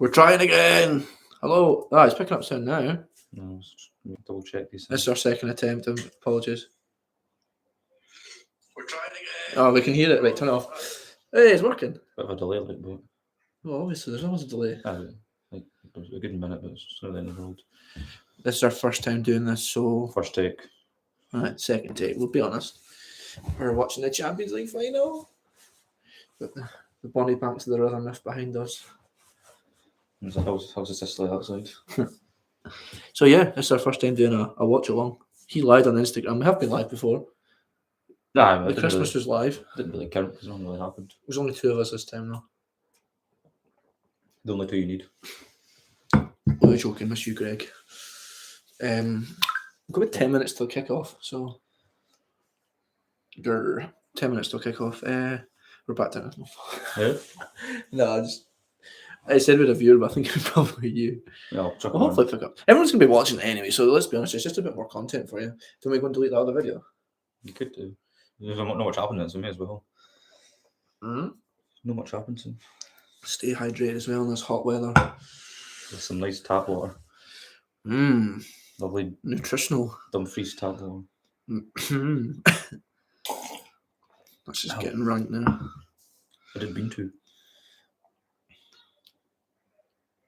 We're trying again. Hello. Ah, it's picking up sound now. No, double check these This things. is our second attempt. Apologies. We're trying again. Oh, we can hear it. Right, turn it off. Hey, it's working. Bit of a delay, like, but Well, obviously, there's always a delay. like a good minute, but it's not the end of the world. This is our first time doing this, so First take. right, second take. We'll be honest. We're watching the Champions League final. But the Bonnie Banks of the Rhythm Riff behind us. It's like, how's the Sicily outside? So yeah, this is our first time doing a watch along. He lied on Instagram. We have been live before. Nah, The Christmas was live. Didn't really count because nothing really happened. There's only two of us this time though. The only two you need. We're joking, miss you, Greg. We've got about 10 minutes till kick off, so 10 minutes till kick off. We're back down. Yeah? No, I said with a viewer, but I think it's probably you. Yeah, I'll chuck Well, it hopefully pick up. Everyone's going to be watching it anyway, so let's be honest, it's just a bit more content for you. Don't we go and delete that other video? You could do. There's not much happening, so may as well. Mm-hmm. Not much happens. Stay hydrated as well in this hot weather. There's some nice tap water. Lovely Nutritional. Dumfries tap water. That's just getting rank now. I did been to.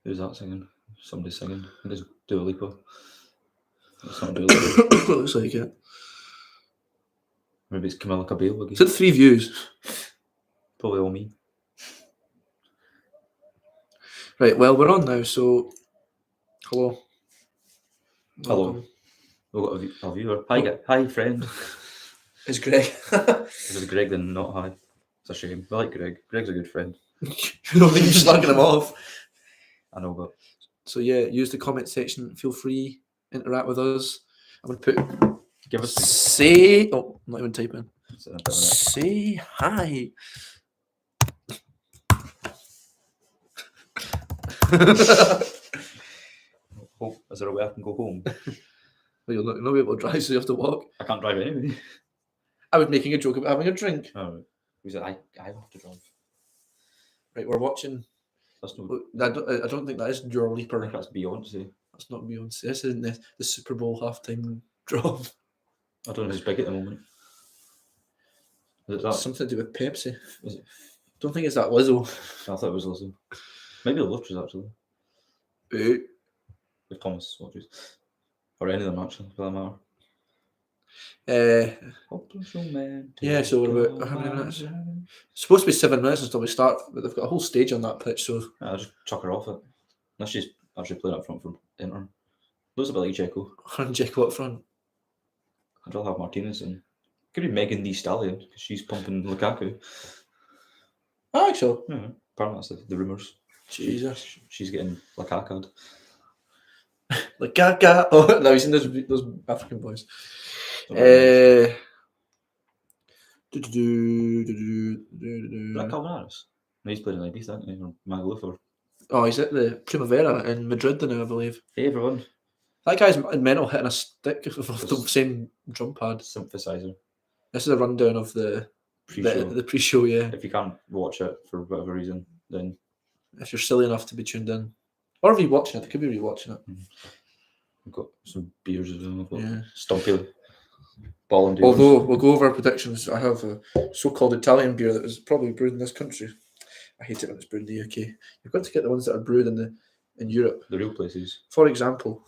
Who's that singing? Somebody's singing. It is Dua Lipa. It's not Dua Lipa. It looks like it. Maybe it's Camilla Cabello again. It's at 3 views. Probably all me. Right, well, we're on now, so hello. Hello. We've got a viewer. Hi, friend. It's Greg. If it's Greg, then not hi. It's a shame. I like Greg. Greg's a good friend. You don't think you're slugging him off. I know, but So yeah, use the comment section. Feel free, interact with us. I'm gonna put give us say. Oh, I'm not even typing. some. Say hi. Hope, is there a way I can go home? Well, you'll not be able to drive, so you have to walk. I can't drive anyway. I was making a joke about having a drink. Oh, he said I have to drive. Right, we're watching. That's no. I don't think that is Dua I Lipa. think that's Beyonce. That's not Beyonce. This isn't the Super Bowl halftime drop. I don't know if it's big at the moment. Is it that? Something to do with Pepsi. Is it? Don't think it's that Lizzo. I thought it was Lizzo. Maybe the Luftras actually. If Thomas watches. Or any of them actually, for that matter. Yeah, so we're about how many minutes? It's supposed to be 7 minutes until we start, but they've got a whole stage on that pitch, so I'll just chuck her off it. Unless she's actually playing up front for Inter. Looks a bit like Dzeko. and Jekyll up front. I'd rather have Martinez and could be Megan Thee Stallion because she's pumping Lukaku. Oh, actually. Yeah, apparently that's the rumours. Jesus. She's getting Lukaku'd. Like Gaga. Oh, no, you've seen those African boys. Is that Oh, Calvin Harris? No, he's playing in Ibiza, isn't he? Or Magaluf. he's at the Primavera in Madrid now, I believe. Hey everyone. That guy's mental hitting a stick off the same drum pad. Synthesizer. This is a rundown of the Pre-show. the pre-show, yeah. If you can't watch it for whatever reason, then If you're silly enough to be tuned in. Or rewatching it, they could be rewatching it. we've got some beers as well. We've got Yeah. Stumpy Ball and Although we'll go over our predictions. I have a so-called Italian beer that was probably brewed in this country. I hate it when it's brewed in the UK. You've got to get the ones that are brewed in Europe. the real places. For example,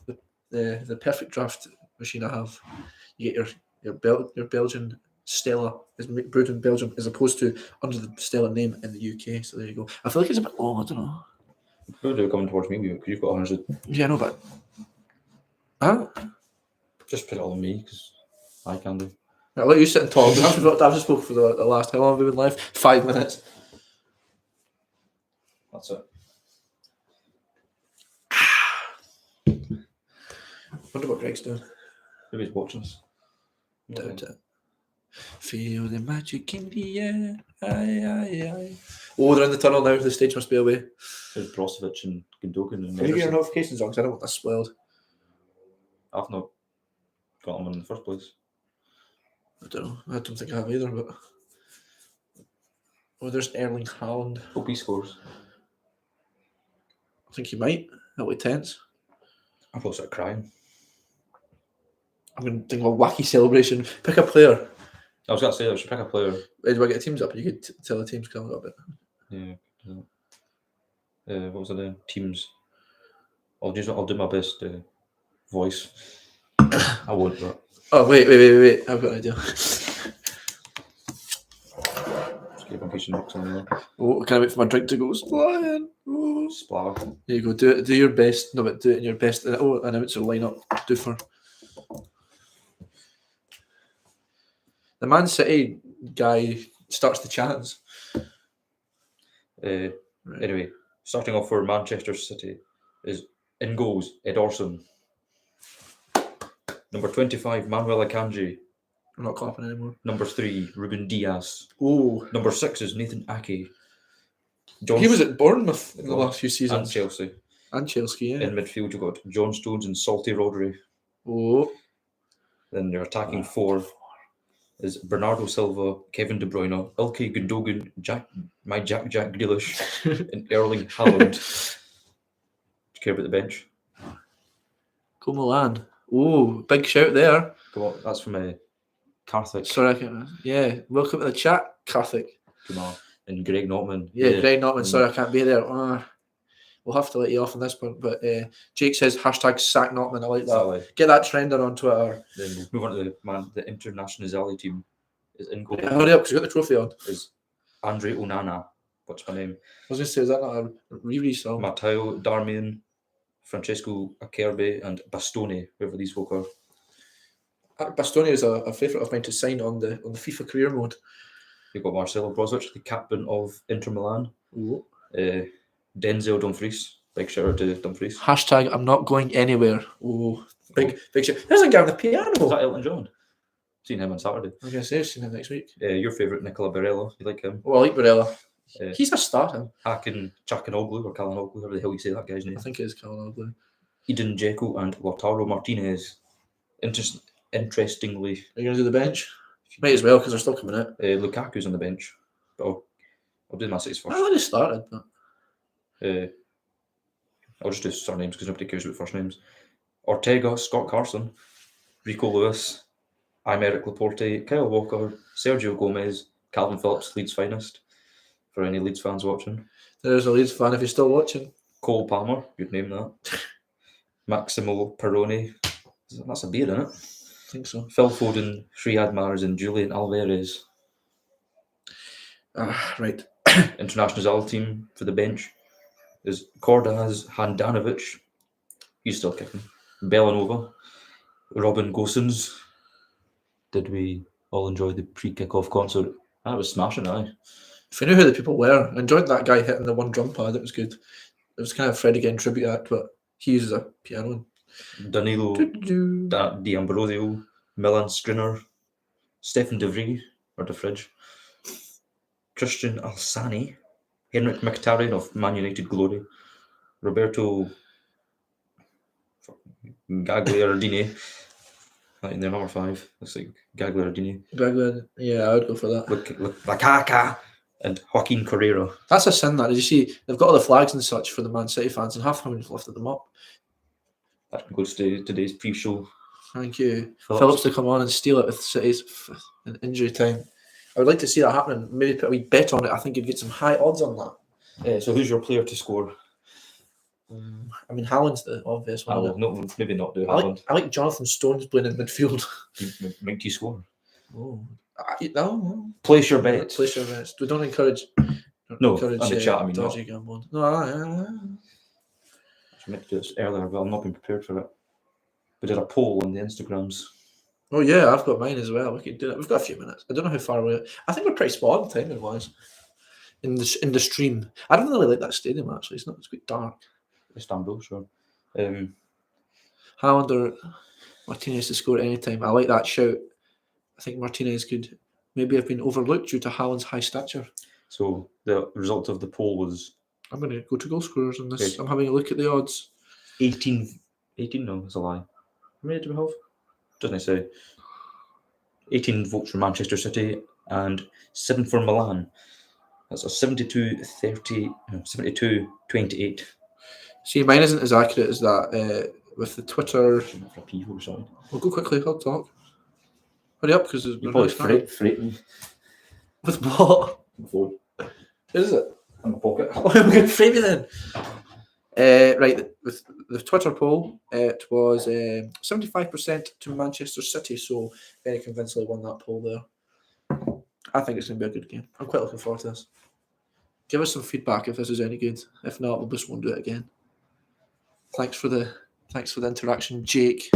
the perfect draft machine I have, you get your Belgian Stella is brewed in Belgium as opposed to under the Stella name in the UK. So there you go. I feel like it's a bit long. I don't know. They're coming towards me because you've got 100. Yeah, no, but huh? Just put it all on me because I can do. I'll let you sit and talk. I've just spoken for the last, how long have we been live? 5 minutes. That's it. Wonder what Greg's doing. Maybe he's watching us. Doubt it. Feel the magic in the air. Aye, aye, aye. Oh, they're in the tunnel now. The stage must be away. There's Brozovic and Gundogan and Can you get your Ederson. notifications on? Because I don't want that spoiled. I've not got them in the first place. I don't know. I don't think I have either, but... Oh, there's Erling Haaland. Hope he scores. think you might. That'll be tense. I thought started crying. I'm going to think of a wacky celebration. Pick a player. I was going to say I should pick a player. Do I get teams up? You could tell the teams coming up a bit. Yeah. What was the teams? I'll do my best voice. I won't, but Oh, wait. I've got an idea. just keep on pushing books on there. Oh, can I wait for my drink to go? Splatter. Oh. Splatter. There you go. Do your best. No, but do it in your best. Oh, announcer lineup. Do for the Man City guy starts the chants. Right. Anyway, starting off for Manchester City is in goals Ed Orson. Number 25 Manuel Akanji. I'm not clapping anymore. Number 3 Ruben Diaz. Oh. Number 6 is Nathan Ake. He was at Bournemouth in the last few and seasons. Chelsea. And Chelsea, yeah. In midfield, you've got John Stones and Salty Rodri. Oh. Then your attacking 4 is Bernardo Silva, Kevin De Bruyne, Ilkay Gundogan, Jack Grealish, and Erling Haaland. Do you care about the bench? Go Milan. Oh, big shout there. Come on, that's from Karthik. Sorry, I can't. Yeah, welcome to the chat, Karthik. Come on. And Greg Notman. Yeah, Greg Notman. Sorry, I can't be there. We'll have to let you off on this point. But Jake says hashtag sack Notman. I like that. Exactly. Get that trending on Twitter. Then we'll move on to the Internationale team. Is in goal. Yeah, hurry up, because you got the trophy on. Is Andre Onana. What's my name? I was going to say, is that not a Riri song? Matteo Darmian, Francesco Acerbi, and Bastoni, whoever these folk are. Bastoni is a favourite of mine to sign on the FIFA career mode. You've got Marcelo Brozovic, the captain of Inter Milan. Ooh. Denzel Dumfries. Big shout out to Dumfries. Hashtag I'm not going anywhere. Oh, big shout. There's a guy on the piano. Is that Elton John? Seen him on Saturday. I'm going to say I've seen him next week. Your favourite, Nicola Barella. You like him? Oh, I like Barella. He's a star, him. Hakan Chakanoglu or Kalanoglu, whatever the hell you say that guy's name. I think it is Kalanoglu. Eden Dzeko and Lautaro Martinez. Interestingly, Are you going to do the bench? Might as well, because they're still coming out. Lukaku's on the bench. But I'll do my six first. I already started, but I'll just do surnames because nobody cares about first names. Ortega, Scott Carson, Rico Lewis, Aymeric Laporte, Kyle Walker, Sergio Gomez, Calvin Phillips, Leeds finest. For any Leeds fans watching. There's a Leeds fan if you're still watching. Cole Palmer, you'd name that. Maximo Perrone, that's a beer, isn't it? I think so. Phil Foden, Riyad Mahrez, and Julian Alvarez. Right. International team for the bench is Kordas Handanovic. He's still kicking. Belanova, Robin Gosens. Did we all enjoy the pre-kick-off concert? That was smashing, aye. If you knew who the people were, I enjoyed that guy hitting the one drum pad. It was good. It was kind of Freddie getting tribute act, but he uses a piano. Danilo D'Ambrosio, Milan Skriniar, Stefan De Vrij, or De Fridge, Christian Alsani, Henrik Mkhitaryan of Man United glory, Roberto Gagliardini, in their number 5. Looks like Gagliardini. Yeah, I would go for that. Lukaku and Joaquin Correa. That's a sin, that. Did you see? They've got all the flags and such for the Man City fans, and half of them have lifted them up. That goes to today's pre-show. Thank you. Phillips to come on and steal it with City's in injury time. I would like to see that happening. Maybe put a wee bet on it. I think you'd get some high odds on that. So who's your player to score? I mean, Haaland's the obvious one. Maybe not do Haaland. I like Jonathan Stones playing in midfield. Make you score. Oh. No. Place your bets. Place your bets. We don't encourage. On the chat, I mean, dodgy gambling. No, I meant to do this earlier, but I've not been prepared for it. We did a poll on the Instagrams. Oh yeah, I've got mine as well. We could do that. We've got a few minutes. I don't know how far away. I think we're pretty spot on timing wise. In the stream, I don't really like that stadium actually. It's quite dark. Istanbul, sure. Haaland or Martinez to score at any time. I like that shout. I think Martinez could maybe have been overlooked due to Haaland's high stature. So the result of the poll was... I'm going to go to goal scorers on this. Okay. I'm having a look at the odds. 18? No, that's a lie. How many do we have? Doesn't it say? 18 votes for Manchester City and 7 for Milan. That's a 72-28. See, mine isn't as accurate as that. With the Twitter, Shouldn't have a pee hole, sorry. we'll go quickly. I'll talk. Hurry up, because You probably freight me. With what? Phone. Is it? In my pocket. Oh, I'm going to frame you then. Right, with the Twitter poll, it was 75% to Manchester City, so very convincingly won that poll there. I think it's going to be a good game. I'm quite looking forward to this. Give us some feedback if this is any good. If not, we'll just won't do it again. Thanks for the interaction, Jake.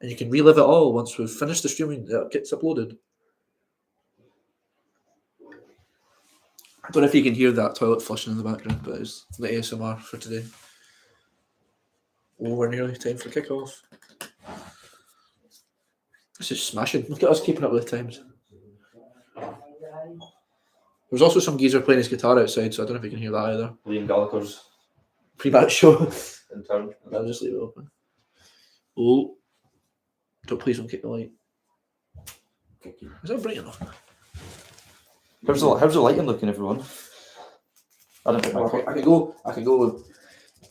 And you can relive it all once we've finished the streaming. It gets uploaded. I don't know if you can hear that toilet flushing in the background, but it's the ASMR for today. Oh, we're nearly time for kickoff. This is smashing. Look at us keeping up with the times. There's also some geezer playing his guitar outside, so I don't know if you can hear that either. Liam Gallagher's Pre-match show. in turn. I'll just leave it open. Oh. Please don't kick the light. Is that bright enough? How's the lighting looking, everyone? I don't think I can go with.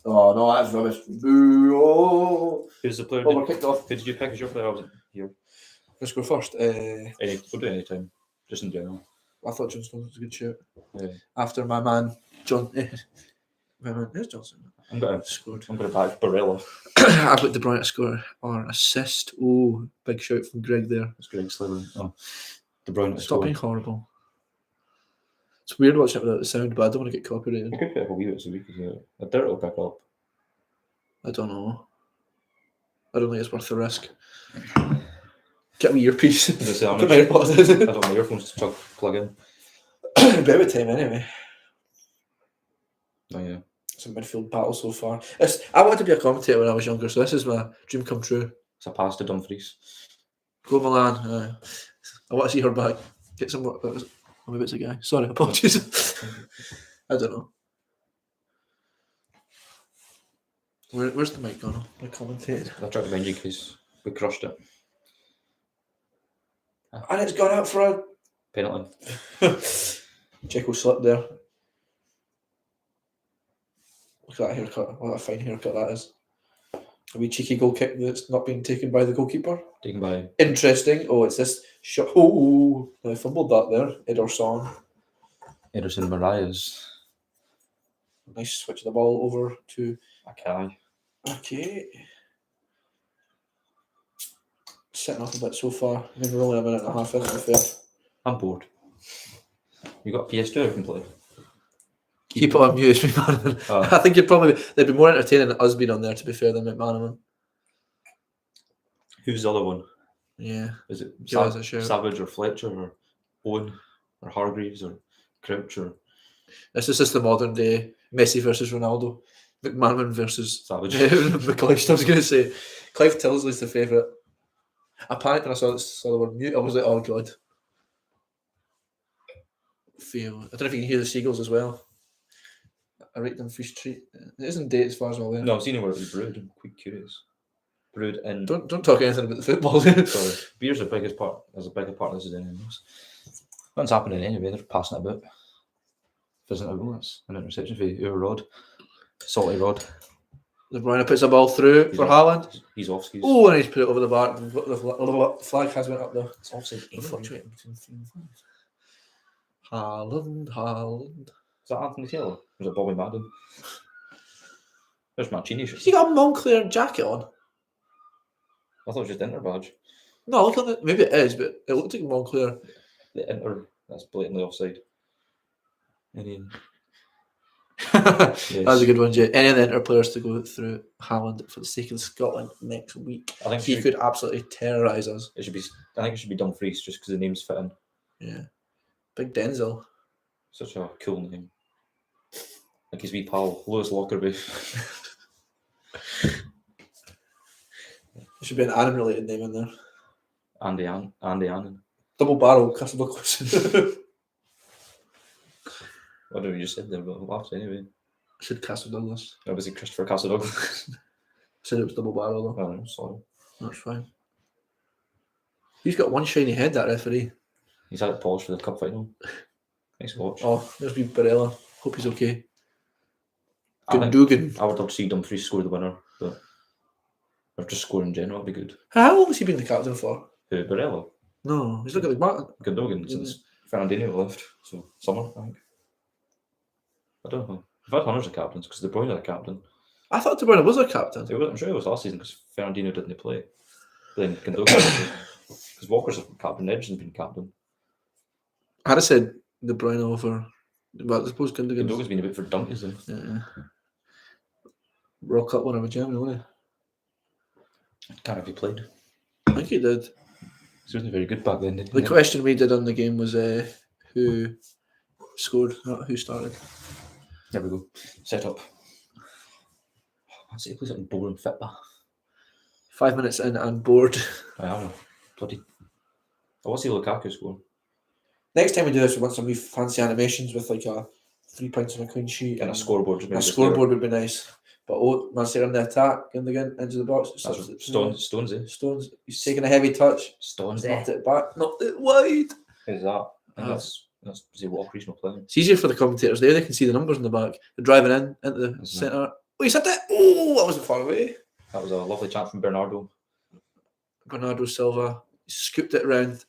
Oh no, that's rubbish. Boo! Oh, Who's the player? we're kicked off. Who did you pick as your player? I wasn't here. Let's go first. We'll do any time, just in general. I thought John Stones was a good shout. Yeah. After my man John. My man, there's Johnson. I'm gonna Scored. back Barella. I've got De Bruyne to score or an assist. Oh, big shout from Greg there. It's Greg Slither. Oh, De Bruyne to Stop score. being horrible. It's weird watching it without the sound, but I don't want to get copyrighted. I could pick up a wee bit a week. I doubt it'll pick up. I don't know. I don't think it's worth the risk. Get me earpiece. Put my AirPods in. I don't have my earphones to plug in. Bit of time anyway. Oh yeah. It's a midfield battle so far. I wanted to be a commentator when I was younger, so this is my dream come true. It's a pass to Dumfries. Go Milan. I want to see her back. Get some more. Maybe it's a guy. Sorry, apologies. I don't know. Where's the mic gone? I commentated. I tried to mind you because we crushed it. And it's gone out for a Penalty. Checo slipped there. Look at that haircut. What a fine haircut that is. A wee cheeky goal kick that's not being taken by the goalkeeper. Taken by. Interesting. Oh, it's this shot. Oh, I fumbled that there. Ederson. Ederson Marias. Nice switch of the ball over to Akai. Okay. Sitting off a bit so far. Maybe we're only a minute and a half in, to be fair. I'm bored. You got PS2 I can play? Keep it on mute, McManaman. I think they'd be more entertaining than us being on there, to be fair, than McManaman. Who's the other one? Yeah. Is it Give us a shout. Savage or Fletcher or Owen or Hargreaves or Crouch or This is just the modern day Messi versus Ronaldo. McManaman versus Savage? McLeish, I was going to say. Clive Tilsley's the favourite. I panicked when I saw the word mute. I was like, oh god. Feel. I don't know if you can hear the seagulls as well. I rate them fish treat. It isn't date as far as I'm aware. No, I've seen it where it was brewed. I'm quite curious. Brewed in. Don't talk anything about the football. Sorry, beer's the biggest part. There's a bigger part of this than anything else. Nothing's happening anyway. They're passing it about. Fizzing it out. That's an interception for your Rod. Salty Rod. De Bruyne puts a ball through for Haaland. He's off skis. Oh, and he's put it over the bar. The flag has went up there. It's offside. Fluctuating between 3 and 5. Haaland. Is that Anthony Taylor? Or is it Bobby Madden? There's Mancini. Has he got a Moncler jacket on? I thought it was just Inter badge. No, look on it. Maybe it is, but it looked like Moncler. The Inter, that's blatantly offside. Any... Yes. That was a good one, Jay. Any of the Inter players to go through Haaland for the sake of Scotland next week. I think he could absolutely terrorise us. I think it should be Dumfries just because the name's fitting. Yeah. Big Denzel. Such a cool name. Like his wee pal, Lewis Lockerbie. There should be an Annan related name in there. Andy Annan. Double barrel, Castle Douglas. What did we just said there? But laughs anyway. I said Castle Douglas. That was it, Christopher Castle Douglas. I said it was double barrel though. Oh, no, sorry. That's fine. He's got one shiny head, that referee. He's had it polished for the cup final. Nice watch. Oh, there's wee Barella. Hope he's okay. I think Gundogan. I would love to see Dumfries score the winner, but or just score in general would be good. How long has he been the captain for? Who, Barella? No, he's looking like Martin. Gundogan since Fernandinho left, so summer, I think. I don't know. We've had hundreds of captains because De Bruyne the captain. I thought De Bruyne was a captain. I'm sure it was last season because Fernandinho didn't play. But then Gundogan, because Walker's a captain, Edgerson's been captain. I'd have said De Bruyne over, but I suppose Gundogan's been a bit for donkeys then. Yeah. World Cup winner with Germany, wasn't Can't have he played. he? I think he did. He wasn't very good back then. Did he? The question we did on the game was who scored, not who started. There we go. Set up. I'd say he plays something boring fit back. 5 minutes in and bored. I don't know. Bloody. I want to see Lukaku score. Next time we do this, we want some wee fancy animations with like a 3 points on a clean sheet And a scoreboard. A scoreboard would be nice. But Man City on the attack, again into the box. Stones, eh? Stones. He's taking a heavy touch. Stones, Knocked it back. Knocked it wide. Is that? And that's Walker, he's not playing. It's easier for the commentators there. They can see the numbers in the back. They're driving in into the centre. Oh, he's hit it. Oh, that wasn't far away. That was a lovely chance from Bernardo Silva. He scooped it around,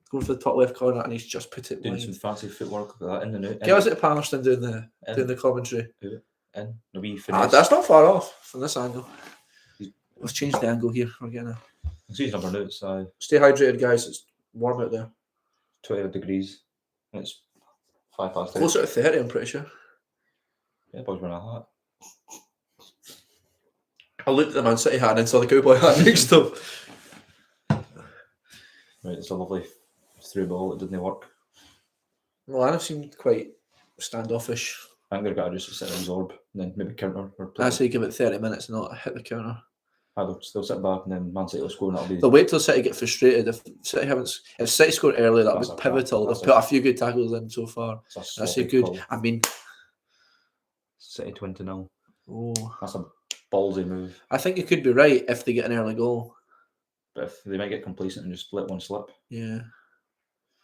going for the top left corner, and he's just put it doing wide. some fancy footwork like that in the net. Get us at Palmerston doing the commentary. In the wee finesse. That's not far off from this angle. Let's change the angle here. We're getting See his number notes. Stay hydrated, guys. It's warm out there. 20 degrees. And it's 5 past 8. Closer to 30, I'm pretty sure. Yeah, boys wearing a hat. I looked at the Man City hat and saw the cowboy hat next to him. Right, it's a lovely through ball. It didn't work. Milan have seemed quite standoffish. I think they're going to just sit and absorb and then maybe counter. Or play. I say give it 30 minutes and not hit the counter. They'll sit back and then Man City will score and that'll be... They'll wait till City get frustrated. If City score early, that was pivotal. They've put a few good tackles in so far. That's a good... Call. I mean... City 20-0. Oh. That's a ballsy move. I think you could be right if they get an early goal. But if they might get complacent and just let one slip. Yeah.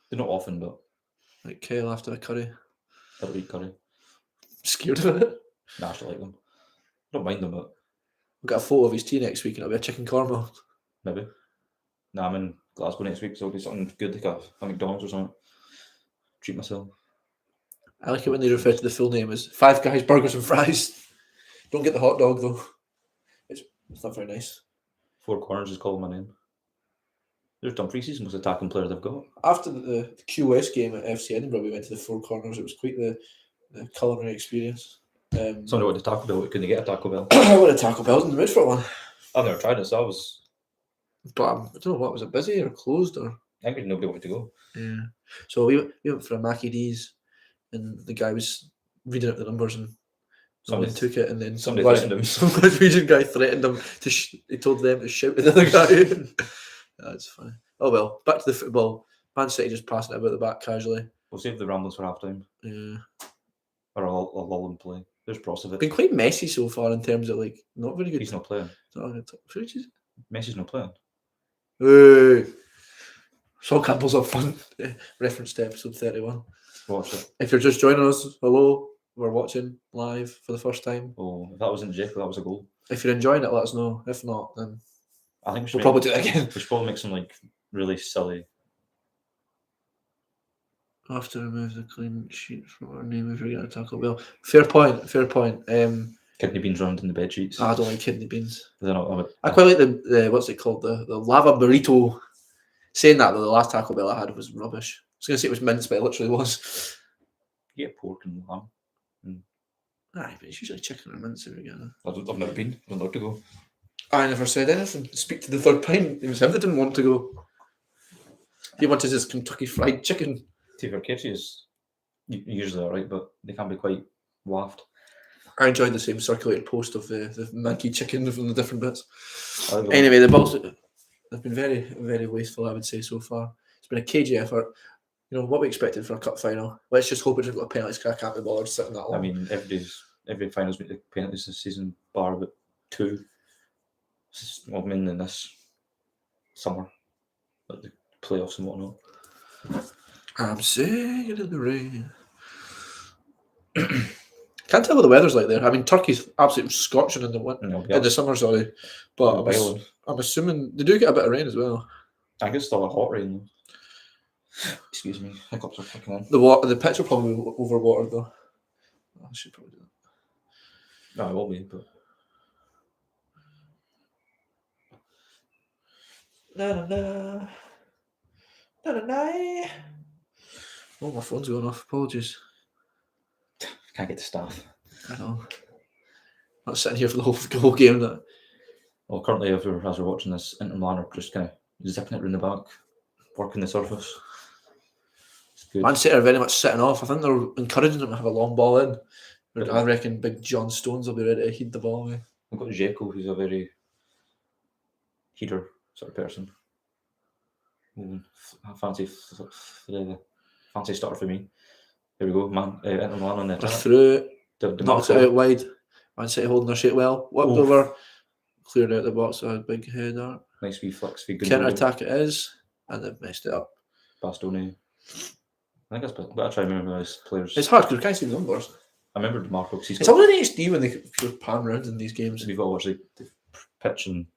They're not often, but... Like Kale after a curry. They'll eat curry. Scared of it? Nah, I still like them. Don't mind them, but... We'll get a photo of his tea next week and it'll be a chicken korma. Maybe. Nah, I'm in Glasgow next week, so it'll be something good like a McDonald's or something. Treat myself. I like it when they refer to the full name as Five Guys, Burgers and Fries. Don't get the hot dog though. It's not very nice. Four Corners is calling my name. There's Dumfries, he's the most attacking player they've got. After the QS game at FC Edinburgh, we went to the Four Corners. It was quite the culinary experience. Somebody wanted a Taco Bell. Couldn't they get a Taco Bell? I want a Taco Bell in the mood for one. I've never tried it, so I was... But I don't know what, was it busy or closed or... I think nobody wanted to go. Yeah. So we went for a Mackie D's and the guy was reading out the numbers and somebody took it and then some Norwegian guy threatened him to he told them to shout at the other guy. That's funny. Oh well, back to the football. Man City just passing it about the back casually. We'll save the ramblings for half time. Yeah. Or a lull in play. There's Brozovic. Been quite messy so far in terms of like not very good. He's not playing. Messi's not playing. Hey. Sol Campbell's up front. Reference to episode 31. Watch it. If you're just joining us, hello. We're watching live for the first time. Oh, if that wasn't Jekyll, that was a goal. If you're enjoying it, let us know. If not, then I think we'll probably do it again. We should probably make some like really silly. I have to remove the clean sheet from our name if you're going to Taco Bell. Fair point. Kidney beans round in the bed sheets. I don't like kidney beans. I quite like the what's it called? The lava burrito. Saying that, though, the last Taco Bell I had was rubbish. I was going to say it was mince, but it literally was. You get pork and lamb. Aye, but it's usually chicken or mince if you're getting it. I've never been. I'd love to go. I never said anything. Speak to the third pint. It was him that didn't want to go. He wanted his Kentucky Fried Chicken. KFC is usually alright, but they can be quite waft. I enjoyed the same circulated post of the Mankey chicken from the different bits. Anyway, the balls have been very, very wasteful, I would say, so far. It's been a cagey effort. You know, what we expected for a cup final. Let's just hope it's got a penalty because I can't be bothered sitting that long. I mean, every final's been the penalties this season, bar but 2. Well, I mean, in this summer, like the playoffs and whatnot. I'm singing in the rain. Can't tell what the weather's like there. I mean, Turkey's absolutely scorching in the in the summer, sorry. But I'm assuming they do get a bit of rain as well. I think it's still a hot rain though. Excuse me, hiccups are kicking in. The pitch will probably be overwatered though. I should probably do that. No, it will be, but. Oh, my phone's going off. Apologies. Can't get the staff. I know. Not sitting here for the whole game. That. Well, currently, as we're watching this, Inter Milan are just kind of zipping it around the back, working the surface. It's good. Man City are very much sitting off. I think they're encouraging them to have a long ball in. I reckon Big John Stones will be ready to head the ball away. We've got Dzeko, who's a very heater sort of person. Fancy starter for me. Here we go, man. Inter Milan on the attack. Through it. Knocks it out wide. Man City holding their shape well. Whipped over. Cleared out the box. A big header. Nice wee flicks. Counter attack it is. And they've messed it up. Bastoni. I think that's I've got to try and remember those players. It's hard because you can't see the numbers. I remember DeMarco. It's all in HD when they pan around in these games. We've got to watch the pitch in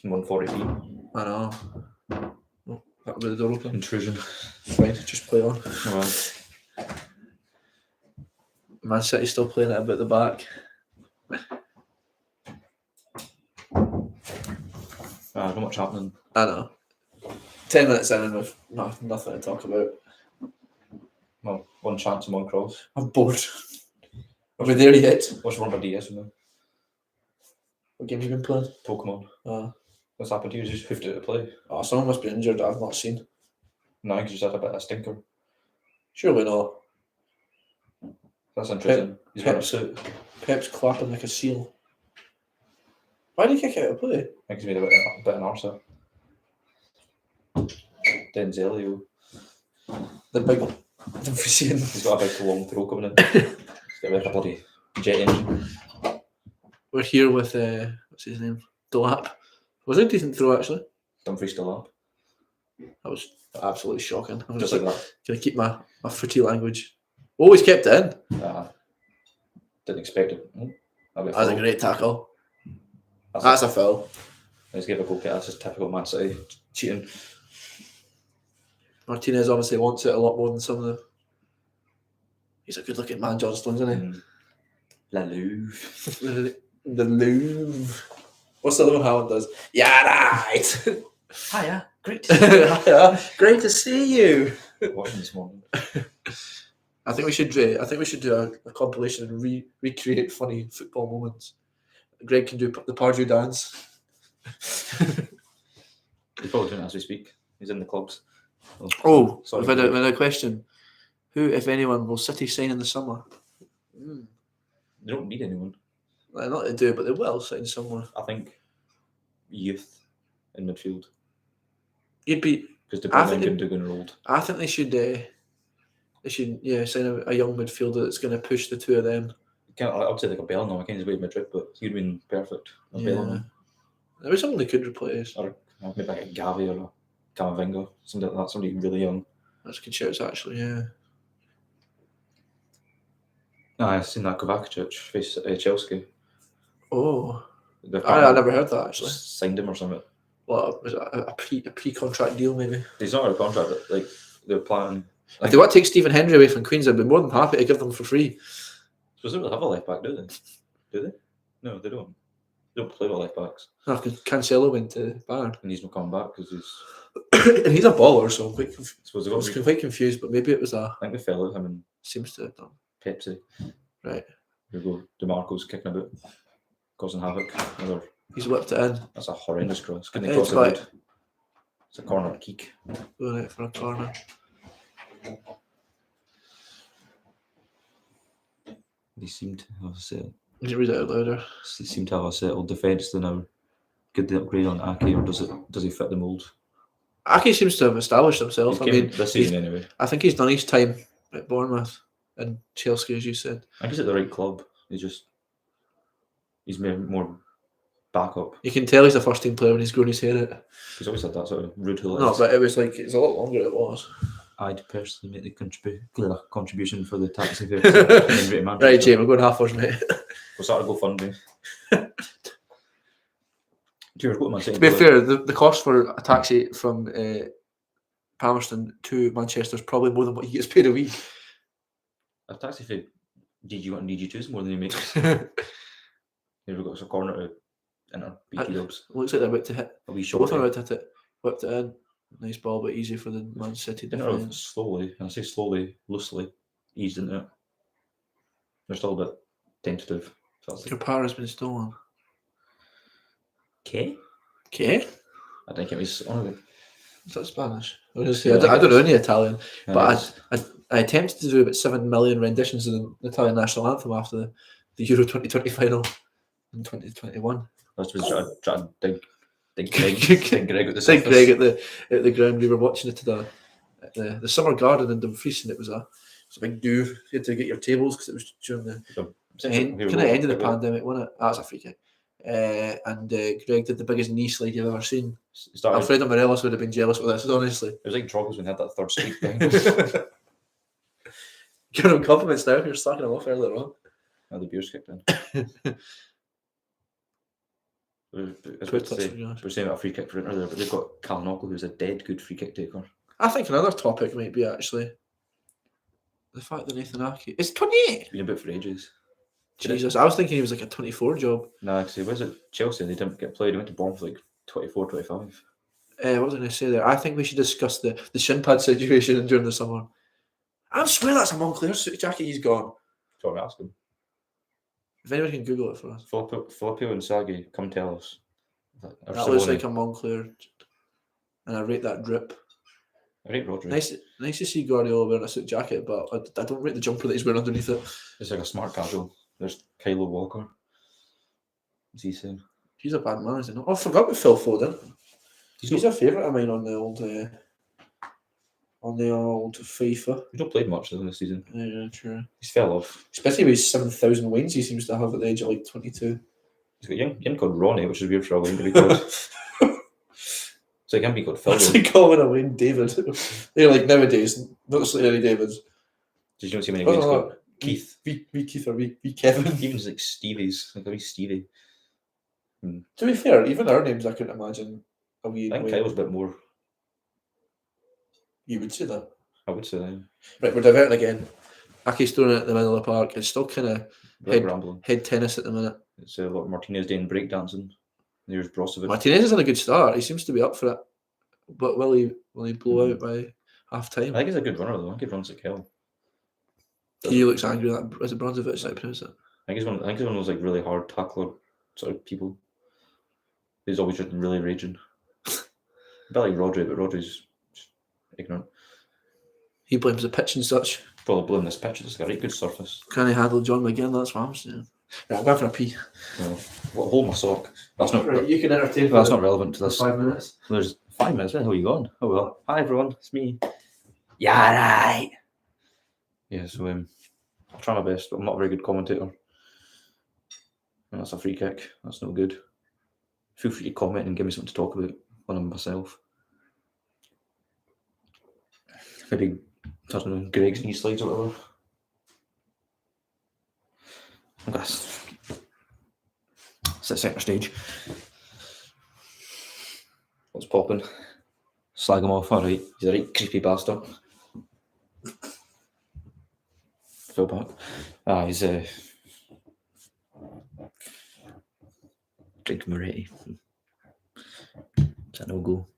140 feet. I know. Oh, that was the door open. Intrusion. Fine, just play on. Well. Man City's still playing it about the back. Not much happening. I know. 10 minutes in and we've nothing to talk about. Well, one chance and one cross. I'm bored. Are we there yet? What's wrong with DS? What game have you been playing? Pokemon. What's happened to you? Just hoofed out to play. Oh, someone must be injured that I've not seen. No, because you just had a bit of a stinker. Surely not. That's interesting. He's wearing a suit. Pep's clapping like a seal. Why did he kick out of play? I think he's made a bit of an arse. Denzelio. The big one. He's got a big long throw coming in. He's got a bloody jet engine. We're here with, what's his name? Delap. Was it a decent throw actually? Dumfries still up. That was absolutely shocking. I'm Just like that. Can I keep my footy language? Always kept it in. Didn't expect it. That's a great tackle. That's a foul. Let's give a goal kick. That's just typical Man City cheating. Martinez obviously wants it a lot more than some of them. He's a good looking man, John Stones, isn't he? La Louvre. The Louvre. What's the other one Haaland does? Yeah, right. Hiya, great to see you. Hiya, great to see you. Watching this morning. I think we should do a compilation and recreate funny football moments. Greg can do the Pardew dance. He's probably doing it as we speak. He's in the clubs. Sorry. We've had a question. Who, if anyone, will City sign in the summer? They don't need anyone. Well, not to do, but they will sign someone. I think youth in midfield. You'd be because De Bruyne and Gundogan are old. I think they should sign a young midfielder that's going to push the two of them. I would say like a Bellingham. I can't just wait Madrid, but he'd been perfect. Bellingham. There was someone they could replace. Or maybe like a Gavi or a Camavinga, something like that. Somebody really young. That's good shouts, actually. Yeah. I've seen that Kovacic face Chelsea. Oh, I never heard that actually. Signed him or something. Well, was it a pre-contract deal maybe? He's not out of contract, but like they're planning. If they want to take Stephen Hendry away from Queens, I'd be more than happy to give them for free. So they don't really have a left back, do they? Do they? No, they don't. They don't play with left backs. No, because Cancelo went to Bayern. And he's not coming back because he's... and he's a baller, so I'm quite, I was quite confused, but maybe it was I think they fell out him and... Seems to have done. Pepsi. Right. Here we go. DeMarco's kicking about. Causing havoc. He's whipped it in. That's a horrendous cross. Couldn't he cross it out? It's a corner kick. Going out for a corner. They seem to have a settled. Can you read it out louder? They seem to have a settled defence. They now get the upgrade on Ake, or does he fit the mould? Ake seems to have established himself. This season anyway. I think he's done his time at Bournemouth and Chelsea, as you said. I think he's at the right club. He's made more backup. You can tell he's a first team player when he's grown his hair out. He's always had that sort of rude hooligan. No, but it's a lot longer than it was. I'd personally make the contribution for the taxi fare to Edinburgh to Manchester. Right, Jay, we're going half-hours, mate. We'll start a GoFundMe. Cheers, go to Man City. To be fair, the cost for a taxi from Palmerston to Manchester is probably more than what he gets paid a week. A taxi fare DG1 and DG2 is more than he makes. Here we've got a corner to Inter BT Dubs. Looks like they're about to hit. A wee shot. Both are about to hit it. Whipped it in. Nice ball, but easy for the Man City Inter defence. slowly, and I say slowly, loosely, eased into it. They're still a bit tentative. Your power has been stolen. Okay. Okay. I think it was one of the. Is that Spanish? I don't know any Italian, but I attempted to do about 7 million renditions of the Italian national anthem after the Euro 2020 final in 2021. That was trying to dig Greg at the surface. Dig Greg at the ground. We were watching it at the Summer Garden in Dumfries, and it was a big do. You had to get your tables because it was during the end of the pandemic, wasn't it? That's a free kick. And Greg did the biggest knee slide you've ever seen. Alfredo Morelos would have been jealous with this, honestly. It was like Drogba's when he had that third streak behind. Give him compliments now. You're slacking him off earlier on. Now the beer's kicked in. We're saying about a free kick for Inter there, but they've got Kalinoko, who's a dead good free kick taker. I think another topic might be actually the fact that Nathan Ake is 28. He's been about for ages. Jesus, I was thinking he was like a 24 job. Nah, because he was at Chelsea and they didn't get played. He went to Bournemouth for like 24, 25. What was I going to say there? I think we should discuss the shin pad situation during the summer. I swear that's a Moncler suit jacket he's gone. So I'm asking. If anyone can Google it for us. Filippo and Sagi, come tell us. That looks like a Moncler, and I rate that drip. I rate Rodri. Nice to see Guardiola wearing a suit jacket, but I don't rate the jumper that he's wearing underneath it. It's like a smart casual. There's Kylo Walker. What's he saying? He's a bad man, isn't he? Oh, I forgot about Phil Foden. He's a favourite of mine on the old FIFA. He's not played much this season. Yeah, true. He's fell off. Especially with his 7,000 wins he seems to have at the age of like 22. He's got a young called Ronnie, which is weird for a Wayne to be called. So he can be called Phil. What's he calling a Wayne David? They're like nowadays, not so any Davids. Did you not see many Waynes called Keith? We Keith or we Kevin. Even like Stevie's, like a wee Stevie. To be fair, even our names I couldn't imagine a wee. I think Kyle's a bit more. You would say that. I would say that. Right, we're diverting again. Ake's throwing it at the middle of the park. It's still kind of head tennis at the minute. It's a lot. Martinez doing breakdancing. There's Brozovic. Martinez has had a good start. He seems to be up for it. But will he blow out by half time? I think he's a good runner though. I think he runs like hell. He looks angry. Is it Brozovic? I pronounce it. I think he's one of those like really hard tackler sort of people. He's always just really raging. A bit like Rodri, but Rodri's just ignorant. He blames the pitch and such. Probably blame this pitch. It's got a right good surface. Can he handle John McGinn? That's what I'm saying. Right, I'm going for a pee. Well, hold my sock. That's not. Right, you can entertain. That's not relevant to this. 5 minutes. There's 5 minutes. Where the hell are you going? Oh well. Hi everyone. It's me. Yeah, right. Yeah. So I'll try my best, but I'm not a very good commentator. And that's a free kick. That's no good. Feel free to comment and give me something to talk about when I'm myself. Maybe, I don't know, Greg's knee slides or whatever. I'm going to sit centre stage. What's popping? Slag him off, alright. He's a right creepy bastard. Phil back. He's drink Moretti. Is that no go?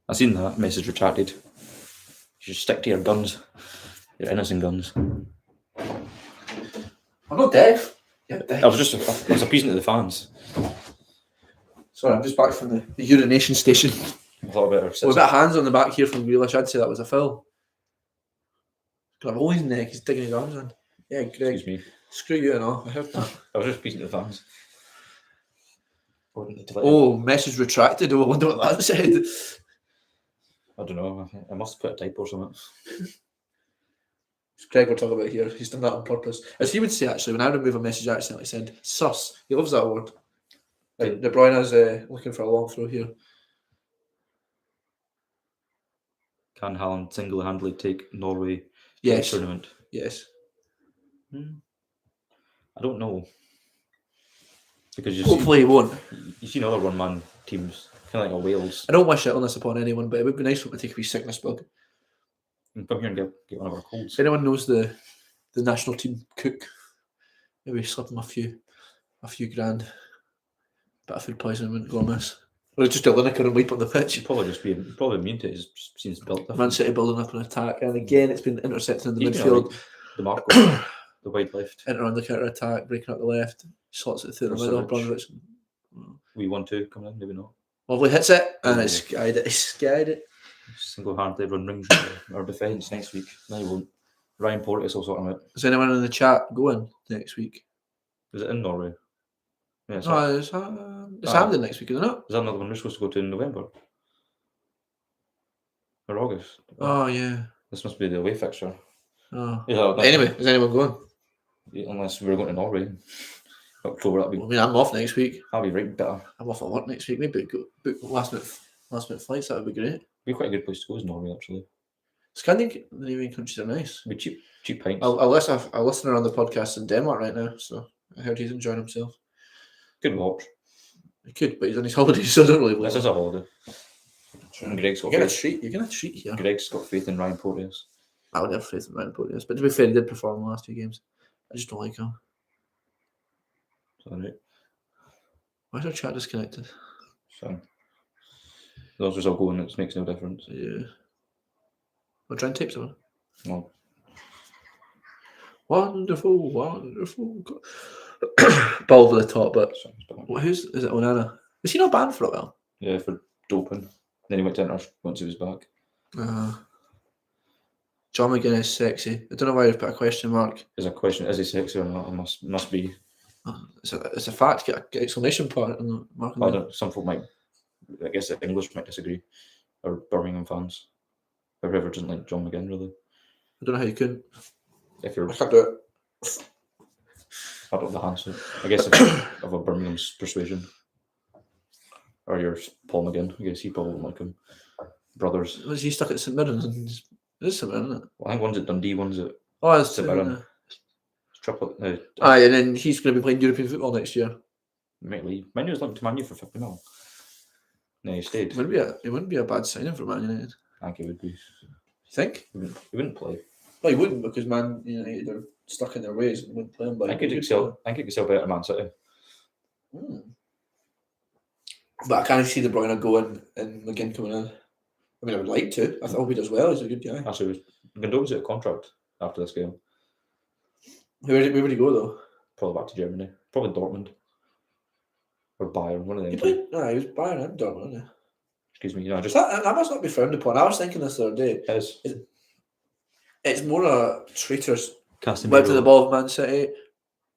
I seen that message retracted. You should stick to your guns, your innocent guns. I'm not deaf. Yeah, I was appeasing to the fans. Sorry, I'm just back from the urination station. I thought about With that hands on the back here from Grealish, I'd say that was a foul. Got a hole in his neck. He's digging his arms in. Yeah, Greg. Excuse me. Screw you and all. I heard that. I was just appeasing to the fans. Oh, message retracted. Oh, I wonder what that said. I don't know. I must have put a typo or something. Greg we're talking about here. He's done that on purpose. As he would say, actually, when I remove a message, I accidentally send sus. He loves that word. Right, De Bruyne is looking for a long throw here. Can Haaland single-handedly take Norway to Yes. the tournament? Yes. I don't know. Because Hopefully he won't. you've seen other one-man teams, kind of like a Wales. I don't wish illness upon anyone, but it would be nice for him to take a wee sickness bug. And come here and get one of our colds. If anyone knows the national team cook, maybe slip him a few grand. Bit of food poisoning wouldn't go amiss. Or just a Lineker and wipe on the pitch. He'd probably immune to it. It just seems built different. Man City building up an attack, and again it's been intercepted in the He's been midfield. alright. The Marco, the wide left. Inter on the counter attack, breaking up the left, slots it through the middle. Brozovic. Brozovic. We 1-2 coming in, maybe not. Lovely hits it, and Oh. it's skied it. It's skied it. Single-handedly run rings around our defence next week. No, he won't. Ryan Porteous will sort him out. Is anyone in the chat going next week? Is it in Norway? Yeah, it's No, it's Hampden next week, isn't it? Is that another one we're supposed to go to in November? Or August? Oh yeah. This must be the away fixture. Oh. Yeah, Anyway, is anyone going? unless we're going to Norway. October, I mean, I'm off next week. that'll be right better. I'm off at work next week. Maybe book last minute flights. That would be great. Be quite a good place to go is Norway, actually. Scandinavian countries are nice. Be cheap pints. I'll listen. A listener on the podcast in Denmark right now, so I heard he's enjoying himself. Good watch. He could, but he's on his holidays, so I don't really blame This him. is a holiday. And Greg's got You're gonna faith. treat. You're gonna treat here. Greg's got faith in Ryan Porteous. I would have faith in Ryan Porteous, but to be fair, he did perform in the last 2 games. I just don't like him. Sorry. Why is our chat disconnected? So those results going, it makes no difference. Yeah. We're trying to tape someone. Well, Wonderful. Ball over the top, but sounds bad. who's is it? Onana. Was he not banned for a while? Yeah, for doping. Then he went to Inter once he was back. John McGinn is sexy. I don't know why you've put a question mark. There's a question: is he sexy or not? It must be. It's a fact. Get an exclamation point on the mark. I don't. Some folk might. I guess the English might disagree, or Birmingham fans. Whoever doesn't like John McGinn, really. I don't know how you couldn't. If you're, I can't do it. I don't know the answer. I guess if you're of a Birmingham's persuasion, or you're Paul McGinn, I guess he probably won't like him. Brothers. Was he stuck at St Mirren? It is St Mirren, isn't it? Well, I think one's at Dundee, one's at Oh, that's St Mirren. Triple. Aye, and then he's going to be playing European football next year. Might leave. Manu was linked to Man U for 50 mil. No, he stayed. It wouldn't be a bad signing for Man United. I think he would be. You think? He wouldn't play. Well, he wouldn't because Man United are stuck in their ways and wouldn't play him. But I think he could excel better at Man City. But I can't see De Bruyne going and McGinn coming in. I mean, I would like to. I hope he does well. He's a good guy. Actually, Gundogan's out of contract after this game. Where would he go though? Probably back to Germany. Probably Dortmund. Or Bayern, one of them. He played. No, he was Bayern and Dortmund, wasn't he? Excuse me, just That must not be frowned upon. I was thinking this the other day. It's more a traitors web to the ball of Man City.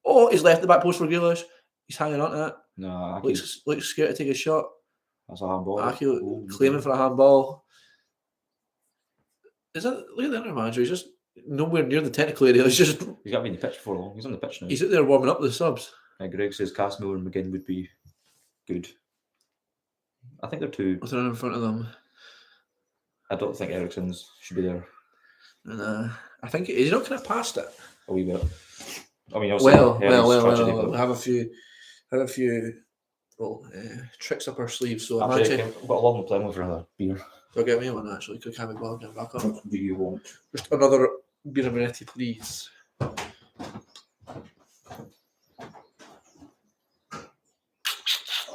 Oh, he's left the back post for Grealish. He's hanging on to it. No, Looks scared to take a shot. that's a handball. Aki claiming for a handball. Look at the other manager. He's just nowhere near the technical area. He's got to be in the pitch for long. He's on the pitch now. He's out there warming up the subs. Greg says Casemiro and McGinn would be good. I think they're two. What's running in front of them? I don't think Eriksen's should be there. And I think he's not kind of past it. A wee bit. I mean, Well. but Have a few tricks up our sleeves. So actually, imagine. I've got a long playing with another beer. Go get me one actually. Could have a ball and back up. What do you want? Just another beer amenity, please.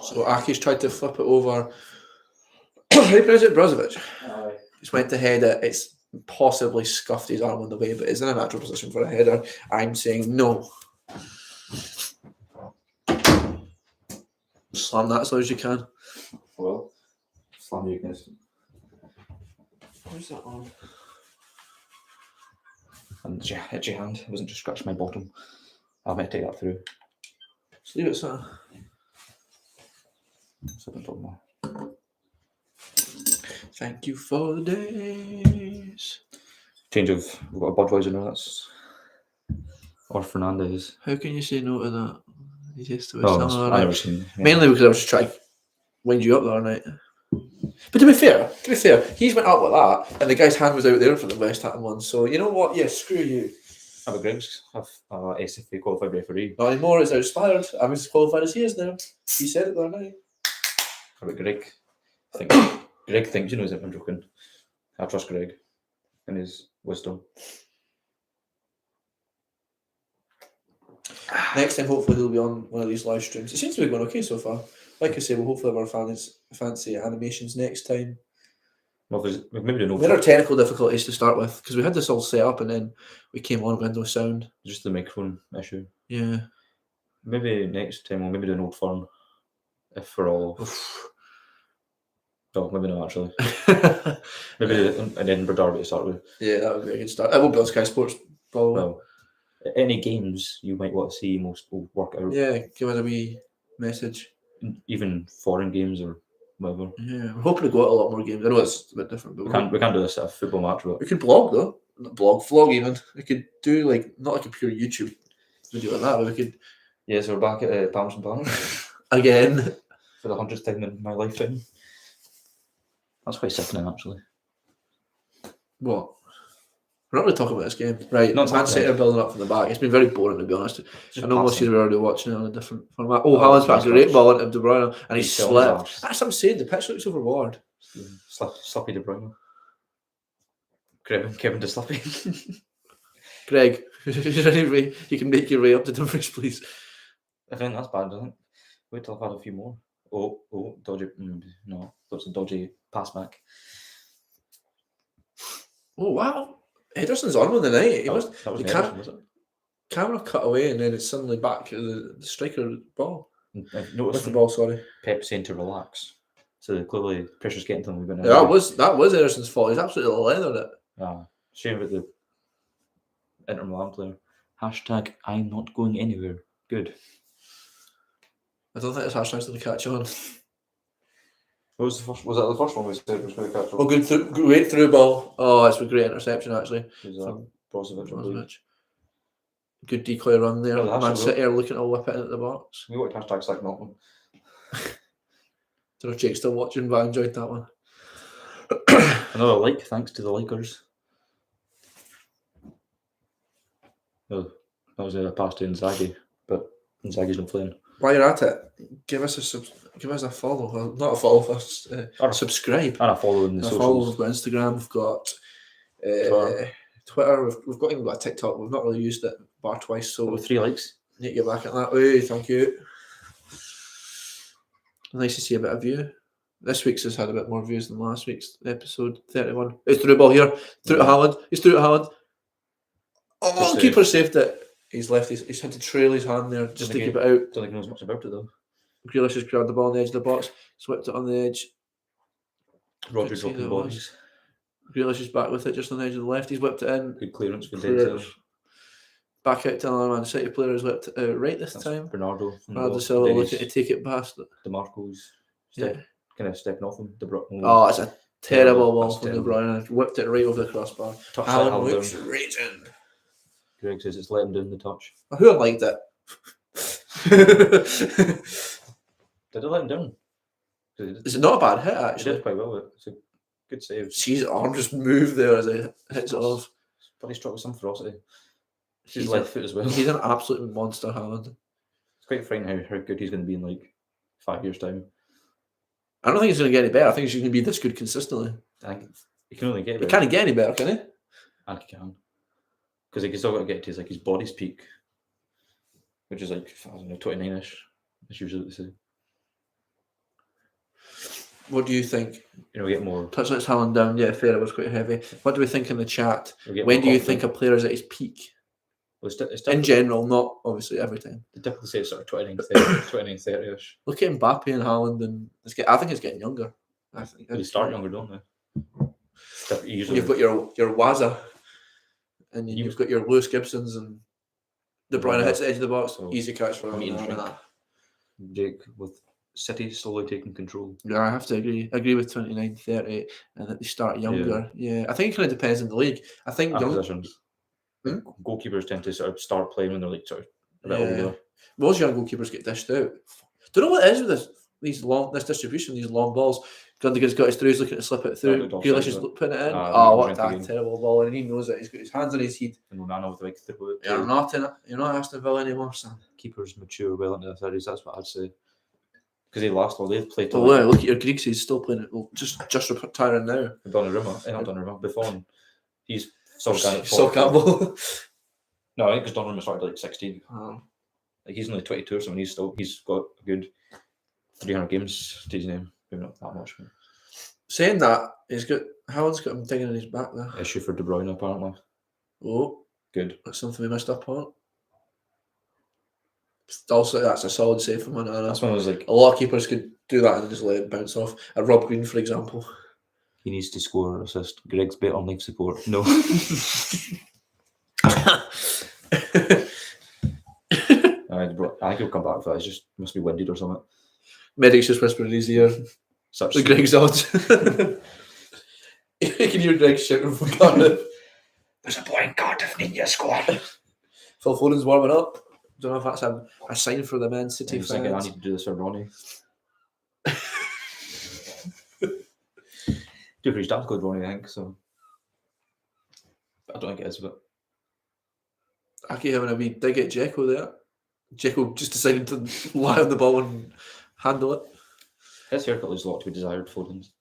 So Aki's tried to flip it over. How do you pronounce it? Brozovic. Just went to head it. It's possibly scuffed his arm on the way, but it's in a natural position for a header. I'm saying no. Slam that as loud as you can. Well, slam you against. Where's that on? And itchy hand. It wasn't just scratching my bottom. I might take that through. Just leave it so. Thank you for the days. Change of, we've got a Budweiser now, that's. Or Fernandez. How can you say no to that? He's used to it. Oh, I've never seen. Yeah. Mainly because I was just trying to wind you up the other night. But to be fair, he's went up like that, and the guy's hand was out there for the West Ham one. So you know what? Yeah, screw you. But Greg's have SFA qualified referee. Not anymore. It's expired. I'm as qualified as he is now. He said it the other night. But Greg thinks he knows it. I'm joking. I trust Greg and his wisdom. Next time, hopefully, he'll be on one of these live streams. It seems to be going okay so far. Like I say, we'll hopefully have our fans fancy animations next time. Well, maybe We had our technical difficulties to start with because we had this all set up and then we came on with no sound. Just the microphone issue. Yeah. Maybe next time we'll maybe do an Old Firm. If we're all. No, maybe not actually. Maybe an Edinburgh derby to start with. Yeah, that would be a good start. I won't be on Sky Sports, probably. Well, any games you might want to see, most will work out. Yeah, give us a wee message. Even foreign games or whatever. Yeah, we're hoping to go out a lot more games. I know it's a bit different, but We can't do this at a football match, but we could blog though. Not vlog even. We could do not like a pure YouTube video like that, but we could. Yeah, so we're back at Palms and Palms Again. for the 100th time in my lifetime. That's quite sickening, actually. What? We're not really talking about this game, right? Not Man City are building up from the back. It's been very boring, to be honest. I know most of you are already watching it on a different format. Oh, Haaland's got a great ball into De Bruyne, and he's slipped. That's what I'm saying. The pitch looks overboard. Sloppy De Bruyne. Kevin De Sloppy. Greg, you can make your way up to Dumfries, please. I think that's bad, doesn't it? Wait till I've had a few more. Oh, dodgy. No, that's a dodgy pass back. Oh, wow. Ederson's on with the night. That was Ederson, was it? Camera cut away and then it's suddenly back to the striker ball. I've With noticed the ball, sorry. Pep saying to relax. So clearly pressure's getting to them a wee bit Yeah, now. that was Ederson's fault. He's absolutely leathered it. Shame about the Inter Milan player. Hashtag I'm not going anywhere. Good. I don't think this hashtag's going to catch on. What was the first? Was that the first one we said was going to catch on? Oh, great through ball. Oh, it's a great interception actually. From Brozovic, I believe. Brozovic. Good decoy run there. Oh, Man City are looking to whip it into the box. We want hashtag sack Malcolm. Don't know if Jake's still watching, but I enjoyed that one. Another like, thanks to the likers. Oh, that was a pass to Inzaghi, but Inzaghi's not playing. While you're at it, give us a follow. Well, not a follow first. Subscribe. And a follow in the A socials. follow. We've got Instagram. We've got Twitter. We've got a TikTok. We've not really used it bar twice, so With 3 likes. need to get back at that. Hey, thank you. Nice to see a bit of view. This week's has had a bit more views than last week's episode 31. It's through the ball here. Through to Haaland. He's through to Haaland. Oh, the keeper saved it. He's left. He's had to trail his hand there just to keep it out. Don't think he knows much about it though. Grealish has grabbed the ball on the edge of the box, swept it on the edge. Rodri's dropping bodies. Grealish is back with it just on the edge of the left. He's whipped it in. Good clearance for Clearance. Back out to another Man City player who's whipped it out right this time. Bernardo. Bernardo Silva looking to take it past it. DeMarco's Yeah. kind of stepping off him. Oh, it's a terrible ball That's from De terrible. Bruyne. Whipped it right over the crossbar. Alan looks raging. Greg says it's let him down the touch. Who liked it? Did it let him down? Is it not a bad hit He actually? did quite well. It's a good save. His arm just moved there as he hits it off. But he struck with some ferocity. His He's left foot as well. He's an absolute monster, Haaland. It's quite frightening how good he's going to be in like 5 years' time. I don't think he's going to get any better. I think he's going to be this good consistently. I think he can only get He better. can't get any better, can he? I think he can. Because he can still got to get to his body's peak, which is like, I don't know, 29-ish. That's usually what they say. What do you think? You know, we get more. Touchlets Haaland down. Yeah, fair. It was quite heavy. What do we think in the chat? We get When more do you confident. think a player is at his peak? Well, it's In general, not obviously every time. They typically say it's sort of 29, 30-ish. Look at Mbappe and Haaland, and I think it's getting younger. I think They start younger, don't they? Usually, You've got your Waza, and then you've got your Lewis Gibsons, and De Bruyne hits the edge of the box. So, Easy catch for him. meat and drink. Jake with City slowly taking control. Yeah, I have to agree. I agree with 29, 30, and that they start younger. Yeah, I think it kind of depends on the league. I think And young positions. Goalkeepers tend to sort of start playing when they're like sort of a bit older. Most young goalkeepers get dished out. Don't know what it is with this distribution, these long balls. Gundogan's got his through, he's looking to slip it through. looked offside, Grealish is but- putting it in. Nah, What Trent a again. terrible ball, and he knows it. He's got his hands on his head. And Onana with the big throw it. You're not in it. You're not Aston Villa anymore, son. Keepers mature well into the 30s. That's what I'd say. Because they last all they've played. Oh, yeah, look at your Greeks. He's still playing it. Well, just retiring now. Donnarumma, not Donnarumma. Buffon. He's Sol Campbell. No, I think because Donnarumma started like 16. Oh. Like he's only 22 or something. He's got a good 300 games to his name. Maybe not that much. But Saying that, Haaland's got him digging in his back there. issue for De Bruyne apparently. Oh, Good. that's something we missed up on. Also, that's a solid save from Onana. That's when I was like, A lot of keepers could do that and just let it bounce off. Rob Green, for example. he needs to score or assist. Greg's bet on life support. No. I think he'll come back for that. He just must be winded or something. Medic's just whispering in his ear. Such The Greg's odds. You can hear Greg shouting from Cardiff. There's a boy in Cardiff in your squad. Phil Foden's warming up. Don't know if that's a sign for the Man City He's thinking, I fans. need to do this for Ronnie. Do for his dad's called Ronnie, I think. So but I don't think it is, but Aki having a wee dig at Dzeko there. Dzeko just decided to lie on the ball and handle it. his haircut leaves a lot to be desired. Foden's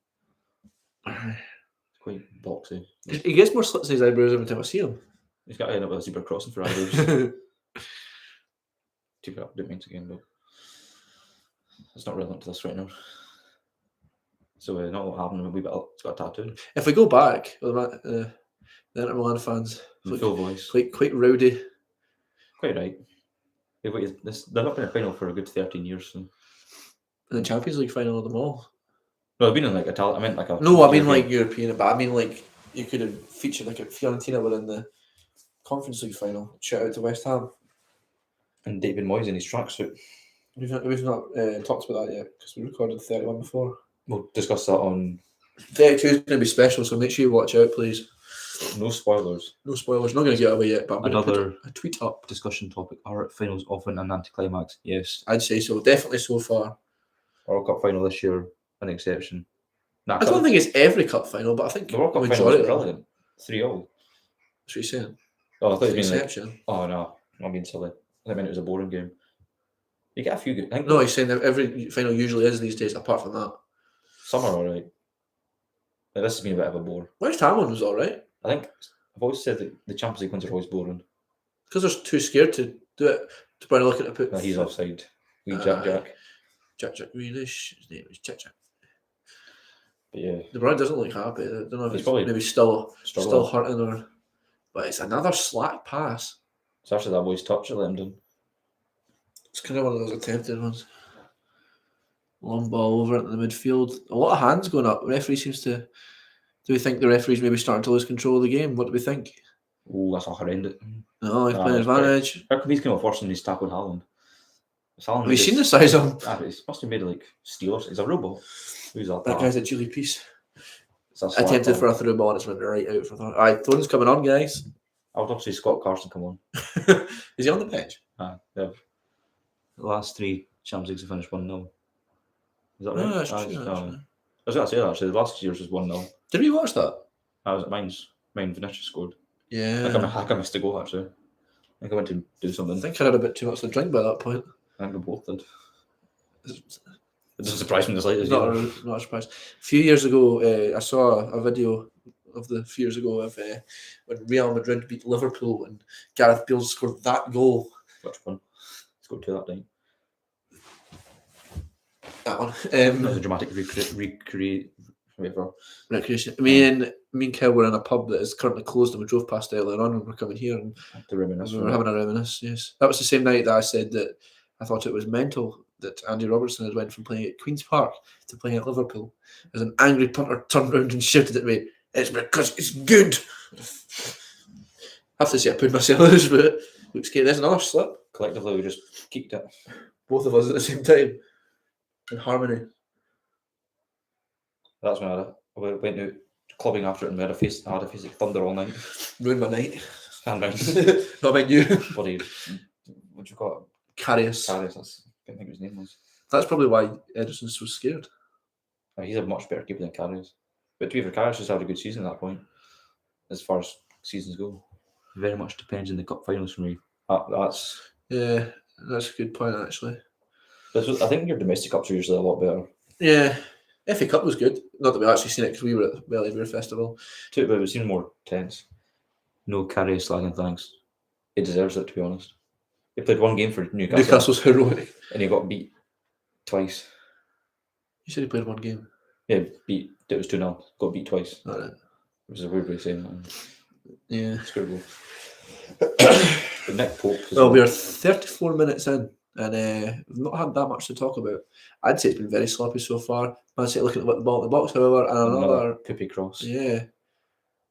quite boxy. He gets more slits in his eyebrows every time I see him. He's got to end up with a zebra crossing for eyebrows. Keep it up, didn't mean to again, but it's not relevant to this right now. So not what happened. It's got a tattoo. If we go back, the Inter Milan fans, In full voice. quite rowdy. Quite right. They've not been in a final for a good 13 years. So. In the Champions League final of them all. No, I've been in like Italian. I meant like a. No, I mean like European, but I mean like you could have featured like if Fiorentina were in the Conference League final. Shout out to West Ham. And David Moyes in his tracksuit. We've not talked about that yet because we recorded 31 before. We'll discuss that on 32 is going to be special, so make sure you watch out, please. no spoilers. No spoilers. Not going to get away yet, but I'm going to Another put a tweet up. discussion topic. Are finals often an anticlimax? Yes. I'd say so. Definitely so far. World Cup final this year, an exception. I don't think it's every cup final, but I think the World Cup final majority was of them. brilliant. 3-0. That's what you're saying. Oh, I thought you meant like, Exception. oh no, I'm being silly. I meant it was a boring game. You get a few good. I think No, he's saying that every final usually is these days, apart from that. some are alright. Like, this has been a bit of a bore. West Ham one was alright. I think I've always said that the Champions League ones are always boring. Because they're too scared to do it. To try to look at it, put. No, he's offside. We Jack. Jack Grealish. His name is Jack. But yeah, The Brand doesn't look happy. I don't know if He's it's probably maybe still struggling. hurting or. But it's another slack pass. It's actually that boy's touch that let him down. It's kind of one of those attempted ones. Long ball over into the midfield. A lot of hands going up. The referee seems to. Do we think the referee's maybe starting to lose control of the game? What do we think? Oh, that's a horrendous. No, he's Nah, playing it's quite- advantage. How come he's come off worse than he's tackled Haaland? Have you seen the size of him? He must have made like Steelers. He's a robot. Who's that? That guy's a Julie Peace. It's a slack Attempted ball. for a through ball and it's went right out for that. Alright, Thorne's coming on, guys. I would love to see Scott Carson come on. Is he on the bench? The last 3 Champions Leagues have finished 1-0. Is that right? No, that's I true, was- actually. I was going to say that actually. The last year's was 1-0. Did we watch that? Mine Vinicius scored. Yeah. I think I missed a goal actually. I think I went to do I something. think I had a bit too much to drink by that point. I think we both did. It doesn't surprise me in the slightest. Not either. a surprise. A few years ago, I saw a video of the few years ago of when Real Madrid beat Liverpool and Gareth Bale scored that goal. Which one? Scored 2 that night. That one. That was a dramatic whatever. Recreation. Me and Kel were in a pub that is currently closed and we drove past earlier on when we were coming here and To reminisce. we were having a reminisce, yes. That was the same night that I said that I thought it was mental that Andy Robertson had went from playing at Queen's Park to playing at Liverpool. As an angry punter turned around and shouted at me, "It's because it's good." I have to say I put myself out, but looks scary. There's another slip. Collectively, we just kicked it. Both of us at the same time. In harmony. That's when I went out clubbing after it and I had a face like thunder all night. Ruined my night. Stand round. Not about you. Bloody, what do you call it? Carius. Carius, I can't think of his name was. That's probably why Edison's so scared. He's a much better keeper than Karius. But to be fair, Karius just had a good season at that point, as far as seasons go. Very much depends on the cup finals for me. That's Yeah, that's a good point actually. I think your domestic cups are usually a lot better. Yeah, FA Cup was good. Not that we actually seen it because we were at the Welly Beer Festival. But it seemed more tense. No Karius slagging thanks. He deserves it, to be honest. He played one game for Newcastle. Newcastle's heroic. And he got beat twice. You said he played one game. Yeah, beat. It was 2-0. Got beat twice. All right. It was a weird way of saying that. Yeah. Scribble. But Nick Pope. Well, we are 34 minutes in, and we've not had that much to talk about. I'd say it's been very sloppy so far. Man City looking at the ball in the box, however, and another poopy cross. Yeah.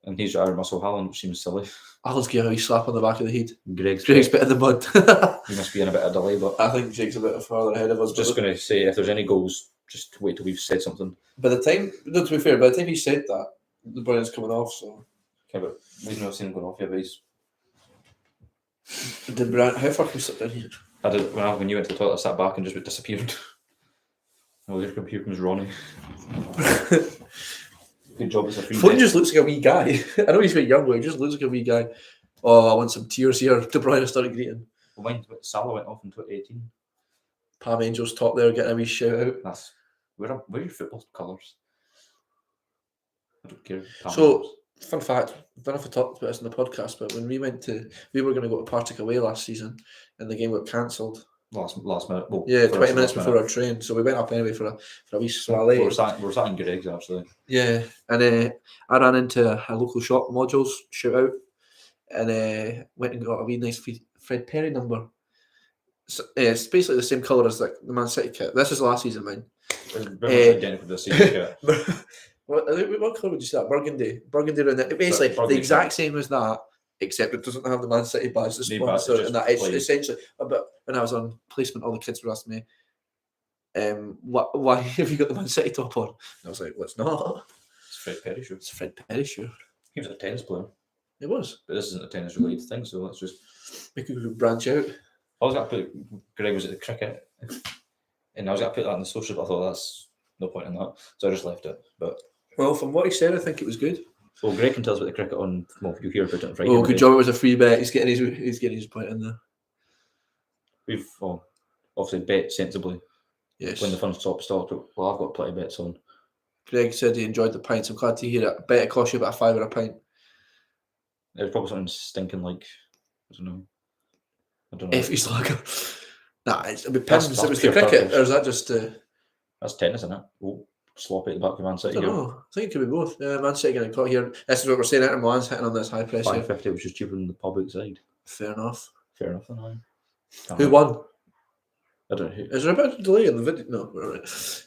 And he's Aaron Russell Haaland, which seems silly. Alan's giving a wee slap on the back of the head. Greg's bit in the mud. He must be in a bit of delay, but I think Jake's a bit further ahead of us. Just going to say, if there's any goals, just wait till we've said something. By the time, no, to be fair, by the time he said that, the Brian's coming off, so. Okay, but we've not seen him going off yet, but he's... Did Brian, how far can we sit down here? I did, when you went to the toilet, I sat back and just disappeared. Oh, here comes Ronnie. Good job as a free. Foden just looks like a wee guy. I know he's very young, but he just looks like a wee guy. Oh, I want some tears here. De Bruyne started greeting. Well, Salah went off in 2018. Palm Angels top there getting a wee shout out. Where are your football colours? I don't care. Fun fact, I don't know if I talked about this in the podcast, but when we were going to go to Partick away last season, and the game got cancelled. Last minute. Well, 20 minutes before our train, so we went up anyway for a wee swally. We're sat in Greg's actually. Yeah, and I ran into a local shop, Modules, shout out, and went and got a wee nice Fred Perry number. So, it's basically the same colour as the Man City kit. This is last season, mine. Identical to the same kit. What colour would you say that? Burgundy around it. Basically, the exact same as that, except it doesn't have the Man City badge, the sponsor, and that. It's essentially. But when I was on placement, all the kids were asking me, "Why have you got the Man City top on?" And I was like, "Well, it's not. It's Fred Perry shirt. It's Fred Perry shirt. He was a tennis player. It was. But this isn't a tennis related thing, so let's just make a branch out. I was going to put Greg was at the cricket, and I was going to put that in the social, but I thought that's no point in that, so I just left it. But well, from what he said, I think it was good. Well, Greg can tell us about the cricket on. Well, you hear about it on Friday. Oh, good job! It was a free bet. He's getting his point in there. We've obviously bet sensibly. Yes. When the fun stopped. Well, I've got plenty of bets on. Greg said he enjoyed the pints. I'm glad to hear it. I bet it cost you about £5 a pint. It was probably something stinking like I don't know. Effie's lager. Nah, it was the cricket, purpose. or is that just? That's tennis, isn't it? Oh, sloppy at the back of Man City. I don't know. I think it could be both. Man City getting caught here. This is what we're saying. Inter Milan's hitting on this high press. $5.50, which is cheaper than the pub outside. Fair enough. Then. Who won? I don't know. Is there a bit of delay in the video? No, we're all right.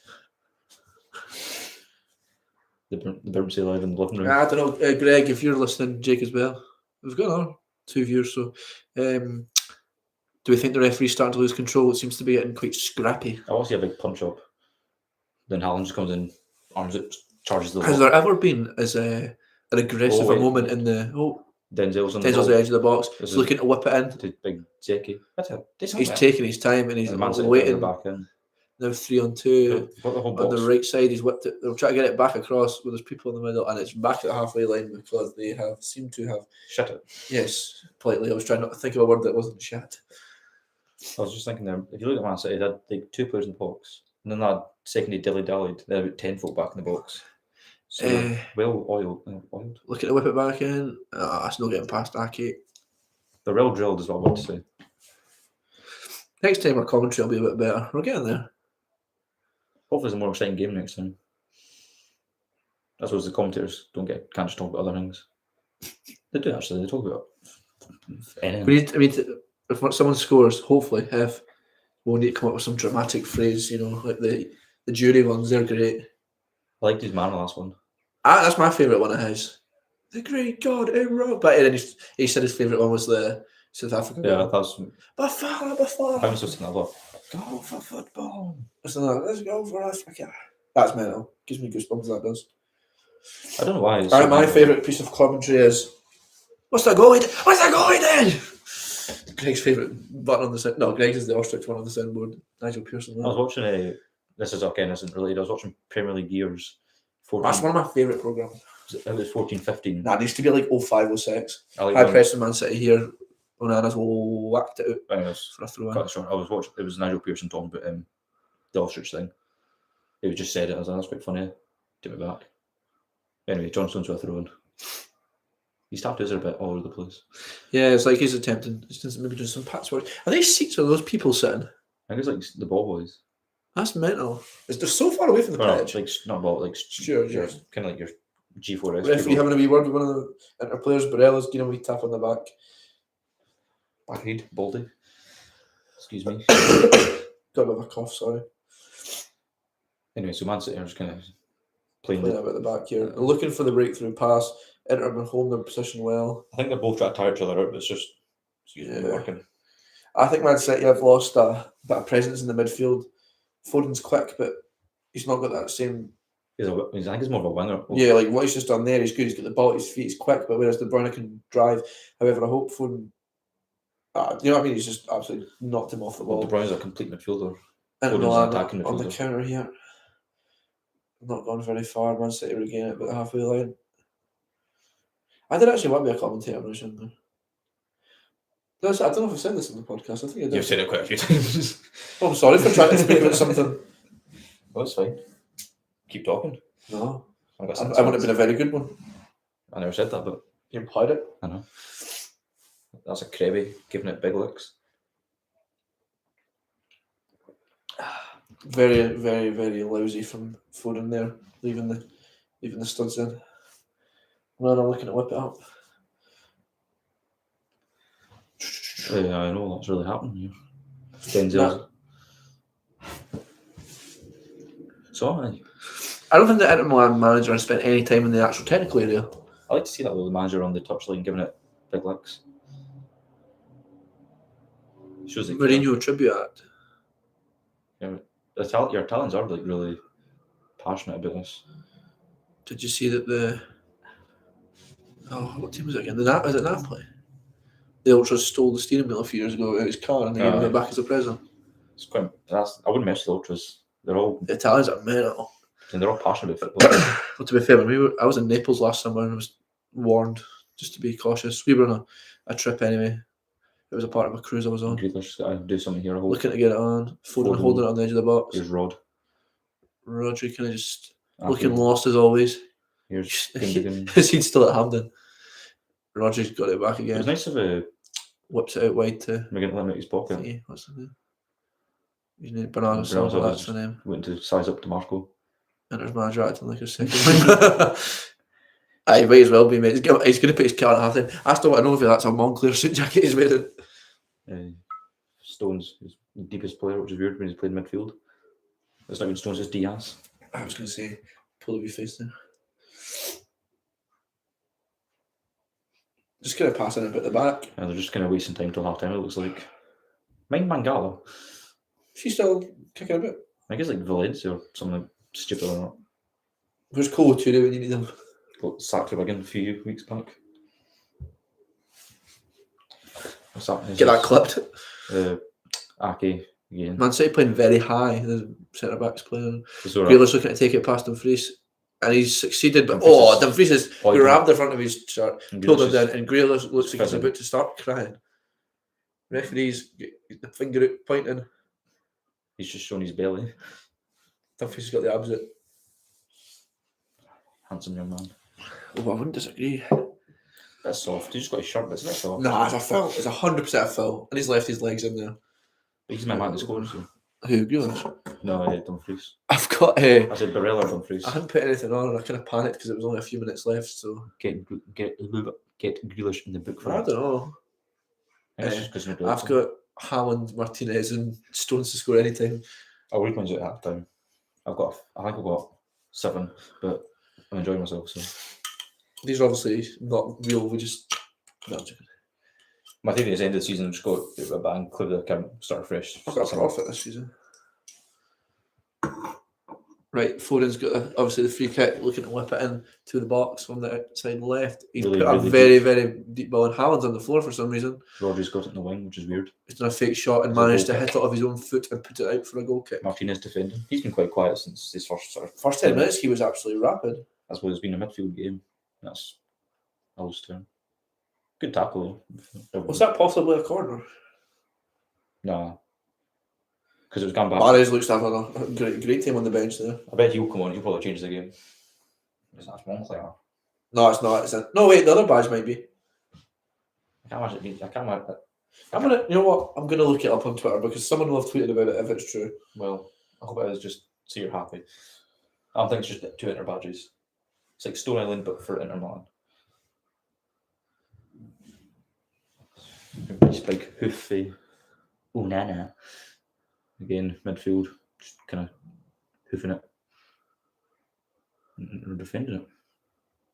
The Birmsey live in the living room. I don't know, Greg. If you're listening, Jake as well. We've got another 2 viewers. So, do we think the referee's starting to lose control? It seems to be getting quite scrappy. I want to see a big punch up. Then Haaland just comes in, arms it, charges the. Has there ever been as an aggressive a moment in the Denzel's on the edge of the box? He's looking to whip it in. To big Zeki. He's taking his time and he's waiting. Back in. Now 3-on-2 on the right side. He's whipped it. They'll try to get it back across when there's people in the middle, and it's back at the halfway line because they seem to have shut it. Yes, politely. I was trying not to think of a word that wasn't shut. I was just thinking there. If you look at Man City, they had like 2 players in the box, and then that second he dilly-dallied. They had about 10 folk back in the box. So well oiled. Looking to whip it back in. It's not getting past Aki. They're well drilled, is what I want to say. Next time our commentary will be a bit better. We're getting there. Hopefully, it's a more exciting game next time. I suppose the commentators can't just talk about other things. They do actually. They talk about anything. If someone scores, hopefully, we'll need to come up with some dramatic phrase. Like the jury ones. They're great. I liked his man last one. That's my favourite one of his. The great God in rock. But then he said his favourite one was the South African. Yeah, that's. Bafana. I'm supposed to know. Go for football. Let's go for Africa. That's mental. Gives me goosebumps, that does. I don't know why. My favourite piece of commentary is, what's that going in? Greg's favourite button on the sound. No, Greg's is the ostrich one on the soundboard. Nigel Pearson. I was watching this is again isn't related. I was watching Premier League years. 14, That's one of my favourite programmes. it was 14-15. Nah, it needs to be like 05, 06. I like High when- pressing Man City here. Onana's whacked it out I was for a throw in. cut it short. I was watching. It was Nigel Pearson talking about the ostrich thing. He was just said it. I was like, that's quite funny. Take it back. Anyway, John Stones with a throw in. His tattoos are a bit all over the place. Yeah, it's like he's attempting. He's maybe doing some patchwork. Are they seats where those people sitting? I think it's like the ball boys. That's mental. They're so far away from the Well, pitch. like not ball, like Sure. kind of like your G4S. Referee having a wee word with one of the Inter players. Barella's giving a wee tap on the back. Backhead, Baldy. Excuse me. Got a bit of a cough, sorry. Anyway, so Man City are just kind of playing. Playing about the back here. They're looking for the breakthrough pass. Inter have been holding their position well. I think they're both trying to tire each other out, but it's just working. I think Man City have lost a bit of presence in the midfield. Foden's quick, but he's not got that same. I think he's more of a winger. Yeah, like what he's just done there, he's good. He's got the ball at his feet. He's quick, but whereas De Bruyne can drive. However, I hope Foden. You know what I mean? He's just absolutely knocked him off the ball. De Bruyne's a complete midfielder. Inter Foden's Milan an attacking on the midfielder. counter here. Not gone very far. Man City regain it about the halfway line. I did actually want to be a commentator when I was younger. I don't know if I've said this in the podcast. I think I did. You've said it quite a few times. Oh, I'm sorry for trying to speak about something. Well, it's fine. Keep talking. No, I got I wouldn't have been a very good one. I never said that, but You implied it. I know. That's a Krabby giving it big licks. Very, very, very lousy from Foden there, leaving the studs in. Well, I'm looking to whip it up. Yeah, I know that's really happening here. Denzel's. Nah. So I don't think the Inter Milan manager has spent any time in the actual technical area. I like to see that with the manager on the touchline giving it big licks. Shows that Mourinho tribute act. your Italians are like really passionate about this. Did you see that what team was it again? Was it Napoli? The Ultras stole the steering wheel a few years ago out of his car and they gave him it back as a present. It's quite. I wouldn't mess with the ultras. They're all The Italians are mental. and they're all passionate about football. Well, to be fair, I was in Naples last summer and I was warned just to be cautious. We were on a trip anyway. It was a part of a cruise I was on. Grealish got to do something here. I hope. Looking to get it on. Foden Foden. holding it on the edge of the box. Here's Rod. Rodri kind of just After- looking lost as always. Here's Gundogan. Is he still at Hampden? Rodri's got it back It again. was nice of Whips it out wide to McGinn to let him out his pocket. thingy. What's his name? His name Bernardo Bernardo Silva, Silva that's the name. Went to size up to Marco. Inter's manager acting like a second. Aye, might as well be, mate. He's going to put his car at half time. I still want to know if that's a Moncler suit jacket he's wearing. Stones is the deepest player, which is weird when he's played midfield. It's not even Stones, it's Diaz. I was going to say, pull the wee face there. Just kind of passing it at the back. And they're just kind of wasting time till half time, it looks like. Mind Mangala. She's still kicking a bit. I guess like Valencia or something stupid or not. Where's Cole Toure when you need him? Got sacked for Wigan a few weeks back. What's that? Get that clipped. Ake again. Man City playing very high. The centre back's playing. Zora. Grealish looking to take it past Dumfries. And he's succeeded, but Dumfries Dumfries has pointing. grabbed the front of his shirt, And pulled him Grealish down, is and Grealish looks like he's fizzing. about to start crying. Referee's got the finger out pointing. He's just showing his belly. Dumfries has got the abs out. Handsome young man. Oh, I wouldn't disagree. That's soft. He's just got his shirt, but it's not soft. Nah, it's a foul. It's 100% a foul. And he's left his legs in there. But he's my man to score. So. Who, Grealish? No, Dumfries. I've got I said Barella or Dumfries. I hadn't put anything on and I kind of panicked because it was only a few minutes left, so... Get Grealish in the book for I that. don't know. I think it's just 'cause you're I've got Haaland, Martinez and Stones to score anytime. I'll read mine at half time. I think I've got 7, but I'm enjoying myself. So These are obviously not real, we just... No, I'm joking. my theory is end of the season, just go do a bang, clear the account, start fresh. I've got a profit this season. Right, Foden's got obviously the free kick, looking to whip it in to the box from the outside left. He's Really, put a really very, deep. very deep ball, and Haaland's on the floor for some reason. Rodri's got it in the wing, which is weird. He's done a fake shot and It's a managed to goal hit kick. it off his own foot and put it out for a goal kick. Martinez defending. He's been quite quiet since his first sort of First 10 minutes, he was absolutely rapid. That's what it's been a midfield game. That's Hull's turn. Good tackle. Was that possibly a corner? Nah. Because it was gone back. Barres looks to have a great team on the bench there. I bet he'll come on. He'll probably change the game. Is that one player? No, it's not. No, wait, the other badge might be. I can't imagine. I can't imagine. You know what? I'm gonna look it up on Twitter because someone will have tweeted about it if it's true. Well, I hope it is, just so you're happy. I don't think it's just 2 Inter badges. It's like Stone Island, but for Inter Milan. It's like Hoofy, Onana. Again, midfield, just kind of hoofing it. And we're defending it.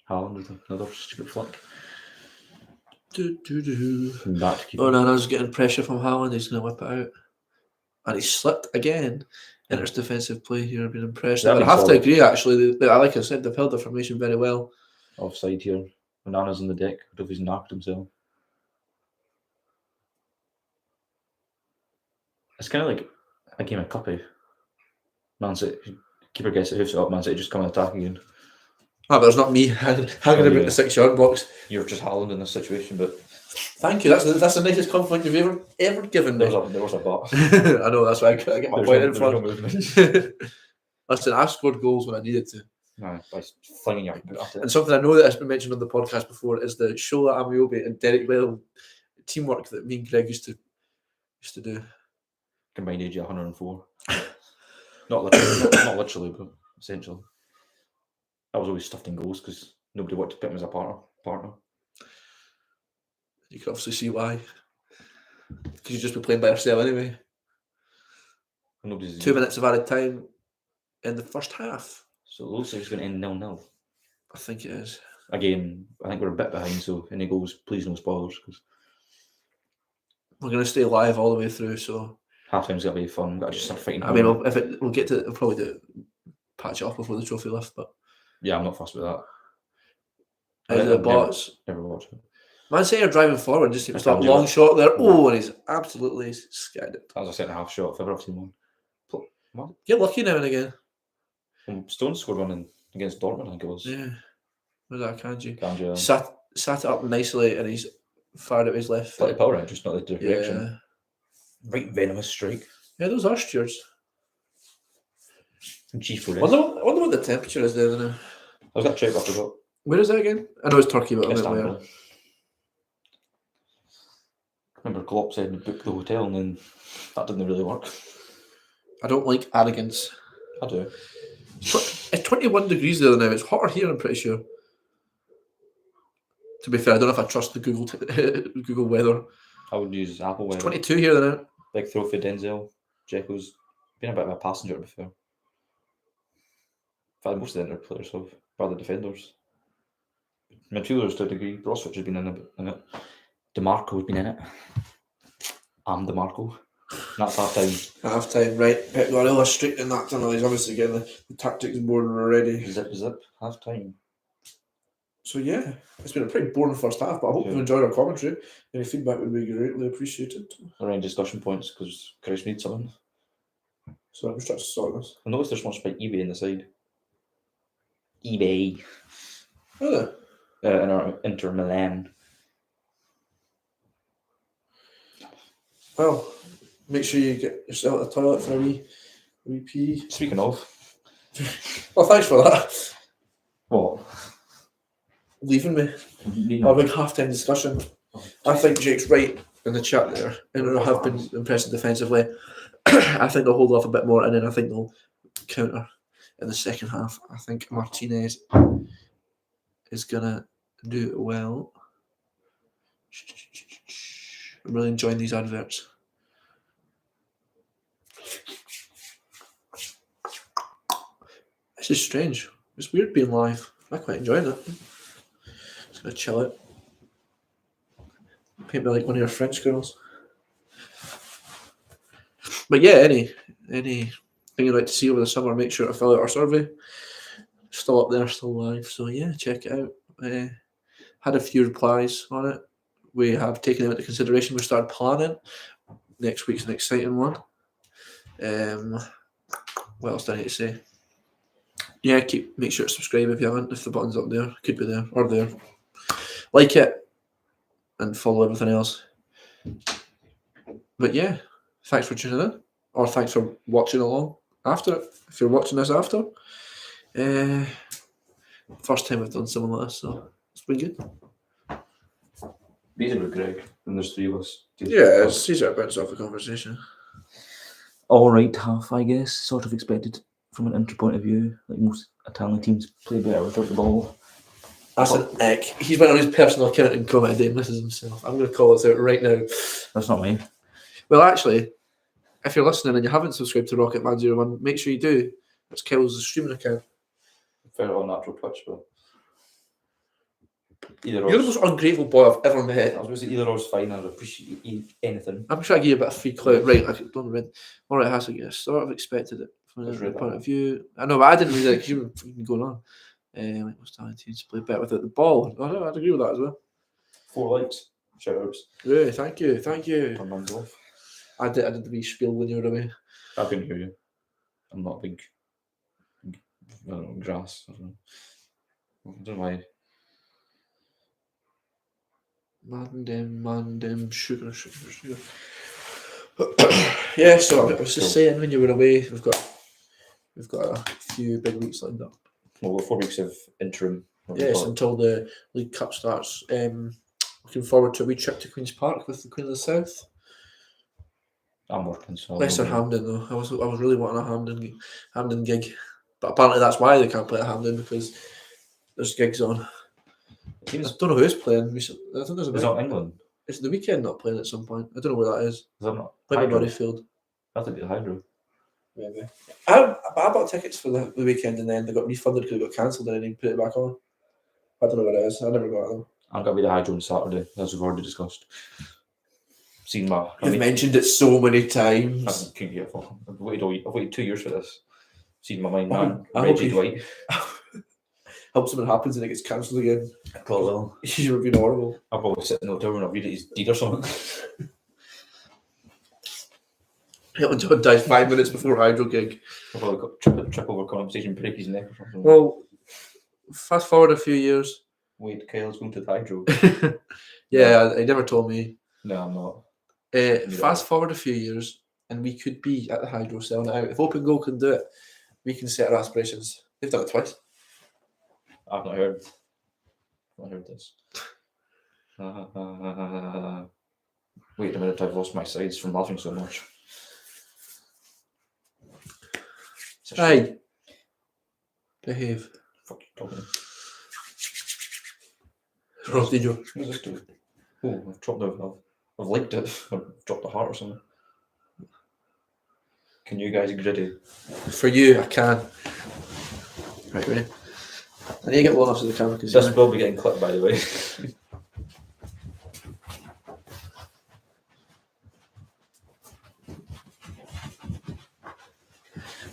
Haaland with another stupid flick. Back to keep Onana's getting pressure from Haaland. He's going to whip it out. And he slipped again. Inter's defensive play here. I've been impressed. They've But I been have to solid. agree, actually. Like I said, they've held their formation very well. Offside here. Onana's on the deck. I don't know if he's knocked himself. It's kind of like a game of cuppy. Man City, keeper gets it, hoofs it up, Man City just come and attack again. Ah, but there's not me hanging about the 6-yard box. You're just Haaland in this situation, but Thank you. That's the nicest compliment you've ever given me. there was a but. I know, that's why I get my point in There was no front. movement. Listen, I've scored goals when I needed to. No, by flinging your boot at it. And something I know that has been mentioned on the podcast before is the Shola Amiobi and Derek Bell teamwork that me and Greg used to do. Combined age of 104. Not literally, not literally, but essentially. I was always stuffed in goals because nobody wanted to pick him as a partner. You can obviously see why. Because you'd just be playing by yourself anyway. Nobody's 2 minutes of added time in the first half. So it looks like it's going to end 0-0. I think it is. Again, I think we're a bit behind, so any goals, please no spoilers, because We're going to stay live all the way through, so... half-time's going to be fun. We've got to just start fighting. I mean, we'll get to... We'll probably patch it off before the trophy lift, but... Yeah, I'm not fussed with that. Out of the box. Never watched it. Man City are driving forward, just That's that Andy long Roberts. shot there. Oh, and he's absolutely scattered. That was a centre-half shot, if ever I've seen one. Get lucky now and again. Stones scored one against Dortmund, I think it was. Yeah. Where's that Kanji? Kanji. Sat it up nicely and he's fired out his left Slightly foot. power, just not the direction. Yeah. Right venomous strike. Yeah, those are steers. G4S. I wonder what the temperature is there now. I was going to check, I forgot. Where is that again? I know it's Turkey, but I don't know Istanbul. where. Remember Klopp said to book the hotel and then that didn't really work. I don't like arrogance. I do. It's 21 degrees there now. It's hotter here, I'm pretty sure. To be fair, I don't know if I trust the Google weather. I would use Apple It's weather. 22 here now. Big throw for Denzel. Jekyll's been a bit of a passenger, to be fair. In fact, most of the Inter players have, rather defenders. Midfielders to a degree. Brozovic has been in it. DeMarco has been in it. I'm DeMarco. That's half time. Half time, right. Pep Guardiola straight in that tunnel. He's obviously getting the tactics board already. Zip, half time. So yeah, it's been a pretty boring first half, but I hope you've enjoyed our commentary. Any feedback would be greatly appreciated. Around discussion points because Chris needs something. So I'm just trying to sort this. I noticed there's much about eBay in the side. eBay. Really? In our Inter Milan. Well, make sure you get yourself at the toilet for a wee pee. Speaking of. Well, thanks for that. What? Leaving me. Our big half-time discussion. I think Jake's right in the chat there. And have been impressive defensively. I think they'll hold off a bit more, and then I think they'll counter in the second half. I think Martinez is gonna do well. I'm really enjoying these adverts. This is strange. It's weird being live. I'm quite enjoying it. Just gonna chill it. Paint me like one of your French girls. But yeah, any thing you'd like to see over the summer, make sure to fill out our survey. Still up there, still live. So yeah, check it out. Had a few replies on it. We have taken them into consideration. We started planning. Next week's an exciting one. What else do I need to say? Yeah, make sure to subscribe if you haven't. If the button's up there, could be there or there. Like it and follow everything else. But yeah, thanks for tuning in, or thanks for watching along after it. If you're watching this after, first time I've done something like this, so it's been good. These are with Greg, and there's three of us. Yeah, it's easier to bounce off the conversation. All right half, I guess. Sort of expected from an Inter point of view. Like most Italian teams play better without the ball. That's an ick. He's went on his personal account and commented and misses himself. I'm going to call this out right now. That's not me. Well, actually, if you're listening and you haven't subscribed to Rocket Man 01, make sure you do. It's Kel's streaming account. Very unnatural Twitch, but You're the most ungrateful boy I've ever met. I was going to say either or's fine. I'd appreciate anything. I'm trying to give you a bit of free clout. Right, I don't read. All right, has to get sort of expected it from Just a read point that. of view. I know, but I didn't read it because you were fucking going on. Like most Italian teams play better without the ball. I'd agree with that as well. 4 likes. Shout outs. Yeah, thank you. Turn man's off. I did the wee spiel when you were away. I couldn't hear you. I'm not big. I don't know, grass. I don't know why. Mandem, sugar. Yeah, so I was just saying when you were away, we've got a few big weeks lined up. Well, we're 4 weeks of interim. Yes, until the League Cup starts. Looking forward to a wee trip to Queen's Park with the Queen of the South. I'm working, so Less than Hampden though. I was really wanting a Hampden gig, but apparently that's why they can't play at Hampden, because there's gigs on. I don't know who is playing. I think there's It's not England. Is the Weekend not playing at some point? I don't know where that is. Is that not? Maybe Hydro? Murrayfield. I think it's Hydro. Maybe. I bought tickets for the weekend and then they got refunded because it got cancelled and then put it back on. I don't know what it is. I never got them. I'm going to be the Hydro on Saturday, as we've already discussed. Seen my... You've mentioned it so many times. I can't get a fuck. I've waited 2 years for this. Seen my mind, Oh, man. I hope Reggie you- Dwight. Hope something happens and it gets cancelled again. Probably will. You've been horrible. I'll probably sit in the hotel and I'll read it his deed or something. Elton John dies 5 minutes before Hydro gig. I'll probably got trip over conversation, break his neck or something. Well, fast forward a few years. Wait, Kyle's going to the Hydro. Yeah, he never told me. No, I'm not. Fast forward a few years and we could be at the Hydro selling it out. If Open Goal can do it, we can set our aspirations. They've done it twice. I've not heard this. Wait a minute, I've lost my sides from laughing so much. It's a shame. Hey, behave. Fuck you talking. Rob, did you? What does this do? Oh, I've dropped I've liked it. I've dropped a heart or something. Can you guys gritty? For you, I can. Right, ready? I need to get low enough to the camera because This will be getting clipped, by the way.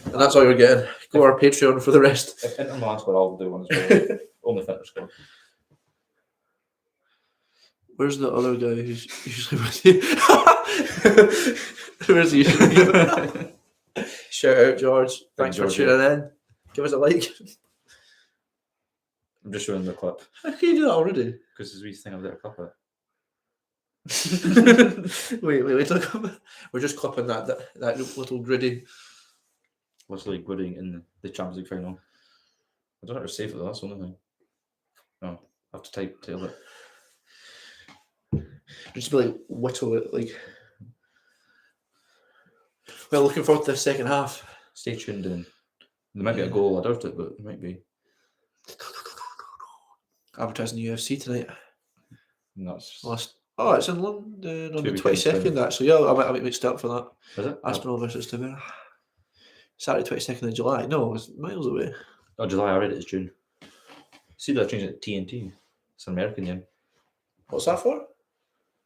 and that's all you're getting. Go to our Patreon for the rest. If Inter Milan squad, I'll do one as well. Only Inter squad. Where's the other guy who's usually with you? Where's he? Shout out, George. Thanks for George, tuning in. Give us a like. I'm just showing the clip How can you do that already? because there's a wee thing I've got to clip it. wait. Look, we're just clipping that little gritty. Literally gridding in the Champions League final. I don't know how to save it though, that's the only thing. No, I have to tail it. Just be like whittle it like. Well, looking forward to the second half. Stay tuned in. They might get a goal, I doubt it, but it might be. Advertising the UFC tonight. And that's It's in London on 2 the weekends 22nd actually. Yeah, I might mixed up for that. is it? Aspinall versus Tavera. Saturday 22nd of July. No, it's miles away. Oh, July, I read it, it's June. See, they're changing it to TNT. It's an American name. What's that for?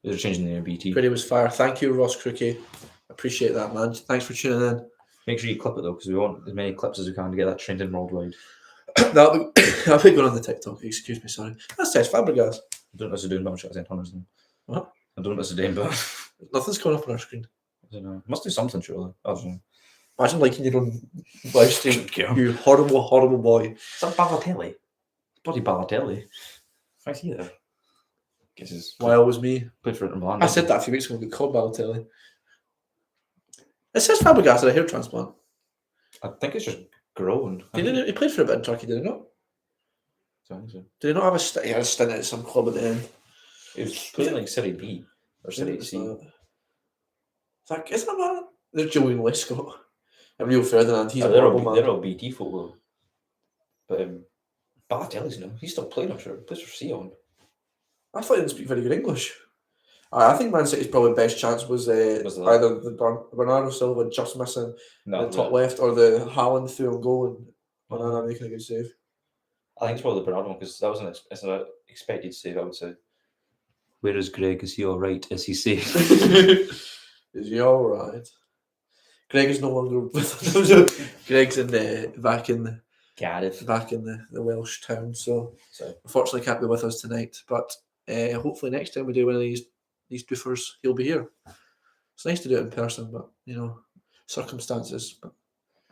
They're changing the name BT. Gritty was fire. Thank you, Ross Crookie. Appreciate that, man. Thanks for tuning in. Make sure you clip it though, because we want as many clips as we can to get that trending worldwide. That'll be going on the TikTok. Excuse me, sorry. That's Tess Fabregas. I don't know what to do, but I'm sure it's hundreds. What? I don't know what to do, but Nothing's coming up on our screen. I don't know. Must do something, surely. I don't know. Imagine liking your own live stream. Yeah. You horrible, horrible boy. Is that Balotelli? It's bloody Balotelli. I see that. Guess it's Why always me? played for Inter Milan. I said that a few weeks ago. Get called Balotelli. It says Fabregas had a hair transplant. I think it's just grown. He played for a bit in Turkey, did he not? I think so. Did he not have a stint? He had a stint at some club at the end. He was playing like Serie B or Serie C. It's like, isn't it, man? There's Julian Lescott and Rio Ferdinand. He's a they're horrible man. They're all BT football. But Balotelli's he's still playing, I'm sure. He plays for Sion. I thought he didn't speak very good English. I think Man City's probably best chance was either the Bernardo Silva just missing the top left or the Haaland through on goal and Banana making a good save. I think it's probably the Bernardo one because that was an expected save, I would say. Where is Greg? Is he all right? Is he safe? Is he all right? Greg is no longer with us. Greg's back in Cardiff. Back in the Welsh town, so unfortunately can't be with us tonight. But hopefully next time we do one of these doofers, he'll be here. It's nice to do it in person, but circumstances. But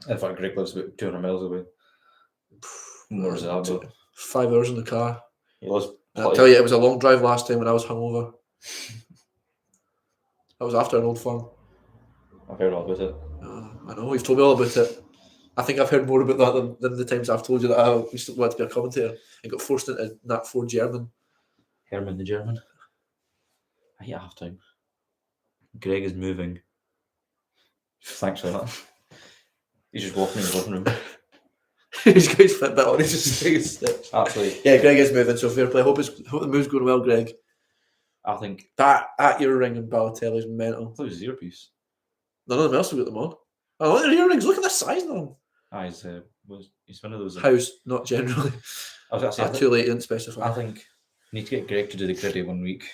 in fact, Greg lives about 200 miles away. More than that, 5 hours in the car. I'll tell you, it was a long drive last time when I was hungover. That was after an old firm. I've heard all about it. I know, you've told me all about it. I think I've heard more about that than the times I've told you that I used to want to be a commentator and got forced into Nat 4 German. Herman the German. I hate half time. Greg is moving. Thanks for that. He's just walking in the living room. He's got his Fitbit on, he's just taking steps. Actually, yeah, Greg is moving, so fair play. Hope the move's going well, Greg. I think that at your ring and Balotelli's mental. I thought it was his earpiece. None of them else have got them on. Oh, look at their earrings. Look at the size of them. He's one of those. House, not generally. I was actually too late, didn't specify. I think you need to get Greg to do the gritty one week.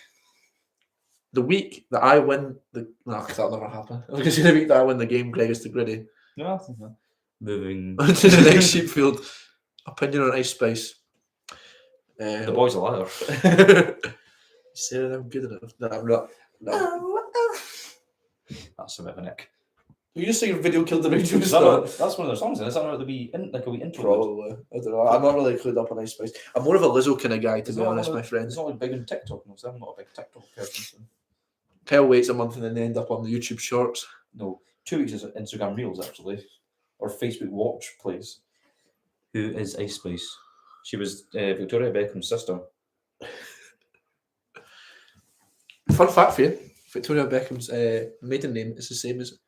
The week that I win because that'll never happen. I was going to say the week that I win the game, Greg is the gritty. No, I think that. Moving to the next sheepfield. Opinion on Ice Spice. The boy's a liar. Say that I'm good enough. No, I'm not. No. That's a bit of a nick. You just saying video killed the radio star. That's one of their songs, and is that not to be like a wee intro? Probably. I don't know. I'm not really clued up on Ice Spice. I'm more of a Lizzo kind of guy, to be honest, my friend. It's not like big on TikTok, no, so I'm not a big TikTok person. So. Kyle waits a month and then they end up on the YouTube Shorts. No, 2 weeks is Instagram Reels actually, or Facebook Watch plays. Who is Ice Spice? She was Victoria Beckham's sister. Fun fact for you: Victoria Beckham's maiden name is the same as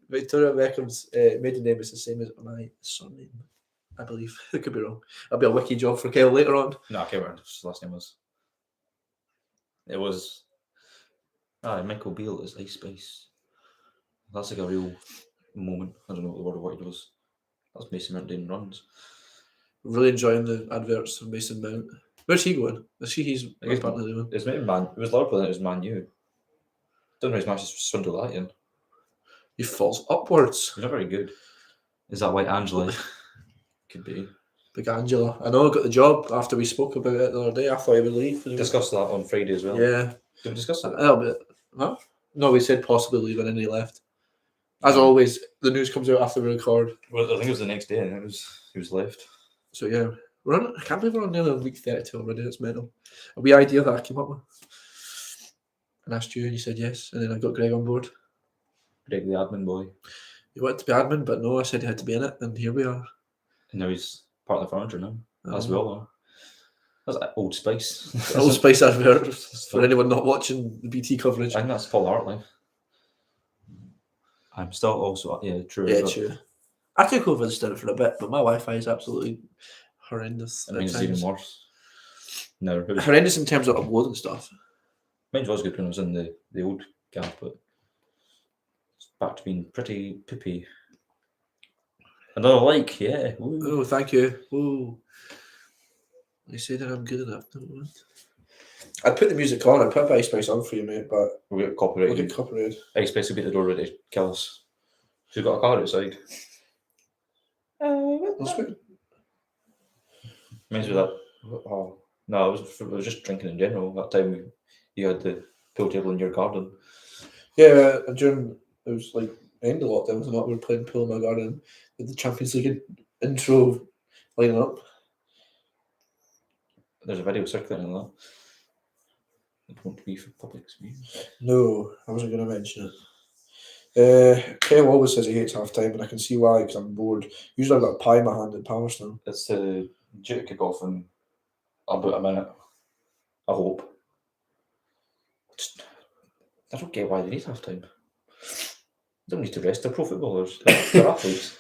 Victoria Beckham's maiden name is the same as my surname. I believe. I could be wrong. I'll be a wiki job for Kyle later on. No, I can't remember what his last name was. It was Michael Beale is Ice Spice. That's like a real moment. I don't know what the word of what it was. That's Mason Mount doing runs. Really enjoying the adverts of Mason Mount. Where's he going? He's apparently doing. It's maybe Man. It was Liverpool and it was Man U. Don't know his matches swindle that in. He falls upwards. He's not very good. Is that why Angela could be? Big Angela. I know I got the job after we spoke about it the other day. I thought he would leave. Discussed that on Friday as well. Yeah. Did we discuss that? A little bit. Huh? No, we said possibly leaving and he left. As always, the news comes out after we record. Well, I think it was the next day and he was left. So yeah. I can't believe we're on nearly week 32 already. It's mental. A wee idea that I came up with. And asked you and you said yes. And then I got Greg on board. Greg the admin boy. He wanted to be admin, but no, I said he had to be in it. And here we are. And now he's part of the furniture now. As we all are. That's like Old Spice. Old Spice advert. For anyone not watching the BT coverage. I think that's Paul Hartley. I'm still also, true. Yeah, true. I could go over the stint for a bit, but my Wi-Fi is absolutely horrendous. I mean, it's even worse. No, horrendous in terms of uploading stuff. Mine was good when I was in the old gaff, but it's back to being pretty poopy. Another like, yeah. Woo. Oh, thank you. Ooh. You say that I'm good enough. I'd put the music on. I'd put a Ice Spice on for you, mate, but We'll get we'll copyrighted. get copyrighted. Ice will be at the door ready to kill us. So we've got a car outside. That's good. Reminds me of that. Oh, no, it was just drinking in general. That time you had the pool table in your garden. Yeah, during it was like end of lockdown, so we were playing pool in my garden with the Champions League intro lining up. There's a video circulating on that. It won't be for public's view. No, I wasn't going to mention it. Kyle always says he hates half time, and I can see why, because I'm bored. Usually I've got a pie in my hand at Palmerston. It's due to kick off in about a minute. I hope. I don't get why they need half time. They don't need to rest. They're pro footballers. They're athletes.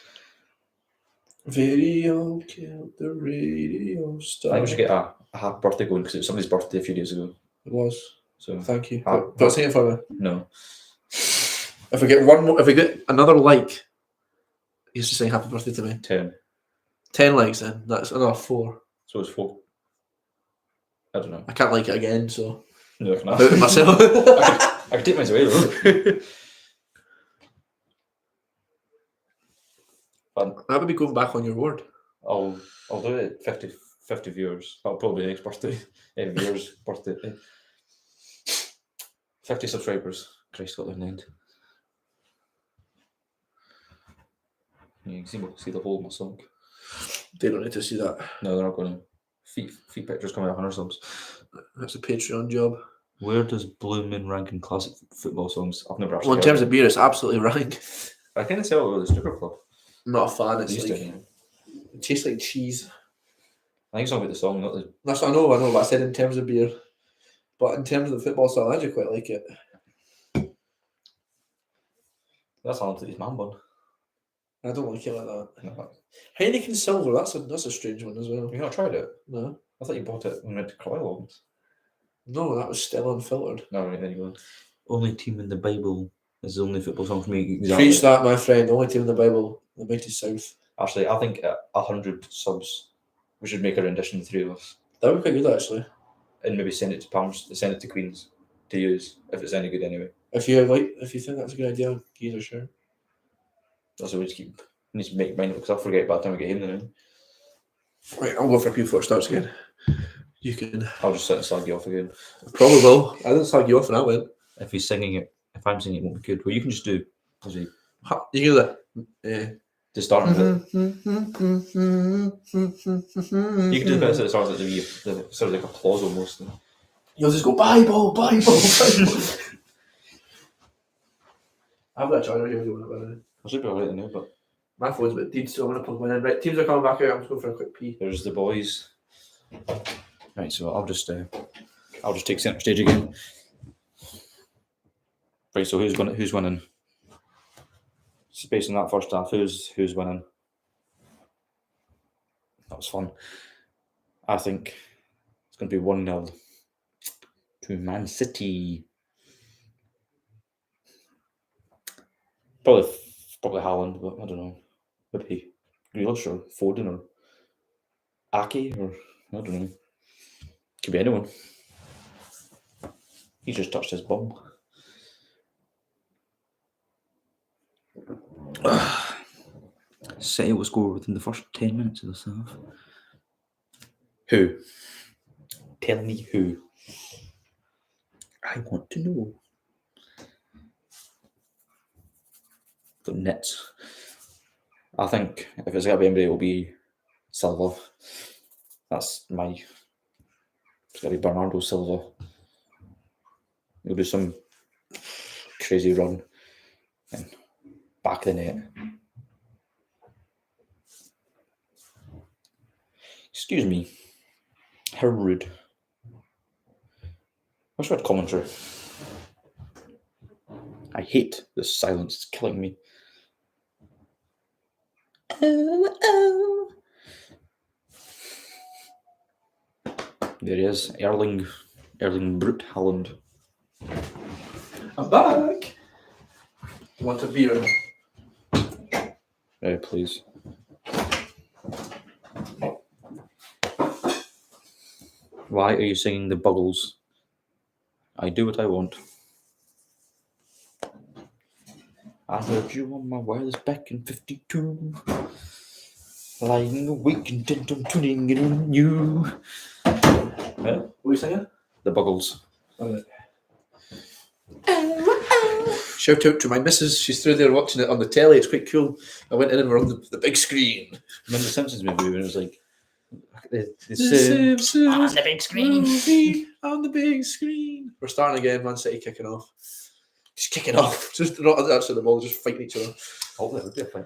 Video killed the radio star. I think we should get a happy birthday going because it was somebody's birthday a few days ago. It was. So Thank you. But sing it for me. No. If we get one more, if we get another like, you used to sing happy birthday to me. 10. 10 likes then. That's another 4. So it's 4. I don't know. I can't like it again, so No, I can I voted myself. I can take mine away though. But That would be going back on your word. I'll do it 50 viewers. That'll probably be next birthday. Viewers birthday. 50 subscribers. Christ got their end. You can see the hole in my sock. They don't need to see that. No, they're not going to. Feet pictures coming out 100 subs. That's a Patreon job. Where does Blue Moon rank in classic football songs? I've never actually. Well, in terms of beer, it's absolutely rank. I kind of sell it with the Snooker Club. I'm not a fan. They It's used like to. it tastes like cheese. I think it's all about the song, not the. That's what I know. But I said in terms of beer, but in terms of the football style, I do quite like it. That's all to his man bun. I don't like it like that. No. Heineken Silver. That's a strange one as well. Have you not tried it? No, I thought you bought it when we went to Croydon. no, that was Stella Unfiltered. No, right, there you go. Only team in the Bible is the only football song for me. Preach that, my friend. The only team in the Bible, the mighty South. Actually, I think at 100 subs, we should make a rendition, the three of us, That would be quite good actually. and maybe send it to Palms, send it to Queens to use if it's any good anyway. If you think that's a good idea, give us a shout. That's what we just keep. We need to make mine because I'll forget by the time we get him then. Right, I'll go for a few before it starts again. You can. I'll just sit and slag you off again. Probably will. I didn't slag you off when I went. If he's singing it, if I'm singing it, won't be good. Well, you can just do. You can do that. To start with it. You You can do the bit that starts at the sort of like applause almost. You'll just go Bible, Bible, Bible. I've got a charger here. I should be alright now, but My phone's a bit dead, so I'm going to plug mine in. Right, teams are coming back out. I'm just going for a quick pee. there's the boys. Right, so I'll just take centre stage again. Right, so who's winning? Just based on that first half, who's winning? That was fun. I think it's going to be 1-0 to Man City. Probably Haaland, but I don't know. Maybe Grealish or Foden or Ake or I don't know. Could be anyone. He just touched his bum. City will score within the first 10 minutes of this half. Who? Tell me who. I want to know. The Nets. I think if it's going to be anybody, it will be Silva. It's going to be Bernardo Silva. He'll do some crazy run and back the net. Excuse me. How rude. What's that commentary? I hate this silence. It's killing me. Oh. There he is, Erling Brute Haaland. I'm back. Want a beer? Please. Why are you singing the Buggles I do what I want. I heard you on my wireless back in 52. Lying awake intent on tuning in on you. What are you singing? The Buggles. Shout out to my missus. She's through there watching it on the telly. It's quite cool. I went in and we're on the big screen. Remember the Simpsons movie when it was like the Simpsons on the big screen. movie on the big screen. We're starting again. Man City kicking off. Just kicking off. Just not actually the ball. Just fighting each other. Oh, that would be a fight.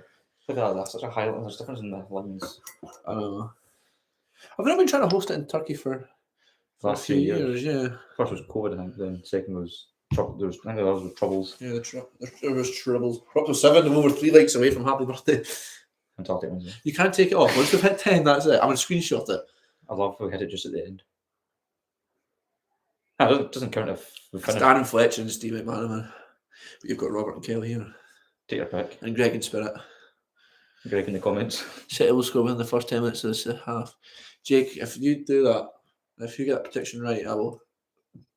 Look at that. That's such a highlight. There's a difference in the lines. I don't know. I've not been trying to host it in Turkey for a few years. Yeah. First was COVID, I think. Then second was trouble. I think there was troubles. Yeah, there was troubles. We're up to 7 and over 3 likes away from happy birthday. Fantastic Wednesday. You can't take it off. Once we've hit 10, that's it. I'm going to screenshot it. I love how we hit it just at the end. It doesn't count if we It's finish. Darren Fletcher and Steve McManaman. But you've got Robert and Kelly here. Take your pick. And Greg in Spirit. Greg in the comments. City will score within the first 10 minutes of this half. Jake, if you do that, if you get that prediction right, I will.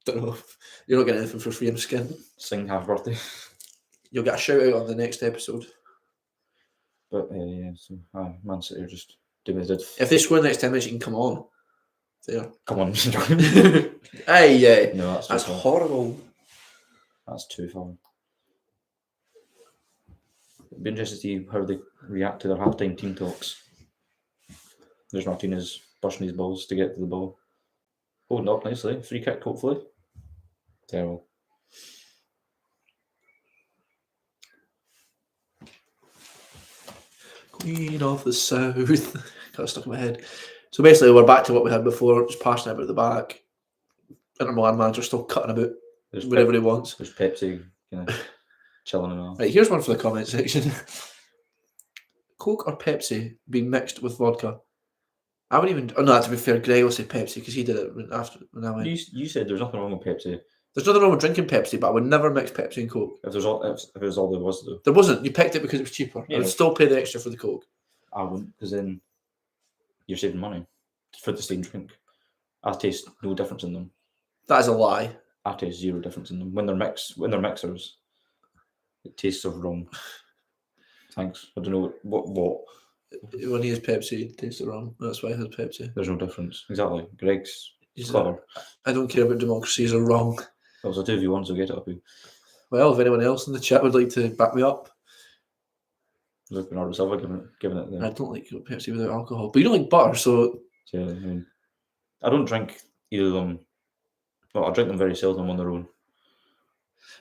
Don't know. You're not getting anything for free in skin. Sing happy birthday. You'll get a shout out on the next episode. But yeah, so Man City are just doing what they did. If they score in the next 10 minutes, you can come on. There. Come on. Hey, yeah. No, That's horrible. That's too far. It'd be interesting to see how they react to their halftime team talks. There's Martinez pushing his balls to get to the ball. Holding up nicely. Free kick, hopefully. Terrible. Queen of the South. Got stuck in my head. So basically, we're back to what we had before, just passing about the back. Inter Milan manager still cutting about There's wherever he wants. There's Pepsi kind of chilling and all. Right, here's one for the comment section. Coke or Pepsi being mixed with vodka? I wouldn't even. Oh no, to be fair, Greg will say Pepsi because he did it when I went. You said there's nothing wrong with Pepsi. There's nothing wrong with drinking Pepsi, but I would never mix Pepsi and Coke. If it was all there was though. There wasn't. You picked it because it was cheaper. Yeah. I would still pay the extra for the Coke. I wouldn't, because then you're saving money for the same drink. I taste no difference in them. That is a lie. I taste zero difference in them. When they're mixers, it tastes so wrong. Thanks. I don't know what. When he has Pepsi, it tastes wrong. That's why he has Pepsi. There's no difference. Exactly. Greg's He's clever. I don't care about democracies are wrong. That was a 2v1, so get it up here. Well, if anyone else in the chat would like to back me up, Look, Bernardo Silva giving it I there. don't like Pepsi without alcohol. But you don't like butter, so So, yeah, I mean, I don't drink either of them. Well, I drink them very seldom on their own.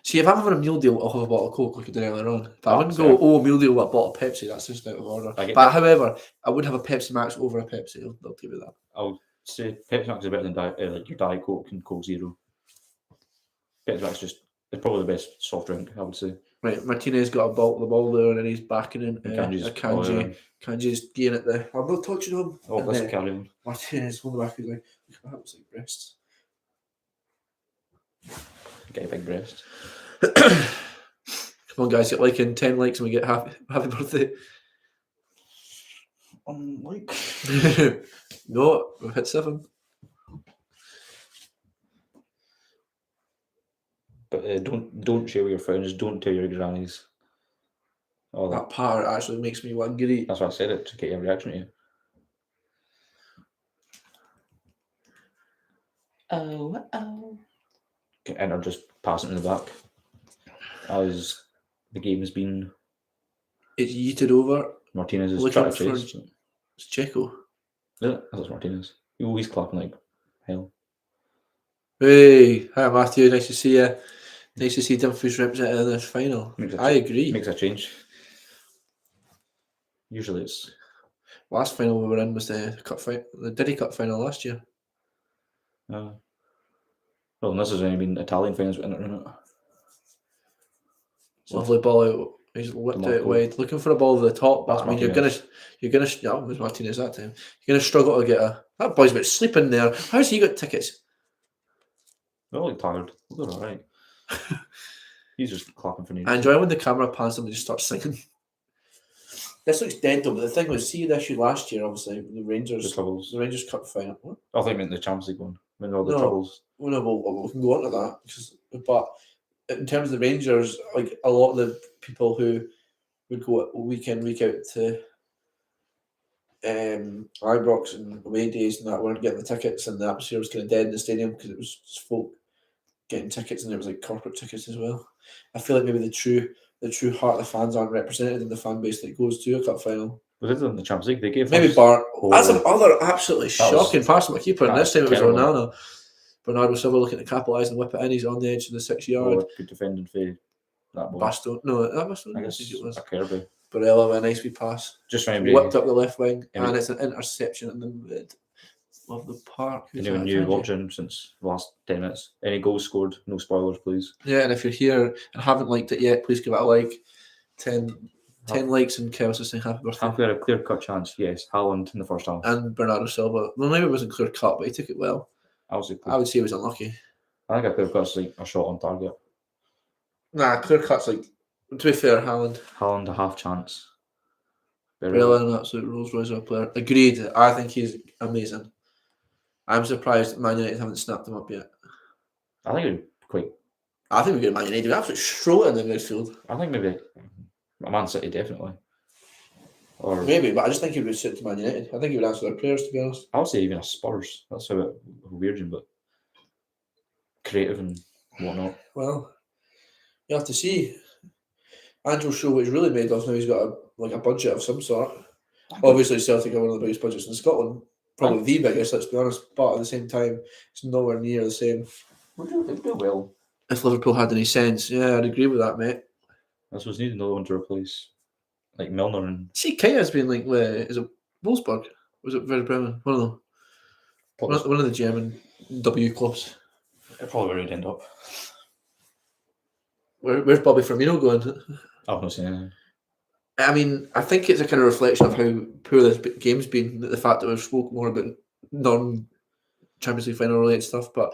see if I'm having a meal deal, I'll have a bottle of Coke like I did earlier on. But I wouldn't fair. go, a meal deal with a bottle of Pepsi. That's just out of order. I get But that. however, I would have a Pepsi Max over a Pepsi. I'll give you that. I'll say Pepsi Max is better than like your Diet Coke and Coke Zero. Pepsi Max it's probably the best soft drink, I would say. Right, Martinez got the ball there, and then he's backing in. And Kanji's Kanji's getting it there. I'm not touching him. Oh, And that's then a carry on. Martinez on the back. He's like, look at that, looks like breasts. Get a big breast. Come on, guys, get liking 10 likes and we get happy birthday. Like. No, we've hit 7. But don't share with your friends. Don't tell your grannies. Oh, That part actually makes me want giddy. that's why I said it, to get your reaction to you. Oh. And are just passing in the back. As the game has been, It's yeeted over. Martinez is Looking trying to for- chase. It's Checo. Yeah, that's Martinez. He's clapping like hell. Hey, hi Matthew, nice to see you. Nice to see Dumfries represented in this final. I agree. Makes a change. Usually it's Last final we were in was the Diddy Cup final last year. well, and this has only been Italian fans in it. So, Lovely ball out. He's whipped out Marco. wide, looking for a ball over the top. But That's I mean, you're gonna, Martinez. yeah, it was Martinez that time. You're gonna struggle to get that boy's about sleeping there. How's he got tickets? they're all tired. They're all right. He's just clapping for me. I enjoy when the camera pans him and just starts singing. This looks dental, but the thing was, see the issue last year, obviously, the the Rangers troubles. Cup final. What? I think I meant the Champions League one. when all the No. troubles. Well, no, we can go on to that. But in terms of the Rangers, like a lot of the people who would go week in, week out to Ibrox and away days and that weren't getting the tickets, and the atmosphere was kind of dead in the stadium because it was just folk getting tickets, and it was like corporate tickets as well. I feel like maybe the true heart of the fans aren't represented in the fan base that goes to a cup final. Was it in the Champions League? They gave Maybe us- Bart. Oh, That's another absolutely that was- shocking pass from a keeper, and that this time it was terrible. Ronaldo. Bernardo Silva looking to capitalise and whip it in. He's on the edge of the 6 yard. good defending for that ball. Baston. No, that Baston. I I guess think it was. a Kirby. Barella with a nice wee pass. Just trying to Whipped up the left wing, Yeah, and it's an interception in the mid of the park. Who's anyone that, new Frenchie? watching since the last 10 minutes. Any goals scored? No spoilers, please. Yeah, and if you're here and haven't liked it yet, please give it a like. 10 likes and Chaos is saying happy birthday. Have we had a clear cut chance? Yes. Haaland in the first half. And Bernardo Silva. Well, maybe it wasn't clear cut, but he took it well. I would say he was unlucky. I think a clear cut's like a shot on target. Nah, clear cut's like, to be fair, Haaland a half chance. Barella an absolute Rolls Royce of a player. Agreed. I think he's amazing. I'm surprised Man United haven't snapped him up yet. I think it'd quite. I think we get Man United. We absolutely stroll it in the midfield. I think maybe Man City definitely. Or Maybe, but I just think he would sit to Man United. I think he would answer their prayers, to be honest. I would say even a Spurs. That's how weird, but creative and whatnot. Well, you have to see. Andrew's show what he's really made of now. He's got a budget of some sort. Obviously, Celtic are one of the biggest budgets in Scotland. Probably the biggest, let's be honest. But at the same time, it's nowhere near the same. They'd do well. If Liverpool had any sense, yeah, I'd agree with that, mate. This was needing another one to replace, like Milner and. See, Kaya's been like, is it Wolfsburg? Was it Werder Bremen? One of them. One of the German W clubs. It probably would end up. Where's Bobby Firmino going? I've not seen anything. I mean, I think it's a kind of reflection of how poor this game's been. The fact that we've spoke more about non-Champions League final related stuff, but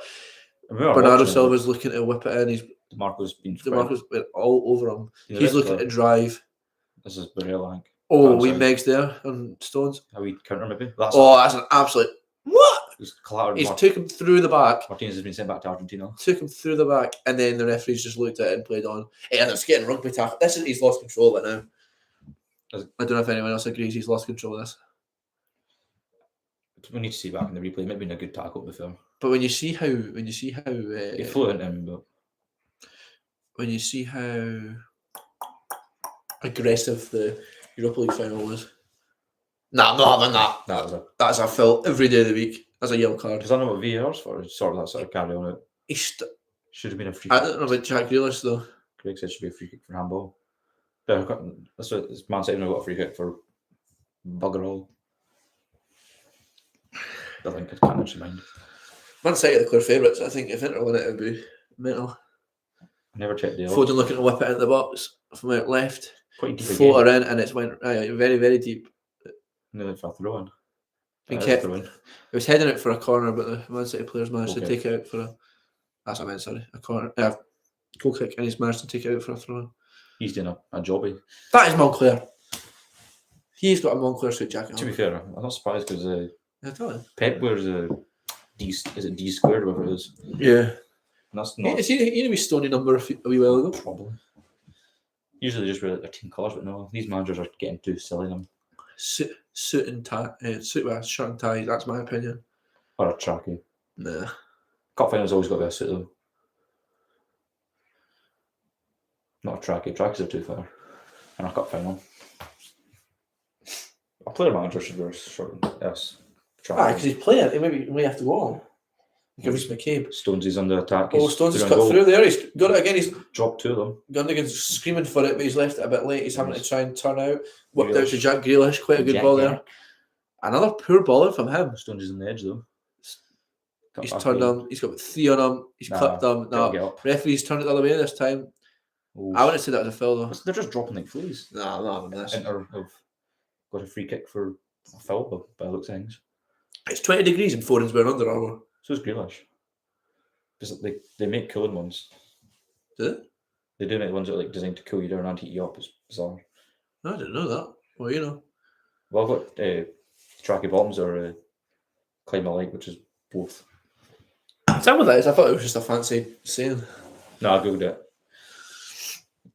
Bernardo Silva's looking to whip it in. DeMarco's been all over him. He's looking to drive. This is Barella, I think. Oh, we Megs there on Stones. A wee counter maybe. That's an absolute what? He's took him through the back. Martinez has been sent back to Argentina. Took him through the back, and then the referees just looked at it and played on. Yeah, they're getting rugby tackle. He's lost control of it now. I don't know if anyone else agrees he's lost control of this. We need to see back in the replay. Maybe in a good tackle before. But when you see how he flew into him, but when you see how aggressive the Europa League final was, nah, I'm not having that. That's a foul every day of the week. That's a yellow card. Because I don't know what VAR's for. It's sort of that sort of carry on it. Should have been a free kick. I don't know about Jack Grealish though. Craig said it should be a free kick for handball. That's what Man City got a free kick for bugger all. I think I can't actually mind. Man City are the clear favourites. I think if Inter win it, it would be mental. I never checked the odds. Foden looking to whip it into the box from out left. Quite deep. Floater in, and it's went very, very deep. Nearly for a throw in. It was heading out for a corner, but the Man City players managed to take it out for a. That's what I meant. Sorry, a corner. Goal kick, and he's managed to take it out for a throw in. He's doing a jobby. That is Moncler. He's got a Moncler suit jacket on. To be fair, I'm not surprised because Pep wears a D. Is it D squared, whatever it is? Yeah. And that's not. Is he a wee Stoney number a wee while ago? Probably. Usually they just wear their team colours, but no, these managers are getting too silly. Them suit and tie, suit with a shirt and tie. That's my opinion. Or a trackie. Nah. Cup finals always got to be a suit though. Not a trackie. Trackies are too far. And a cup final. A player manager should wear a shirt. Yes. Because he's playing. He maybe have to go on. Give us McCabe. Stonesy's under attack. Stones has cut through there. He's got it again. He's dropped two of them. Gundogan's screaming for it, but he's left it a bit late. He's having to try and turn out. Whipped out to Jack Grealish. Quite a good ball there. Another poor ball from him. Stonesy's on the edge though. He's turned him. He's got 3 on him. He's clipped them. No, referee's turned it the other way this time. Oh. I wouldn't say that was a foul though. They're just dropping like fleas. No, I'm not having this. Inter have got a free kick for a foul by the looks of things. It's 20 degrees and Foden's wearing Under Armour. So is Grealish. Because they make cooling ones. Do they? They do make ones that are like designed to cool you down and heat you up. It's bizarre. I didn't know that. Well, you know. Well, I've got tracky bottoms or Climate Light, which is both. Tell me what that is. I thought it was just a fancy saying. No, I googled it.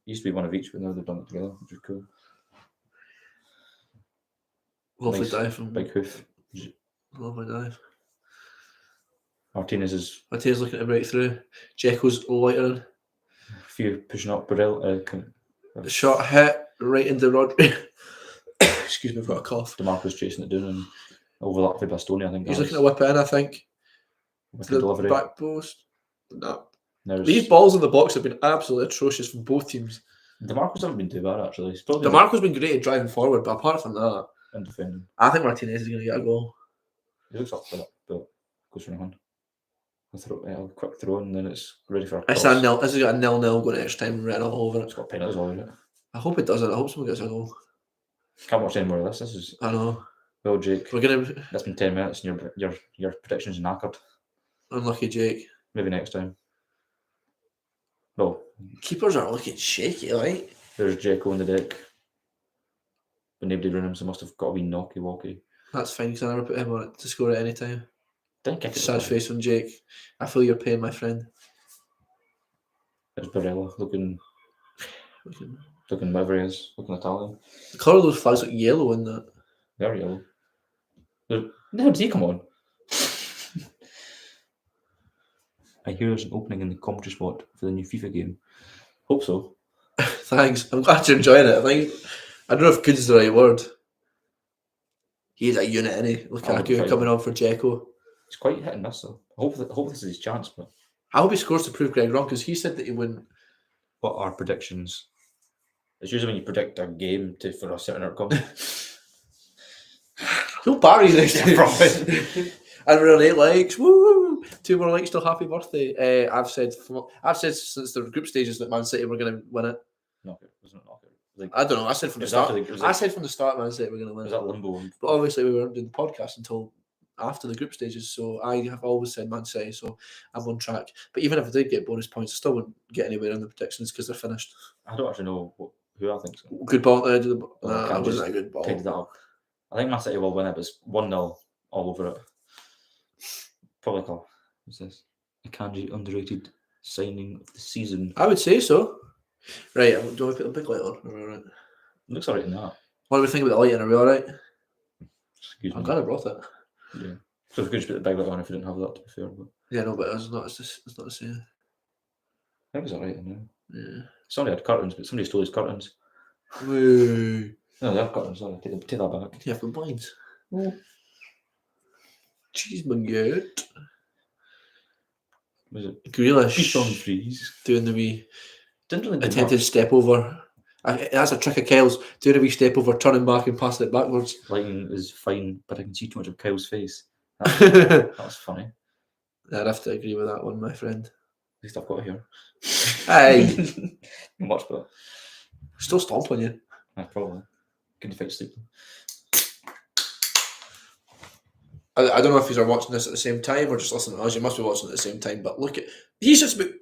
Used to be one of each, but now they've done it together, which is cool. Lovely Nice dive from big hoof. lovely dive. Martinez is Mateo's looking to break through. Dzeko's loitering. a few pushing up. Barella, The shot hit right into Rodri. Excuse me, I've got a cough. DeMarco's chasing it down and overlapped with Bastoni, I think. He's looking to whip in, I think. Wicked To the delivery. back post. No. There's These balls in the box have been absolutely atrocious from both teams. DeMarco's haven't been too bad actually. He's probably DeMarco's been great at driving forward, but apart from that, in defending. I think Martinez is going to get a goal. He looks up for it, but goes for nothing. A quick throw and then it's ready for a It's cross. a nil. This has got a 0-0 going extra time written all over it. It's got penalties all over it. I hope it doesn't. I hope someone gets a goal. Can't watch any more of this. This is I know. well, Jake. We're gonna That's been 10 minutes and your prediction's knackered. unlucky Jake. Maybe next time. Well, Keepers are looking shaky, like. there's Jake on the deck. But nobody around him, so must have got a wee knocky walkie. That's fine because I never put him on it to score at any time. Didn't kick it. Sad face from Jake. I feel your pain, my friend. There's Barella looking The whatever he is, looking Italian. colour of those flags look yellow in that. They're yellow. How does he come on? I hear there's an opening in the commentary spot for the new FIFA game. Hope so. Thanks. I'm glad you're enjoying it. I don't know if good is the right word. He's a unit, isn't he? Lukaku coming on for Dzeko. It's quite hit and miss though. I hope this is his chance, but I hope he scores to prove Greg wrong because he said that he wouldn't. what are predictions? It's usually when you predict a game for a certain outcome. He'll Barry next time. Probably. And we're on 8 likes. Woo! 2 more likes till happy birthday. I've said since the group stages that Man City were going to win it. Knockout, wasn't it? Knockout. Like, I don't know. I said from the It was start. after the- it was I like- said from the start Man City were going to win was it. that limbo? But obviously we weren't doing the podcast until after the group stages, so I have always said Man City, so I'm on track. But even if I did get bonus points, I still wouldn't get anywhere in the predictions because they're finished. I don't actually know who I think so. Good ball there. Well, I Nah, can't it wasn't just a good ball. Tied that up. I think Man City will win it, but it's 1-0 all over it. Probably call. What's this? A Kanji underrated signing of the season. I would say so. Right, do I put the big light on? Are we all right? Looks alright in that. What do we think about the lighting? Are we all right? Excuse I'm me. glad I brought it. Yeah. So we could just put the big light on if we didn't have that, to be fair. But Yeah, no, but it's not the same. I think it's alright in there. Yeah. Somebody had curtains, but somebody stole his curtains. Woo. No, they have curtains. Sorry, take that back. You have the blinds. Cheese baguette. Was it? Grealish Fish on freeze. doing the wee Didn't really do attempted much. step over. That's a trick of Kyle's. Doing a wee step over, turning back and passing it backwards. Lighting is fine, but I can see too much of Kyle's face. I'd That was funny. have to agree with that one, my friend. At least I've got it here. Hey, Not much, but still stomp on you. probably. Couldn't fix sleep. I don't know if you're watching this at the same time or just listening to us. You must be watching at the same time. But look at he's just about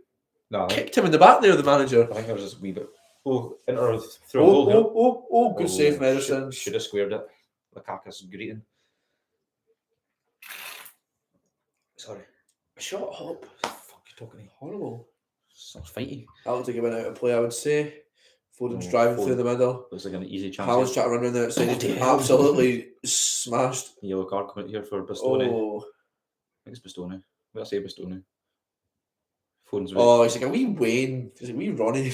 No, kicked him in the back there. The manager. I think I was just a wee bit. Oh, Inter throw a goal here. Good save, Medicine. Should have squared it. Lukaku's greeting. Sorry. Shut up. Fuck, you talking to me? Horrible. Sounds fighty. I looked like he went out of play, I would say. Foden's Oh, driving Foden. through the middle. Looks like an easy chance. Haaland's trying to run around the outside. Bloody He's hell. absolutely smashed. Yellow card coming out here for Bastoni. Oh. I think it's Bastoni. What I say Bastoni? Foden's Oh, he's like a wee Wayne. He's like a wee Ronnie.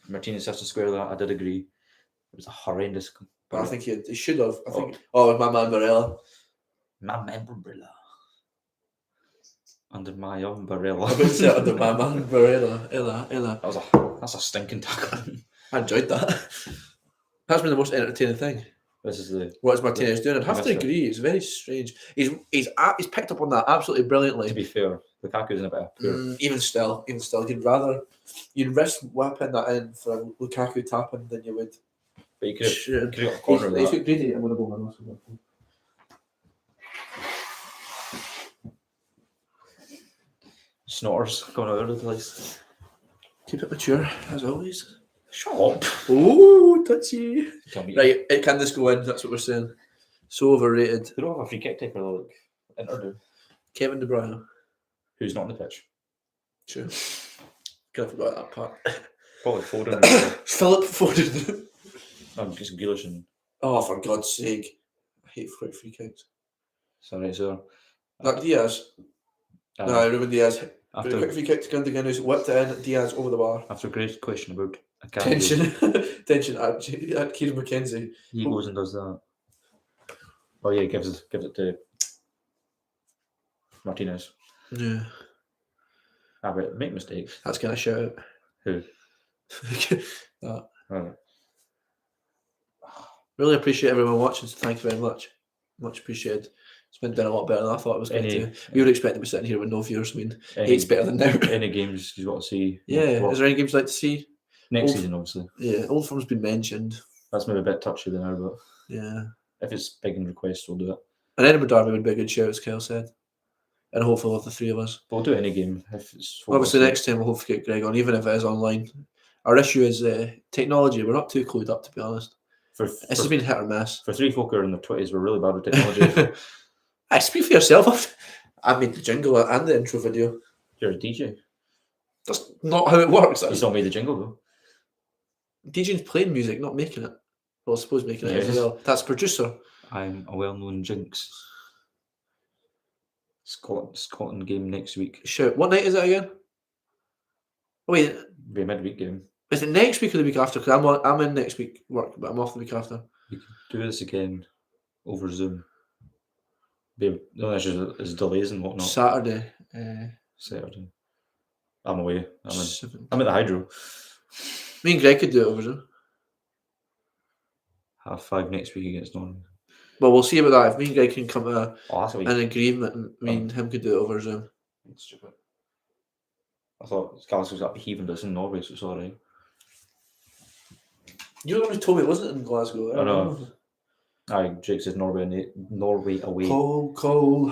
Martinez has to square that. I did agree. It was a horrendous. But I think he should have. I think. Oh, with my man Barella. My umbrella. Under my umbrella. I would say under my man Barella. Ella. That's a stinking tackle. I enjoyed that. That's been the most entertaining thing. This is the. What is Martinez doing? I'd have to agree. It's very strange. He's picked up on that absolutely brilliantly. To be fair, Lukaku's in a bit of poor. Even still, you'd risk whipping that in for a Lukaku tapping than you would. But you could have got a He's corner of got that. greedy. I'm gonna go on also. Snotters going all over the place. Keep it mature as always. Shut up. Oh, touchy. Tell me. Right, can this go in? That's what we're saying. So overrated. They don't have a free kick taker though. Like Inter do. Kevin De Bruyne. Who's not on the pitch? True. Kind of forgot that part. Probably Foden. Philip Foden. Just Grealish and... Oh, for God's sake. I hate free kicks. Sorry, sir. Not Diaz. No, Ruben Diaz. After Quick free kick to Gundogan, who's whipped it in. Diaz over the bar. After a great question about Tension. Tension at Kieran McKenzie. He goes and does that. Oh yeah, gives it to Martinez. Yeah. But make mistakes. That's kind of shout out. Who? That. Right. Really appreciate everyone watching, so thank you very much. Much appreciated. It's been done a lot better than I thought it was going to. We were expecting to be sitting here with no viewers. I mean, eight's better than now. Any games you've got to see? Yeah. Is there any games you'd like to see? Next season, obviously. Yeah, Old Firm's been mentioned. That's maybe a bit touchy now, but yeah, if it's big in requests, we'll do it. And Edinburgh Derby would be a good show, as Kyle said. And hopefully we'll have the three of us. But we'll do any game if it's... Obviously, next time we'll hopefully get Greg on, even if it is online. Our issue is technology. We're not too clued up, to be honest. This has been hit or miss. For three folk who are in their 20s, we're really bad with technology. I speak for yourself. I made the jingle and the intro video. You're a DJ. That's not how it works. You still made the jingle, though. DJ's playing music, not making it. Well, I suppose making it as well. That's producer. I'm a well-known jinx. Scotland game next week. Shoot, what night is it again? Oh, wait. It'll be a midweek game. Is it next week or the week after? Because I'm in next week work, but I'm off the week after. We could do this again over Zoom. The only issue is delays and whatnot. Saturday. Saturday. I'm away. I'm at the Hydro. Me and Greg could do it over Zoom. 5:30 next week against Norway. Well, we'll see about that. If me and Greg can come to an agreement, and me and him could do it over Zoom. Stupid. I thought Glasgow was up heaving us in Norway, so it's alright. You're the one who told me it wasn't in Glasgow. I know. Aye, Jake says Norway away. Cold.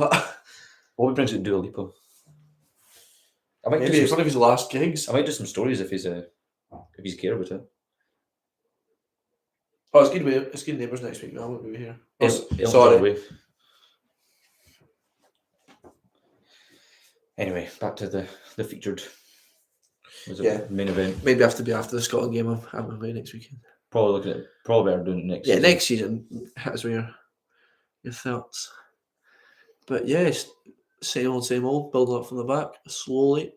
What brings it to Dua Lipa? Maybe it's one of his last gigs. I might do some stories if he's care about it. Oh, it's good neighbours next week. No, I won't be here. Sorry. Anyway, back to the featured. Main event. Maybe have to be after the Scotland game. I'm away next weekend. Probably better doing it next. Yeah, next season. That's where your thoughts. But yes, same old. Building up from the back slowly.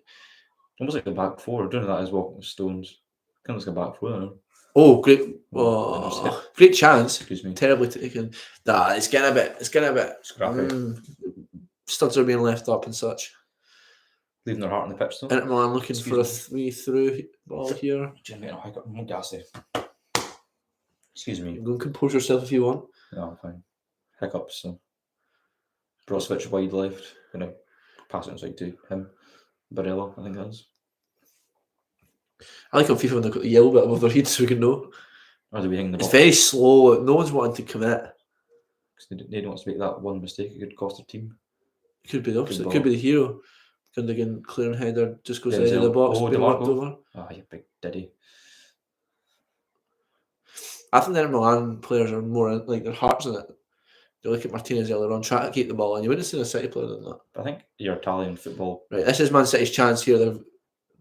Almost like a back four. Doing that as well with Stones. Kind of like a back four. Now. Oh, great! Oh, great chance. Excuse me. Terribly taken. Nah, it's getting a bit scrappy. Studs are being left up and such. Leaving their heart on the pitch, though. Inter Milan looking for a 3-through ball here. I'm gassy. Excuse me. You can compose yourself if you want. No, fine. Hiccups. So. Brozovic wide left. Gonna pass it inside to him. Barella, I think that is. I like on FIFA when they've got the yellow bit above their head so we can know. Or do we hang the It's very slow. No one's wanting to commit. Because they don't want to make that one mistake. It could cost their team. It could be the opposite. It could be the hero. Gundogan clearing header just goes out of the box. Oh, over. Oh, you big diddy. I think the Inter Milan players are more like their hearts in it. You look at Martinez earlier on, trying to keep the ball, and you wouldn't have seen a City player than that. I think your Italian football. Right, this is Man City's chance here.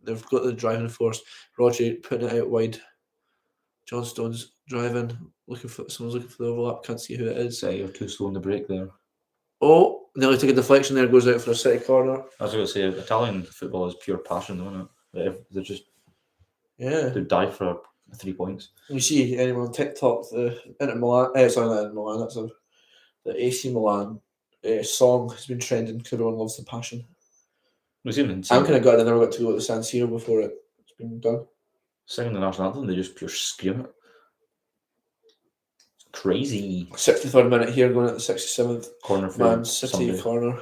They've got the driving force. Rodri putting it out wide. John Stones driving, someone's looking for the overlap. Can't see who it is. City are too slow on the break there. Oh, nearly took a deflection there. Goes out for a City corner. I was going to say Italian football is pure passion, though, isn't it? They're just they die for 3 points. You see anyone on TikTok the Inter Milan? Sorry, not Inter Milan. That's the AC Milan song has been trending because everyone loves the passion. I'm kind of glad I never got to go to the San Siro before it's been done. Singing the national anthem, they just pure scream it. It's crazy. 63rd minute here, going at the 67th. Corner for Man City somebody. Corner.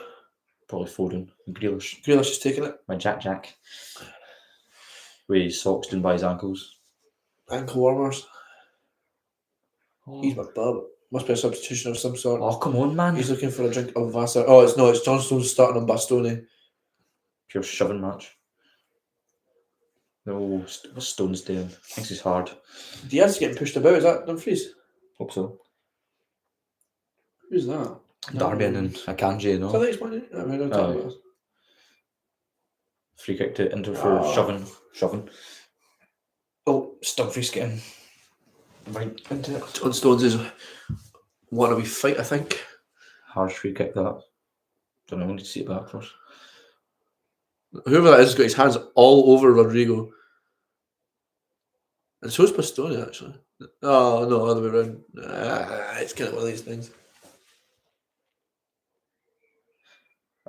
Probably Foden. Grealish. Grealish is taking it. My Jack. With his socks down by his ankles. Ankle warmers. Oh. He's my bub. Must be a substitution of some sort. Oh, come on, man. He's looking for a drink of Vassar. Oh, it's John Stones starting on Bastoni. Pure shoving match. No, what's Stones doing? Thinks he's hard. Diaz getting pushed about. Is that Dumfries? Hope so. Who's that? Darby and Akanji, no? So I think it's one. Free kick to Inter for shoving. Oh, Dumfries getting right into it. John Stones is wanting a wee fight, I think. Harsh free kick that. Don't know, we need to see it back first. Whoever that is has got his hands all over Rodrigo. And so is Bastoni, actually. Oh, no, other way around. It's kind of one of these things.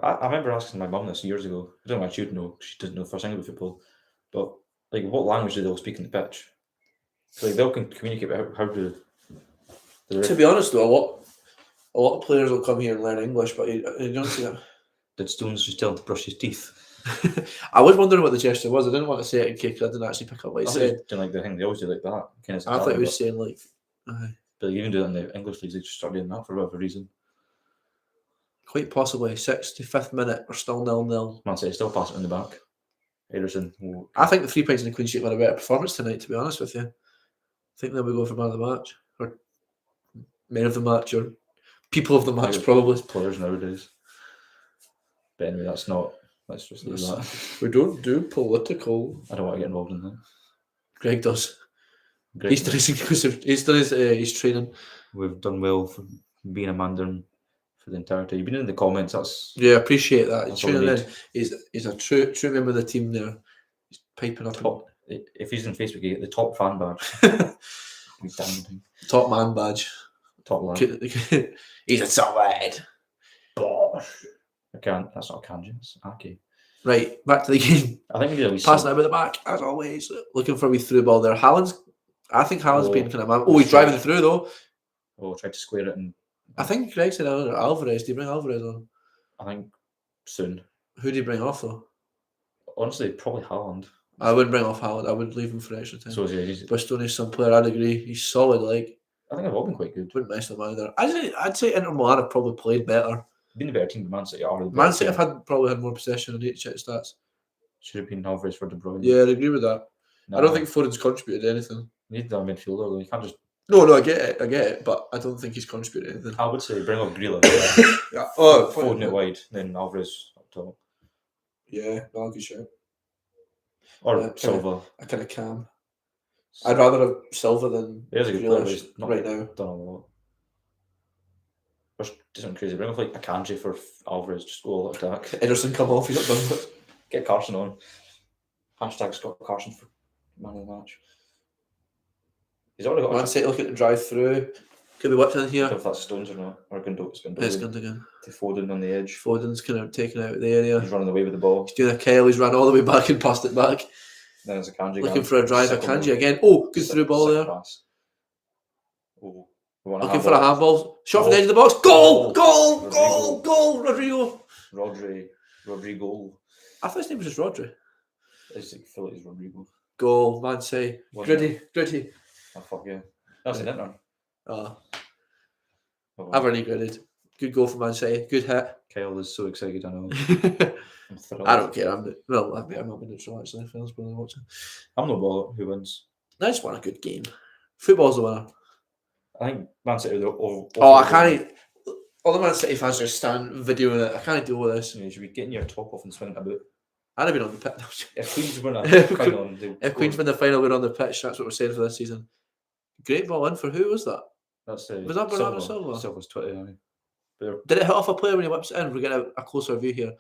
I remember asking my mum this years ago. I don't know why she would know. She doesn't know the first thing about football. But, like, what language do they all speak on the pitch? So, like, they all can communicate, but how do... To be honest, though, a lot of players will come here and learn English, but you don't see that. Did Stones just tell him to brush his teeth? I was wondering what the gesture was. I didn't want to say it in case I didn't actually pick up what he I said. didn't like the thing. They always do like that. Kind of I thought he was saying, like... But you even do that in the English leagues. They just start doing that for whatever reason. Quite possibly. 65th minute, we're still 0-0. Man City still pass it in the back. Ederson. I think the 3 points and the clean sheet were a better performance tonight, to be honest with you. I think they'll be going for man of the match. Or men of the match, or people of the match, probably. Players nowadays. But anyway, that's not... Let's just leave that. We don't do political. I don't want to get involved in that. Greg does. Greg, He's done his training. We've done well for being a Mandarin for the entirety. You've been in the comments. That's Appreciate that. That's He's training in. He's a true member of the team there. He's piping up. top. If he's on Facebook, you get the top fan badge. Top man badge. Top lad. He's a top lad. Bosh. I can't. That's not kanji. It's Aki. Right, back to the game. I think we did a wee Passing out with the back, as always. Looking for a wee through ball there. I think Haaland's been kind of man. Oh, he's driving through though. Oh, tried to square it. And I think Greg said Alvarez. Do you bring Alvarez on? I think soon. Who do you bring off though? Honestly, probably Haaland. I wouldn't bring off Haaland. I would leave him for extra time. So he's Bastoni's some player. I'd agree. He's solid. Like I think they've all been quite good. Wouldn't mess them either. I'd say Inter Milan have probably played better. Been the better team than Man City are. Man City have probably had more possession. I need to check stats. Should have been Alvarez for De Bruyne. Yeah, I agree with that. No, I don't think Foden's contributed to anything. You need that midfielder though. You can't just. No, I get it, but I don't think he's contributed anything. I would say bring up Grealish. Yeah. Foden it wide, then Alvarez up top. Yeah, no, good shout. Or Silva. I kind of can. I'd rather have Silva than There's a good player, but Grealish he's not right now. done a lot. Or do something crazy. Bring up like Akanji for Alvarez. Just go all attack. Ederson come off. He's not done it. Get Carson on. Hashtag Scott Carson for man of the match. He's already got Man City looking to drive through. Could be watching I here. don't know if that's Stones or not. Or It's Gundogan. Gundogan. To Foden on the edge. Foden's kind of taken out of the area. He's running away with the ball. He's doing a Kyle. He's ran all the way back and passed it back. Then there's Akanji. Looking for a drive. Akanji again. Oh, good through ball there. Pass. Oh, Looking for a handball. Shot from the edge of the box. Goal! Goal! Rodrigo. Goal! Rodrigo. Rodrigo. I thought his name was just Rodri. It's like Phillies Rodrigo. Goal, Man City. Wasn't Gritty. Oh fuck yeah. That's an Inter. Oh, Oh, I've already gritted. Good goal for Man City. Good hit. Kyle is so excited, I know. I'm thrilled. I don't care. I'm not being neutral actually. If anyone's really watching. I'm no bother who wins. I just want a good game. Football's the winner. I think Man City are I can't. All the Man City fans just stand videoing it. I can't deal with this. You should be getting your top off and swinging about. I'd have been on the pitch. If Queens win a If final, If Queens win the final, we're on the pitch. That's what we're saying for this season. Great ball in for who was that? that's Was that Bernardo Silva? Silva's 20. I mean. But Did it hit off a player when he whips it in? We're getting a closer view here.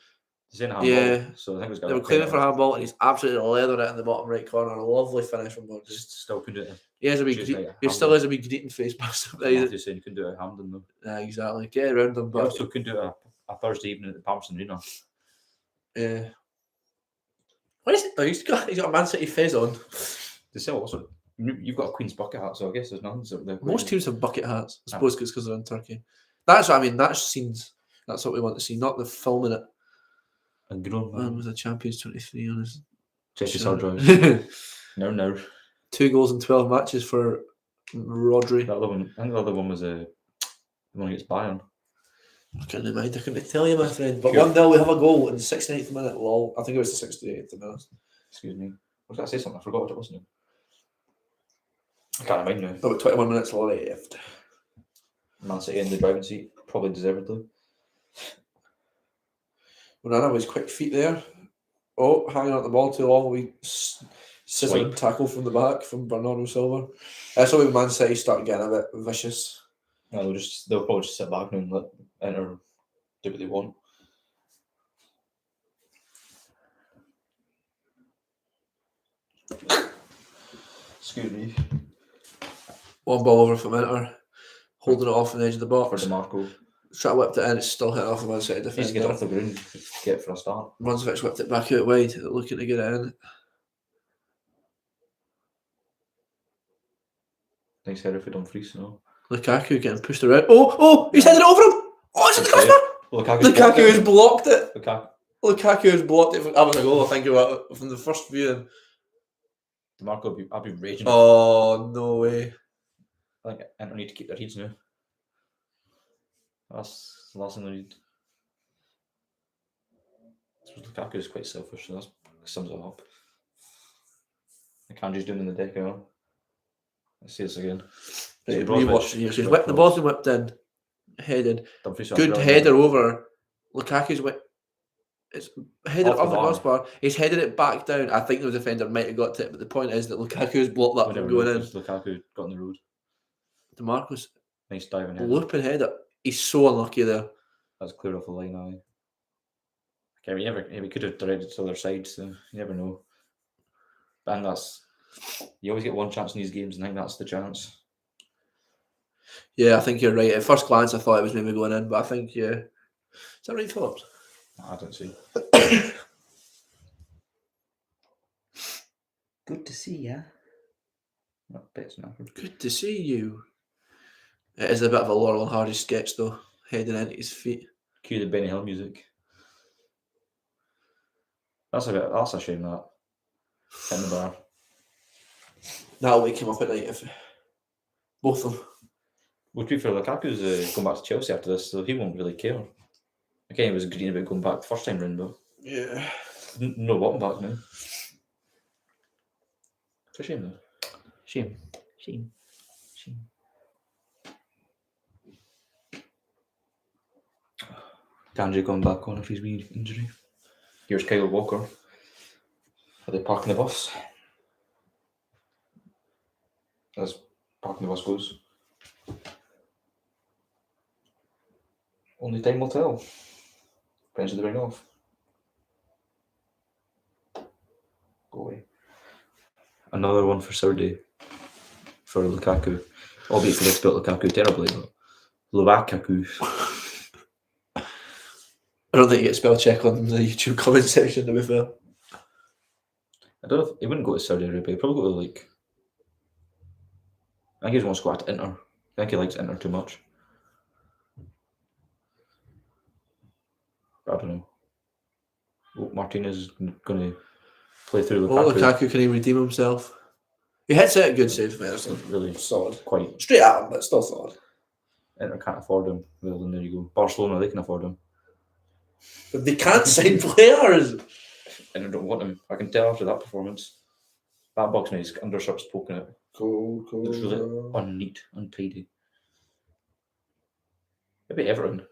he's in a handball, Yeah. so I think it's They were claiming for a handball, and he's absolutely leathered it in the bottom right corner. A lovely finish from Borges. Just still couldn't do it. He has a wee. Tuesday at He still has a wee greeting face past him. Matthew saying you couldn't do it at Hampden though. Yeah, exactly. Get around him, But but also couldn't do it a Thursday evening at the Palmerston Arena. yeah. What is it? Oh, he's got a Man City fez on. They sell also. You've got a Queen's bucket hat, so I guess there's nothing. So Most teams have bucket hats. I suppose it's because they're in Turkey. That's what I mean. That's scenes. That's what we want to see, not the filming it. And grown Man man. was a Champions 23 on his. Jesse's hard drive. No. 2 goals in 12 matches for Rodri. The other one, I think the other one was the one against Bayern. I couldn't mind. I couldn't tell you, my friend. But Sure. 1-0, we have a goal in the 69th minute. Lol. I think it was the 68th, to be honest. Excuse me. Was that say something? I forgot what it was now. I can't remember now. About 21 minutes left. Man City in the driving seat, probably deservedly. Onana was quick feet there. Oh, hanging on the ball too long. We sizzling Swipe. tackle from the back from Bernardo Silva. That's why Man City start getting a bit vicious. No, they'll probably just sit back now and let Inter do what they want. Excuse me. One ball over from Inter, holding it off on the edge of the For box. DeMarco. Try to whip it in, it's still hitting off the Man City Needs to get it defender. off the ground to get it for a start. Brunswick's whipped it back out wide, looking to get it in. Nice header for Dumfries, no? Lukaku getting pushed around. Oh, he's headed it over him! Oh, it's in the crossbar! Lukaku has blocked it! Lukaku has blocked it. That was a goal, I think, from the first viewing. DeMarco, I'll be raging. Oh, no way. I think Inter need to keep their heads now. That's the last thing they need. Lukaku is quite selfish, so that sums it up. The Kanji's doing in the deck, Let's see this again. Right, rewatch here. So he's whipped the ball's been whipped in, headed. Good header over. Lukaku's it's headed off the crossbar. He's headed it back down. I think the defender might have got to it, but the point is that Lukaku's blocked that from going in. Lukaku got on the road. DeMarco's nice diving header. Looping header. He's so unlucky there. That's clear off the line, Okay, we could have directed to the other side, so you never know. And you always get one chance in these games, and I think that's the chance. Yeah, I think you're right. At first glance, I thought it was maybe going in, but I think, yeah. Is that right, Phillips? I don't see. Good to see ya. Good to see you. It is a bit of a Laurel and Hardy sketch, though, heading into his feet. Cue the Benny Hill music. That's a shame, that. Hitting the bar. That'll wake him up at night if both of them. Would be fair, Lukaku's going back to Chelsea after this, so he won't really care. Again, he was green about going back the first time round, but yeah, no bottom back now. It's a shame, though. Shame. Kanji going back on if he's been injury. Here's Kyle Walker. Are they parking the bus? As parking the bus goes. Only time will tell. Depends who they bring off. Go away. Another one for Saturday. For Lukaku. Albeit for they spelled Lukaku terribly, but Lukaku. I don't think you get spell check on the YouTube comment section, to be fair. I don't know if he wouldn't go to Saudi Arabia, he'd probably go to I think he wants to go to Inter. I think he likes Inter too much. I don't know. Oh, Martinez is going to play through Lukaku. Oh, Lukaku, can he redeem himself? He hits it a good save, man. It's really solid. Quite. Straight at him, but still solid. Inter can't afford him. Well, then there you go. Barcelona, they can afford him. But they can't sign players. And I don't want him. I can tell after that performance. That box now, his undershirt's poking it. Cool. Looks really unneat, untidy. Maybe Everton.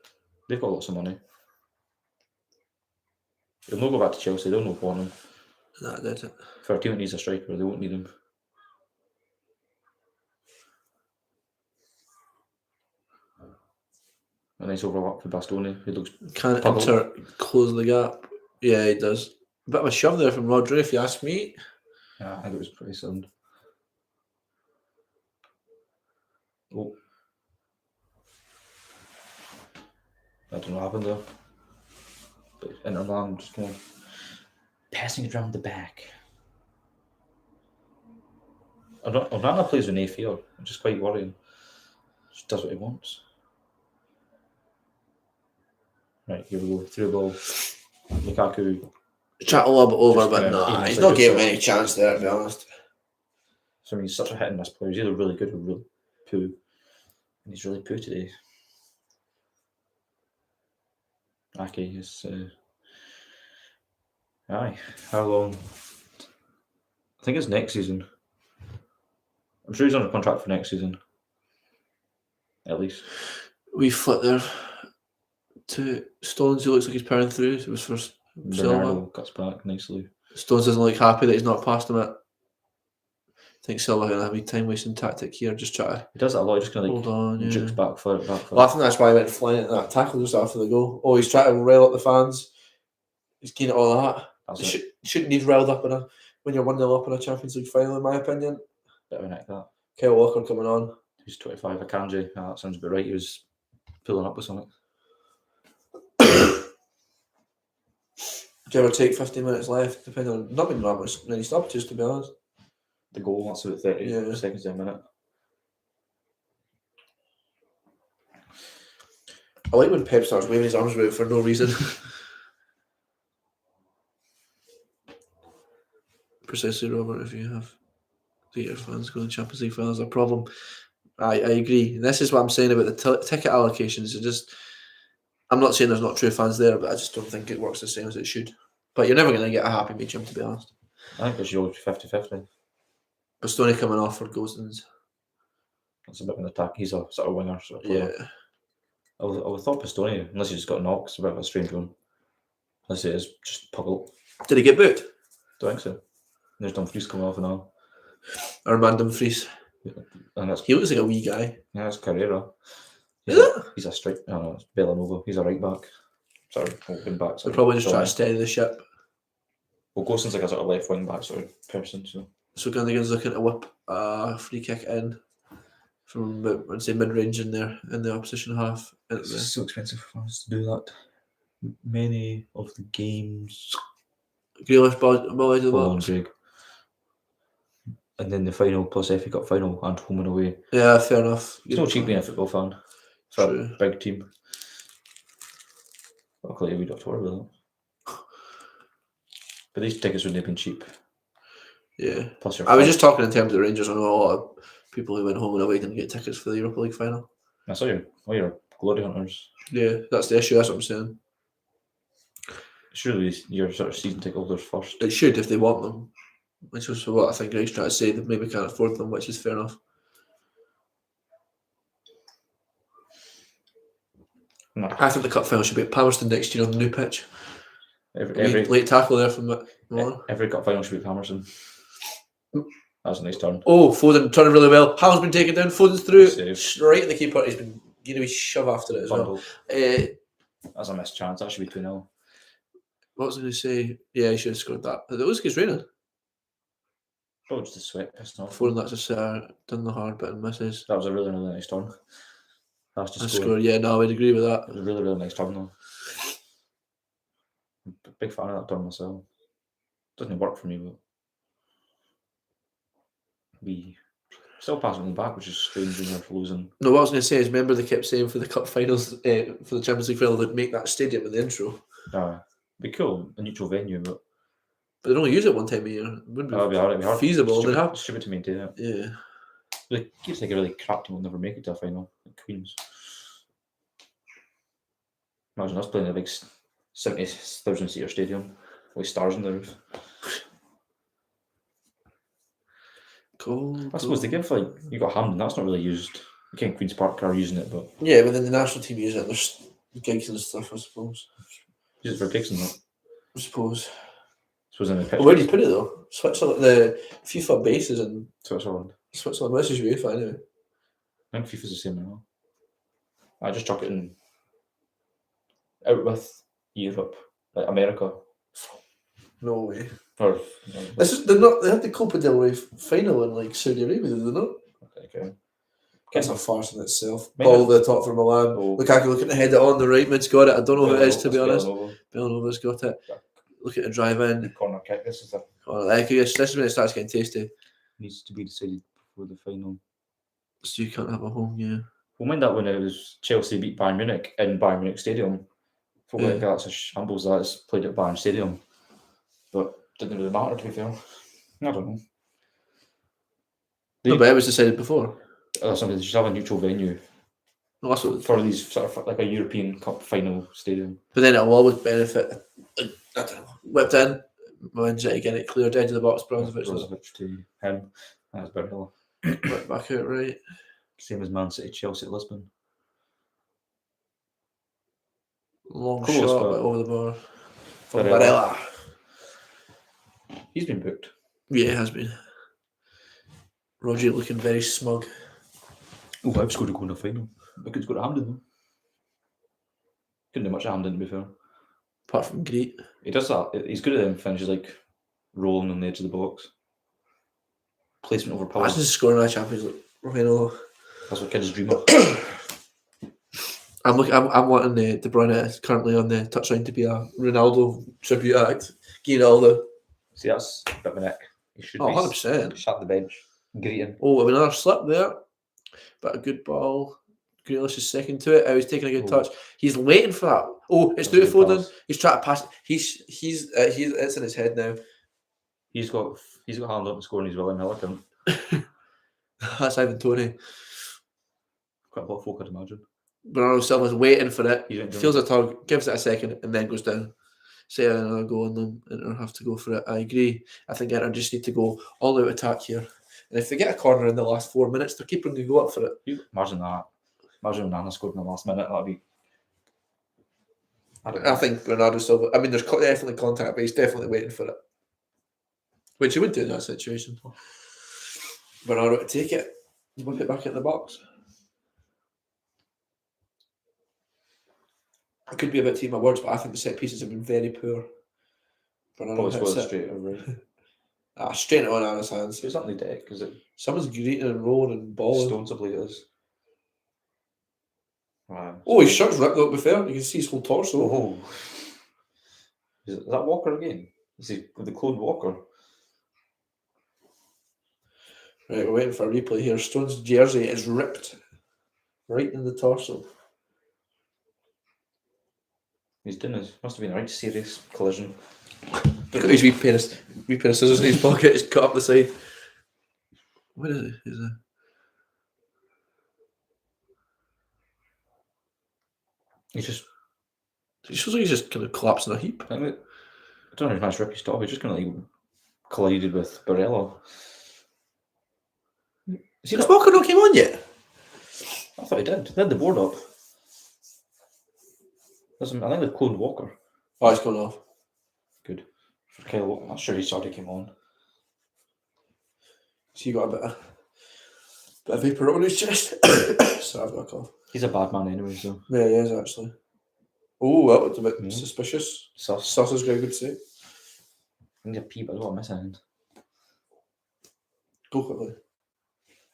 They've got lots of money. They'll not go back to Chelsea. They'll not want him. That's it. For a team that needs a striker, they won't need him. A nice overlap for Bastoni. He looks. Can Inter close the gap? Yeah, he does. A bit of a shove there from Rodri, if you ask me. Yeah, I think it was pretty sound. Oh. I don't know what happened there. But Inter Milan just kind of passing it around the back. Onana plays with no fear, which is quite worrying. Just does what he wants. Right, here we go. Through the ball. Lukaku. Chat a little bit over, but no, he's not giving him any chance there, to be honest. So I mean, he's such a hit and miss player. He's either really good or really poo. And he's really poo today. Okay, he's aye. How long? I think it's next season. I'm sure he's on a contract for next season. At least. We flip there to Stones, who looks like he's powering through. It was for Silva. Bernardo cuts back nicely. Stones doesn't look happy that he's not passed him it. I think Silva going to have a time wasting tactic here. Just try to He does that a lot. He's just kind of hold on. Yeah. jukes back foot. Well, I think that's why he went flying into that tackle just after the goal. Oh, he's trying to rile up the fans. He's keen at all that. You shouldn't need riled up when you're 1-0 up in a Champions League final, in my opinion. Bit of a neck that. Kyle Walker coming on. He's 25. Akanji. That sounds about right. He was pulling up with something. Give or take 15 minutes left, depending on not been that much many stoppages, to be honest. The goal, that's about 30 seconds to a minute. I like when Pep starts waving his arms about for no reason. Precisely, Robert. If you have theatre fans going to Champions League finals, a problem. I agree. And this is what I'm saying about the ticket allocations. I'm not saying there's not true fans there, but I just don't think it works the same as it should. But you're never going to get a happy medium, to be honest. I think it's yours 50-50. Bastoni coming off for Gosens. That's a bit of an attack. He's a sort of winger. Sort of player. Yeah. I would thought Bastoni, unless he just got knocked, it's a bit of a strange one. Unless it is just Puggle. Did he get booked? Don't think so. There's Dumfries coming off and all. Armand Dumfries. He looks like a wee guy. Yeah, that's Carrera. He's a strike. No, it's Bellanova. He's a right back. Sorry, wing back. They're probably just trying to steady the ship. Well, Gosens like a sort of left wing back sort of person. So Gundogan's looking to whip a free kick in from, I'd say, mid-range in the opposition half. It's so expensive for us to do that. Many of the games. Grealish ball out of the box. Greg. And then the final plus FA Cup final and home and away. Yeah, fair enough. It's no cheap being a football fan for a big team. Luckily, we don't have to worry about that. But these tickets wouldn't have been cheap. Yeah. Plus I was just talking in terms of the Rangers. I know a lot of people who went home and away didn't get tickets for the Europa League final. I saw you're glory hunters. Yeah, that's the issue. That's what I'm saying. Surely your sort of season ticket holders first. It should if they want them. Which is what I think Greg's trying to say. They maybe can't afford them, which is fair enough. No. I think the cup final should be at Palmerston next year on the new pitch. Every late tackle there from every cup final should be Palmerston. That's a nice turn. Oh, Foden turning really well. Haaland's been taken down. Foden's through. Right at the keeper. He's been shove after it as well. That's a missed chance. That should be 2-0. What was I going to say? Yeah, he should have scored that. It looks like it's raining. Probably just the sweat pissed off. Foden, that's just done the hard bit and misses. That was a really, really nice turn. That's just score. Yeah, no, I would agree with that. It was a really, really nice turn though. I'm a big fan of that turn myself. Doesn't work for me, but we still passing them back, which is strange when you're losing. No, what I was going to say is, remember they kept saying for the cup finals, for the Champions League final, they'd make that stadium in the intro. It'd be cool, a neutral venue, but they'd only use it one time a year. It wouldn't be hard. Feasible. Stupid to maintain it. Yeah. It keeps like a really crap team will never make it to a final, like Queens. Imagine us playing a big 70,000 seater stadium with stars on the roof. Cool. I suppose they give you got Hampden, that's not really used. Again, Queen's Park are using it, but yeah, but then the national team use it. There's gigs and stuff, I suppose. Use it for gigs and that. I suppose. In the pitch. Where do you put it though? Switzerland. The FIFA base is in Switzerland. This is UEFA anyway. I think FIFA's the same now. I just chuck it in out with Europe, like America. No way. Or they're not. They had the Copa del Rey final in like Saudi Arabia, did they not? Okay. That's a farce in itself. Ball to the top for Milan. Lukaku looking to head it on. The right mid's got it. I don't know who it is, to be honest. Bellanova's got it. Yeah. Look at the drive in. Corner kick. This is this is when it starts getting tasty. Needs to be decided before the final. So you can't have a home, yeah. Well, mind that when it was Chelsea beat Bayern Munich in Bayern Munich Stadium. That's a shambles that is played at Bayern Stadium. But didn't really matter, to be fair. I don't know. No, but it was decided before. Something they should have a neutral venue. No, that's what for these sort of like a European Cup final stadium. But then it'll always benefit. I don't know. Whipped in. Man City getting it cleared, edge of the box. Brozovic to him. That's Bernhill. Right back out, right. Same as Man City, Chelsea, Lisbon. Long shot over the bar. From Barella. Barella. He's been booked. Yeah, it has been. Roger looking very smug. Oh, I've scored a goal in the final. I could score a Hampden though. Couldn't do much at Hampden, to be fair. Apart from great. He does that. He's good at them finishes, like rolling on the edge of the box. Placement over power. Imagine scoring a Champions League final. That's what kids dream of. I'm wanting De Bruyne currently on the touchline to be a Ronaldo tribute act. Getting all the See, that's a bit of a nick. He should 100%. be sat on the bench, greeting. Oh, I mean, another slip there, but a good ball. Grealish is second to it. He's taking a good touch. He's waiting for that. Oh, it's through Foden. He's trying to pass. He's it's in his head now. He's got hand up and scoring his William Hill account. That's Ivan Toney. Quite a lot of folk, I'd imagine. Bernardo Silva's waiting for it. Feels a tug, gives it a second, and then goes down. Say another goal on them, Inter have to go for it. I agree. I think Inter just need to go all out attack here. And if they get a corner in the last 4 minutes, their keeper can go up for it. Imagine that. Imagine Nana scored in the last minute. That'd be. I think Bernardo Silva. I mean, there's definitely contact, but he's definitely waiting for it. Which he would do in that situation. Bernardo to take it, whip it back in the box. I could be a bit team my words, but I think the set pieces have been very poor. Bernardo hits it straight away. Straight on Anna's hands. It's not in the deck, is it? Someone's greeting and rolling and balling. Ostensibly it is. Wow. Oh, his shirt's ripped up. Be fair, you can see his whole torso. Oh, is that Walker again? Is he with the clone Walker? Right, we're waiting for a replay here. Stone's jersey is ripped right in the torso. He's done his. Must have been a right serious collision. Look at his wee pair of scissors in his pocket. He's cut up the side. What is it? Is it? He's just. He feels like he's just kind of collapsed in a heap. I don't know if he managed to rip his top. He's just kind of like collided with Barella. Has Walker not came on yet? I thought he did. They had the board up. I think they've cloned Walker. Oh, he's gone off. Good. For Kyle, I'm not sure he saw he came on. So you got a bit of vapour on his chest. Sorry, I've got a cough. He's a bad man anyway, so. Yeah, he is actually. Oh, that looked a bit suspicious. Sus is very good to say. I need a pee, but I don't want to miss anything. Go quickly.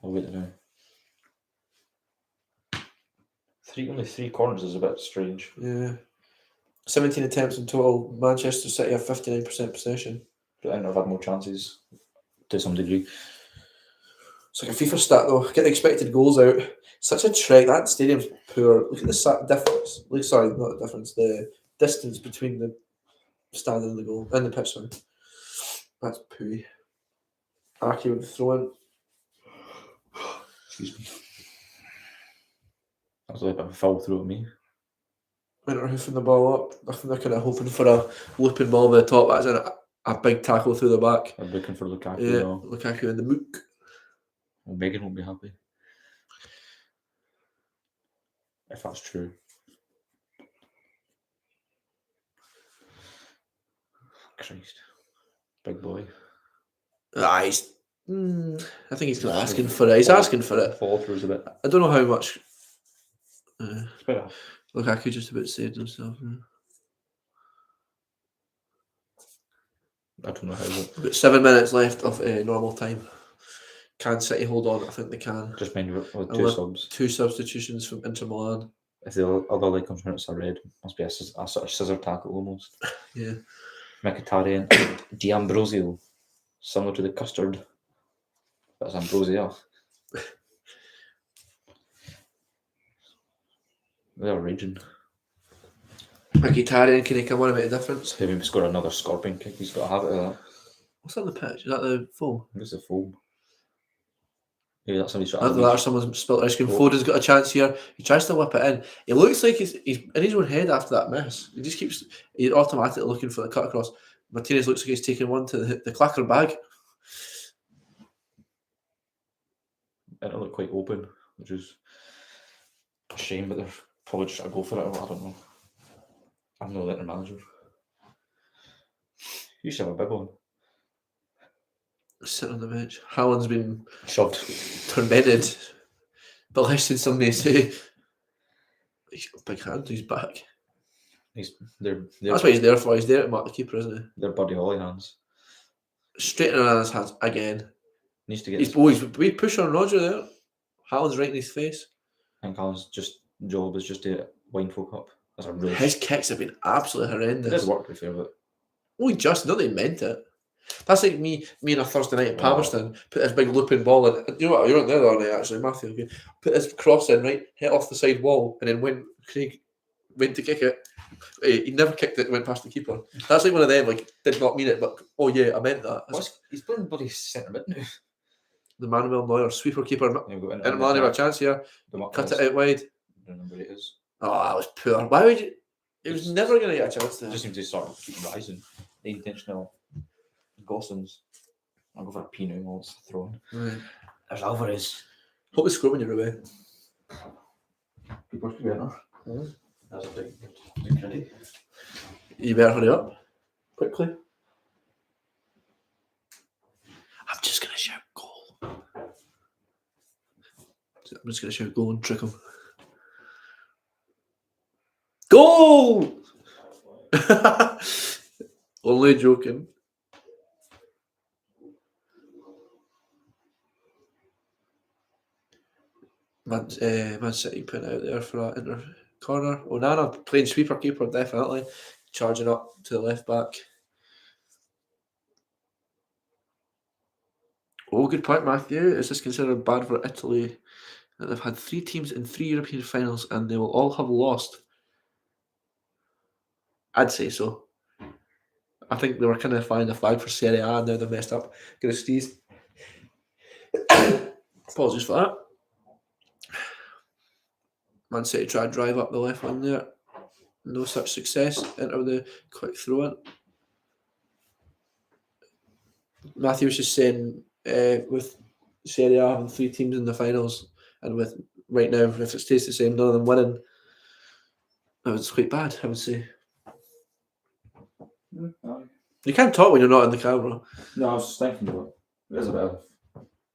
I'll wait now. Only three corners is a bit strange. Yeah. 17 attempts in total. Manchester City have 59% possession. But I think I've had more chances to some degree. It's like a FIFA stat though. Get the expected goals out. Such a trek. That stadium's poor. Look at the difference. Sorry, not the difference. The distance between the stand and the goal and the pitch. Sorry. That's pooey. Aki with the throw in. Excuse me. That was a bit of a foul through at me. Inter hoofing the ball up. I think they're kind of hoping for a looping ball by the top. That's a big tackle through the back. I'm looking for Lukaku Yeah, now. Lukaku in the mook. Well, Megan won't be happy. If that's true. Christ. Big boy. I think he's kind of asking for it. He's asking for it. Fall throughs a bit. I don't know how much. It's better. Lukaku just about saved himself. I don't know how. We've got 7 minutes left of normal time. Can City hold on? I think they can. Just mind you, with two subs. 2 substitutions from Inter Milan. If the other leg comes from it's a red, must be a sort of scissor tackle almost. Yeah. Mkhitaryan and D'Ambrosio, similar to the custard. That's Ambrosio. They're raging. Mkhitaryan, can he come on and make a difference? Maybe score another scorpion kick. He's got to have it. That. What's on the pitch? Is that the foam? It's the foam. Yeah, that's somebody's shot. Either that or someone's spilt ice cream. Foden's got a chance here. He tries to whip it in. It looks like he's in his own head after that miss. He just keeps automatically looking for the cut across. Martinez looks like he's taking one to the clacker bag. And it looked quite open, which is a shame, but they're probably just going to go for it. I don't know. I'm not the manager. You should have a big one. Sitting on the bench. Haaland's been Shoved. tormented. But listen, somebody say he's got a big hand. He's back. They're That's what he's there for. He's there to mark the keeper, isn't he? they're Buddy Holly hands. Straightening on his hands again. Needs to get. He's always we push on Roger there. Haaland's right in his face. I think Alan's job is just to wind folk up. That's a really. His kicks have been absolutely It horrendous. does work, to be fair, but Only just, not they meant it. That's like me on a Thursday night in Wow. Palmerston, put this big looping ball in. You know what? You weren't there the other night, actually, Matthew. Okay. Put this cross in, right? Hit off the side wall, and then when Craig went to kick it, he never kicked it, went past the keeper. That's like one of them, like, did not mean it, but oh yeah, I meant that. he's playing bloody centre mid now. The Manuel Neuer, sweeper keeper. You've got Inter Milan have a chance here. Cut it out wide. I don't know what it is. Oh, that was poor. Why would you? He was never going to get a chance It there. just seems to start keep rising. The intentional Gossens. I'll go for a P now while it's thrown. Right. There's Alvarez. Hope it's scoring when you're away. Keeper's better. Mhm. That's a big credit. You better hurry up. Quickly. I'm just going to shout goal. I'm just going to shout goal and trick him. Goal! Only joking. Man City put it out there for an Inter corner. Onana playing sweeper keeper, definitely. Charging up to the left back. Oh, good point, Matthew. Is this considered bad for Italy that they've had 3 teams in 3 European finals and they will all have lost? I'd say so. I think they were kind of flying the flag for Serie A and now they've messed up. Gonna sneeze. Apologies for that. Man City try to drive up the left wing there. No such success. Enter the quick throw in. Matthew was just saying with Serie A having 3 teams in the finals and with right now, if it stays the same, none of them winning, that was quite bad, I would say. You can't talk when you're not in the camera. No, I was just thinking about it. It is a bit of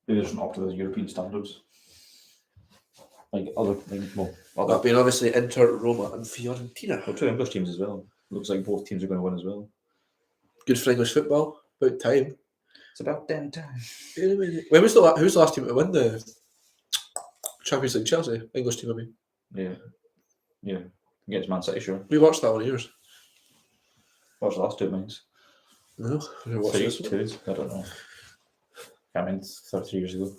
maybe it's not up to the European standards. Like other That being obviously Inter, Roma and Fiorentina. 2 English teams as well. Looks like both teams are going to win as well. Good for English football. About time. It's about damn time. When was who's the last team to win the Champions League? Chelsea, English team, I mean. Yeah. Against Man City, sure. We watched that one of yours. What's the last 2 minutes? No, we watched this one. 2. I don't know. I mean, 33 years ago.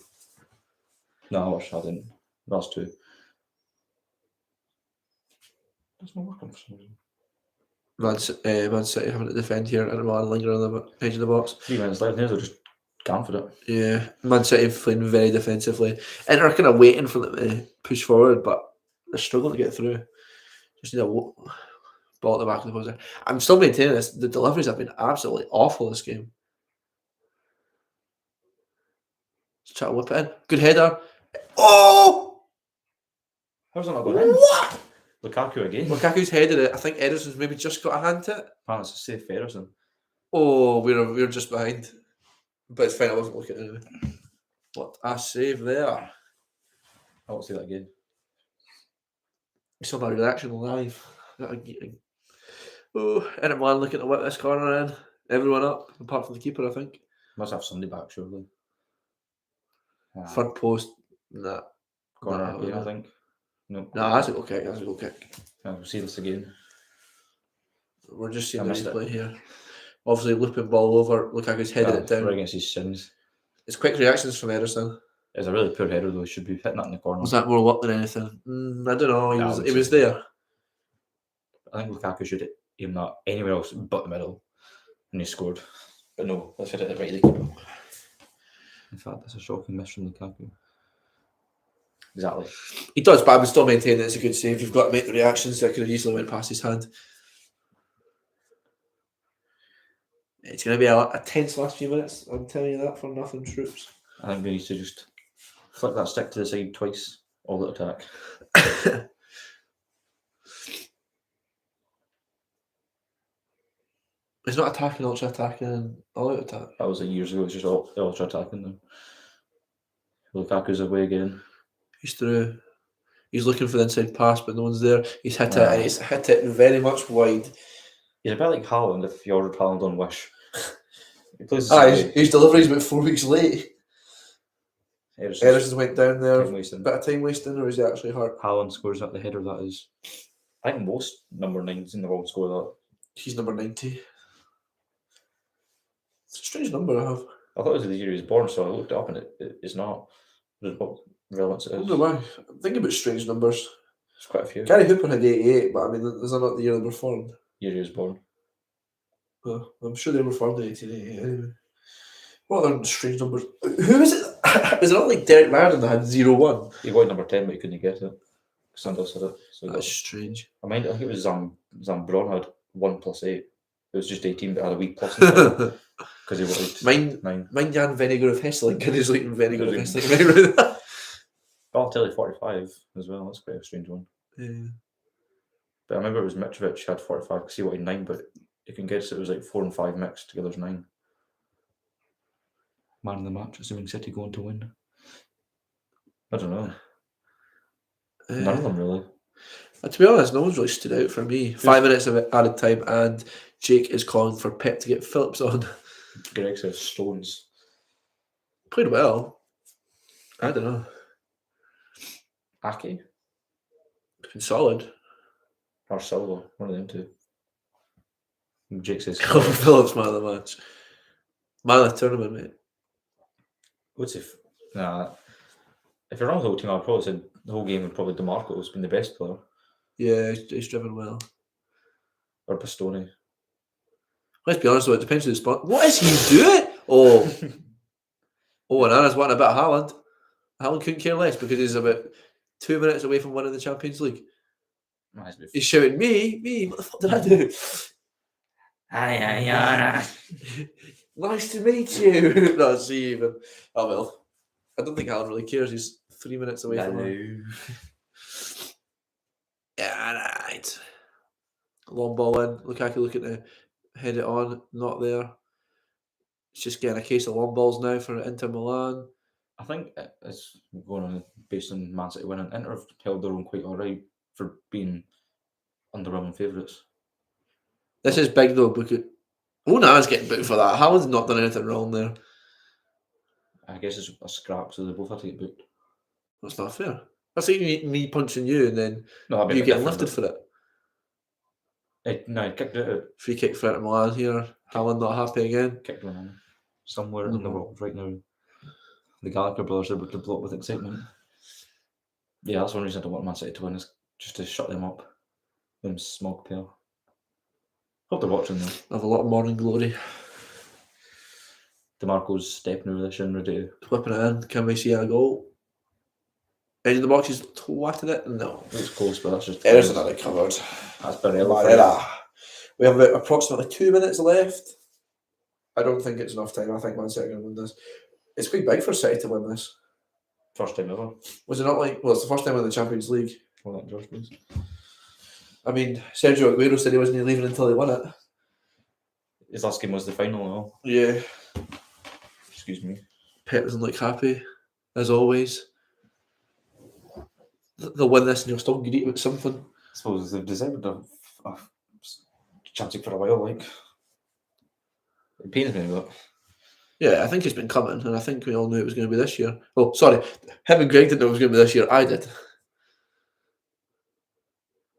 No, I watched that. I didn't. Last 2. That's not working for some reason. Man City having to defend here, and Milan lingering on the edge of the box. 3 minutes left, and they're just gone for it. Yeah, Man City playing very defensively. Inter kind of waiting for them to push forward, but they're struggling to get through. Just need a ball at the back of the post. I'm still maintaining this. The deliveries have been absolutely awful this game. Let's try to whip it in. Good header. Oh! How's that not going in? What? Lukaku again. Lukaku's headed it. I think Ederson's maybe just got a hand to it. Man, it's a safe for Ederson. Oh, we're just behind. But it's fine, I wasn't looking anyway. What a save there. I won't say that again. We saw my reaction live. Oh, Inter Milan looking to whip this corner in. Everyone up, apart from the keeper, I think. Must have somebody back, surely. Front post. Nah. Corner Nah, again, I think. No. Nah, that's a goal kick. That's a goal kick. We'll see this again. We're just seeing I the missed replay here. Obviously, looping ball over. Lukaku's headed it down. Right against his sins. It's quick reactions from Ederson. It's a really poor header, though. He should be hitting that in the corner. Was that more luck than anything? I don't know. He was there. I think Lukaku should aim that anywhere else but the middle, and he scored. But no, let's hit it right at the keeper. In fact, that's a shocking miss from Lukaku. Exactly. He does, but I would still maintain that it's a good save. You've got to make the reactions. That could have easily went past his hand. It's going to be a tense last few minutes. I'm telling you that for nothing, troops. I think we need to just flick that stick to the side twice, all the attack. He's not attacking, ultra attacking, and all out attack. That was like years ago. It's just ultra attacking them. Lukaku's away again. He's through. He's looking for the inside pass, but no one's there. He's hit it, and he's hit it very much wide. He's a bit like Haaland if you ordered Haaland on Wish. He plays his delivery's about 4 weeks late. Ederson's went down there. Bit of time wasting, or is he actually hurt? Haaland scores at the header, that is. I think most number 9s in the world score that. He's number 90. It's a strange number I have. I thought it was the year he was born, so I looked it up and it's not. What relevance it is. I don't know why. I'm thinking about strange numbers. There's quite a few. Gary Hooper had 88, but I mean, is that not the year they were formed? Year he was born. Well, I'm sure they were formed in 1888 anyway. What other strange numbers? Who is it? Is it not like Derek Riordan that had 0-1? He wanted number 10, but he couldn't get it. Sanders had it. So that's strange. I think it was Zambron had 1 + 8. It was just 18, but had a week plus because he wanted 9. Mine Jan Vinegar of Hessling. He's like Vinegar of Hessling. Balotelli 45 as well. That's quite a strange one. Yeah. But I remember it was Mitrovic had 45 because he wanted 9, but you can guess it was like 4 and 5 mixed together is 9. Man of the match, assuming City going to win. I don't know. None of them really. To be honest, no one's really stood out for me. 5 minutes of added time, and Jake is calling for Pep to get Phillips on. Greg says Stones. Played well. I don't know. Ake? Been solid. Or Silva, one of them two. Jake says Phillips, man of the match. Man of the tournament, mate. What's if? Nah. If you're on the whole team, I'd probably say the whole game would probably DeMarco's been the best player. Yeah, he's driven well. Or Bastoni. Let's be honest though, it depends on the spot. What is he doing? Oh, and Anna's wanting a bit of Haaland. Haaland couldn't care less because he's about 2 minutes away from winning the Champions League. He's shouting, me, what the fuck did I do? Hi, Nice to meet you. No, see even. Oh well. I don't think Haaland really cares. He's 3 minutes away from him. Yeah, right. Long ball in. Lukaku looking to head it on. Not there. It's just getting a case of long balls now for Inter Milan. I think it's going on based on Man City winning. Inter have held their own quite alright for being underwhelming favourites. This is big though because Onana's getting booked for that. Haaland's not done anything wrong there. I guess it's a scrap, so they both have to get booked. That's not fair. That's like me punching you and then you getting lifted for it. No, kicked it out. Free kick for Inter Milan here. Haaland not happy again. Kicked one in. Somewhere in the world right now. The Gallagher brothers are able to blow up with excitement. Yeah, that's one reason I don't want Man City to win is just to shut them up. Them smog pail. Hope they're watching though. I have a lot of morning glory. DeMarco's stepping over this and ready. Whipping it in. Can we see a goal? Edge of the box, he's twatted it? No. It's close, but that's just... Ederson had it covered. That's Barella. We have about approximately 2 minutes left. I don't think it's enough time. I think Man City are going to win this. It's quite big for City to win this. First time ever. Was it not like... Well, it's the first time in the Champions League. Well, that George, please. I mean, Sergio Aguero said he wasn't leaving until he won it. His last game was the final, though. Yeah. Excuse me. Pep doesn't look happy, as always. They'll win this and you'll still greet about something. I suppose they've deserved a chance for a while, like. It pains me, but... Yeah, I think it's been coming, and I think we all knew it was going to be this year. Oh, sorry. Him and Greg didn't know it was going to be this year. I did.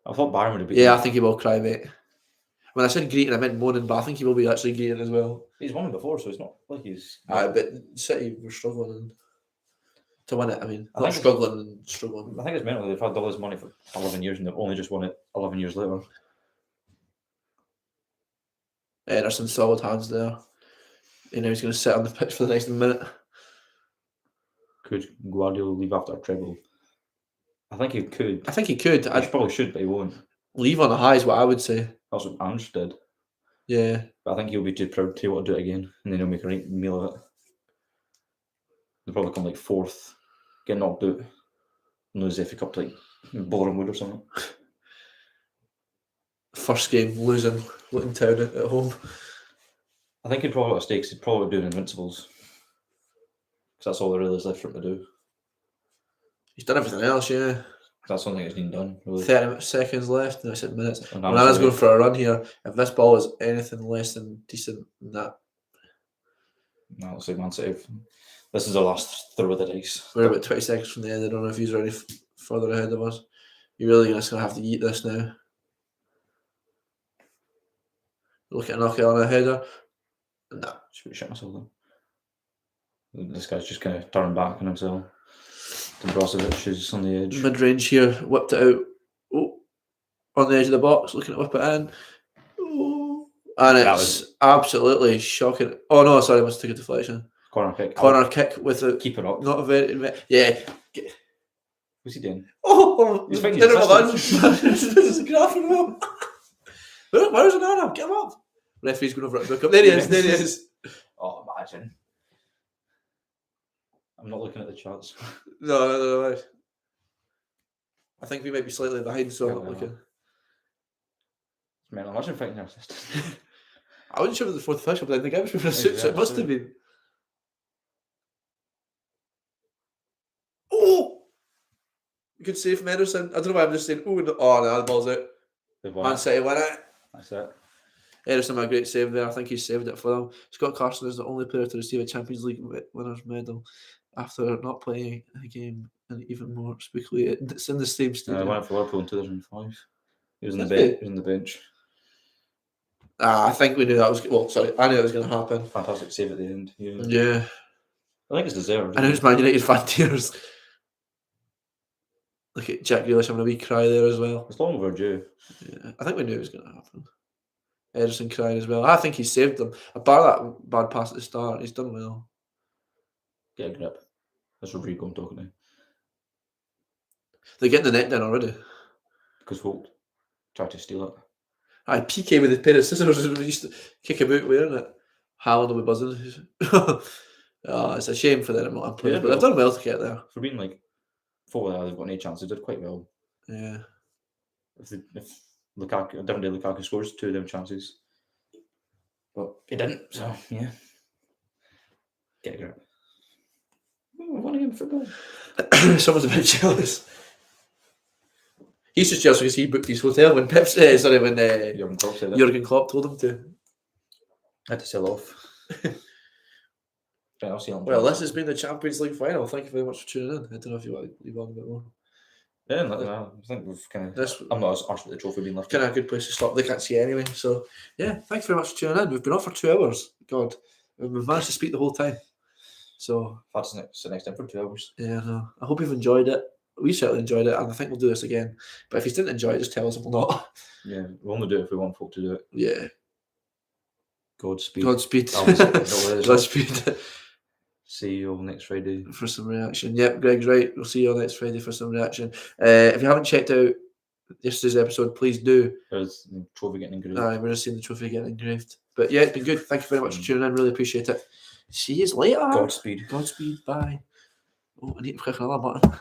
I thought Bayern would have been... Yeah, I think he will cry, mate. When I said greeting, I meant moaning, but I think he will be actually greeting as well. He's won before, so it's not like he's... But City were struggling to win it. I mean, I struggling. I think it's mental. They've had all this money for 11 years and they've only just won it 11 years later. Ederson solid hands there. You know he's going to sit on the pitch for the next minute. Could Guardiola leave after a treble? I think he could. I think he could. He probably should, but he won't. Leave on a high is what I would say. That's what Ange did. Yeah. But I think he'll be too proud to want to do it again, and then he'll make a right meal of it. They'll probably come like fourth, get knocked out, and lose the FA Cup to like Boreham Wood or something. First game losing, Luton Town at home. I think he'd probably got stakes. He'd probably do Invincibles. Because that's all there really is left for him to do. He's done everything else, yeah. That's something that's been done. Really. 30 seconds left, no, it's at minutes. And Onana's going for a run here. If this ball is anything less than decent than that. No, looks like Man City. This is our last throw of the dice. We're about 20 seconds from the end. I don't know if he's already further ahead of us. You're really just going to have to eat this now. Look at Nokia on a header. Nah. Should we shut myself though? This guy's just kind of turning back on himself. Brozovic is on the edge. Mid-range here, whipped it out. Oh, on the edge of the box, looking to whip it in. Oh, and it's absolutely shocking. Oh no, sorry, I must take a deflection. Corner kick. Corner kick with a keep it up. Not a very yeah. What's he doing? Oh, he's fighting this is a graphic him. Where's Onana? Get him up. Referee's going over at book up. There he is. There he is. Oh, imagine. I'm not looking at the charts. No. I think we might be slightly behind, so I'm not looking. Man, imagine fighting our assistant. I wasn't sure if it was the fourth official, but I think I was wearing a suit, so it must have been. Oh! Good save from Ederson. I don't know why I'm just saying, oh, no, the ball's out. Man City win it. That's it. Ederson made a great save there. I think he saved it for them. Scott Carson is the only player to receive a Champions League winner's medal after not playing a game, and even more spookily, it's in the same stadium. I went for Liverpool in 2005. He was in the bench. He was in the bench. I think we knew that was. Well, sorry, I knew it was going to happen. Fantastic save at the end. Yeah. I think it's deserved. I know it's Man United fan tears. Look at Jack Grealish having a wee cry there as well. It's long overdue. Yeah, I think we knew it was going to happen. Ederson crying as well. I think he saved them. Bar that bad pass at the start, he's done well. Get a grip. That's Rodrigo I'm talking to. They're getting the net down already. Because Holt tried to steal it. PK with his pair of scissors and we used to kick him out wearing it. Haaland will be buzzing. It's a shame for them not playing, but they've done well to get there. For being like 4 they've got any chance. They did quite well. Yeah. If Lukaku, definitely Lukaku scores 2 of them chances, but he didn't. So yeah, get a grip. We're winning in football. Someone's a bit jealous. He's just jealous because he booked his hotel when Jurgen Klopp told him to. I had to sell off. Right, I'll see you on this has been the Champions League final. Thank you very much for tuning in. I don't know if you want to leave on a bit more. Yeah, I think we've kind of. I'm not as arsed with the trophy being left. Kind of a good place to stop. They can't see it anyway. So yeah, thank you very much for tuning in. We've been on for 2 hours. God, we've managed to speak the whole time. So I've had to sit next time for 2 hours. Yeah, no. I hope you've enjoyed it. We certainly enjoyed it, and I think we'll do this again. But if you didn't enjoy it, just tell us and we'll not. Yeah, we'll only do it if we want folk to do it. Yeah. Godspeed. Godspeed. See you all next Friday for some reaction. Yep, Greg's right. We'll see you all next Friday for some reaction. If you haven't checked out yesterday's episode, please do. There's the trophy getting engraved. We're just seeing the trophy getting engraved. But yeah, it's been good. Thank you very much for tuning in. Really appreciate it. See you later. Godspeed. Bye. Oh, I need to click another button.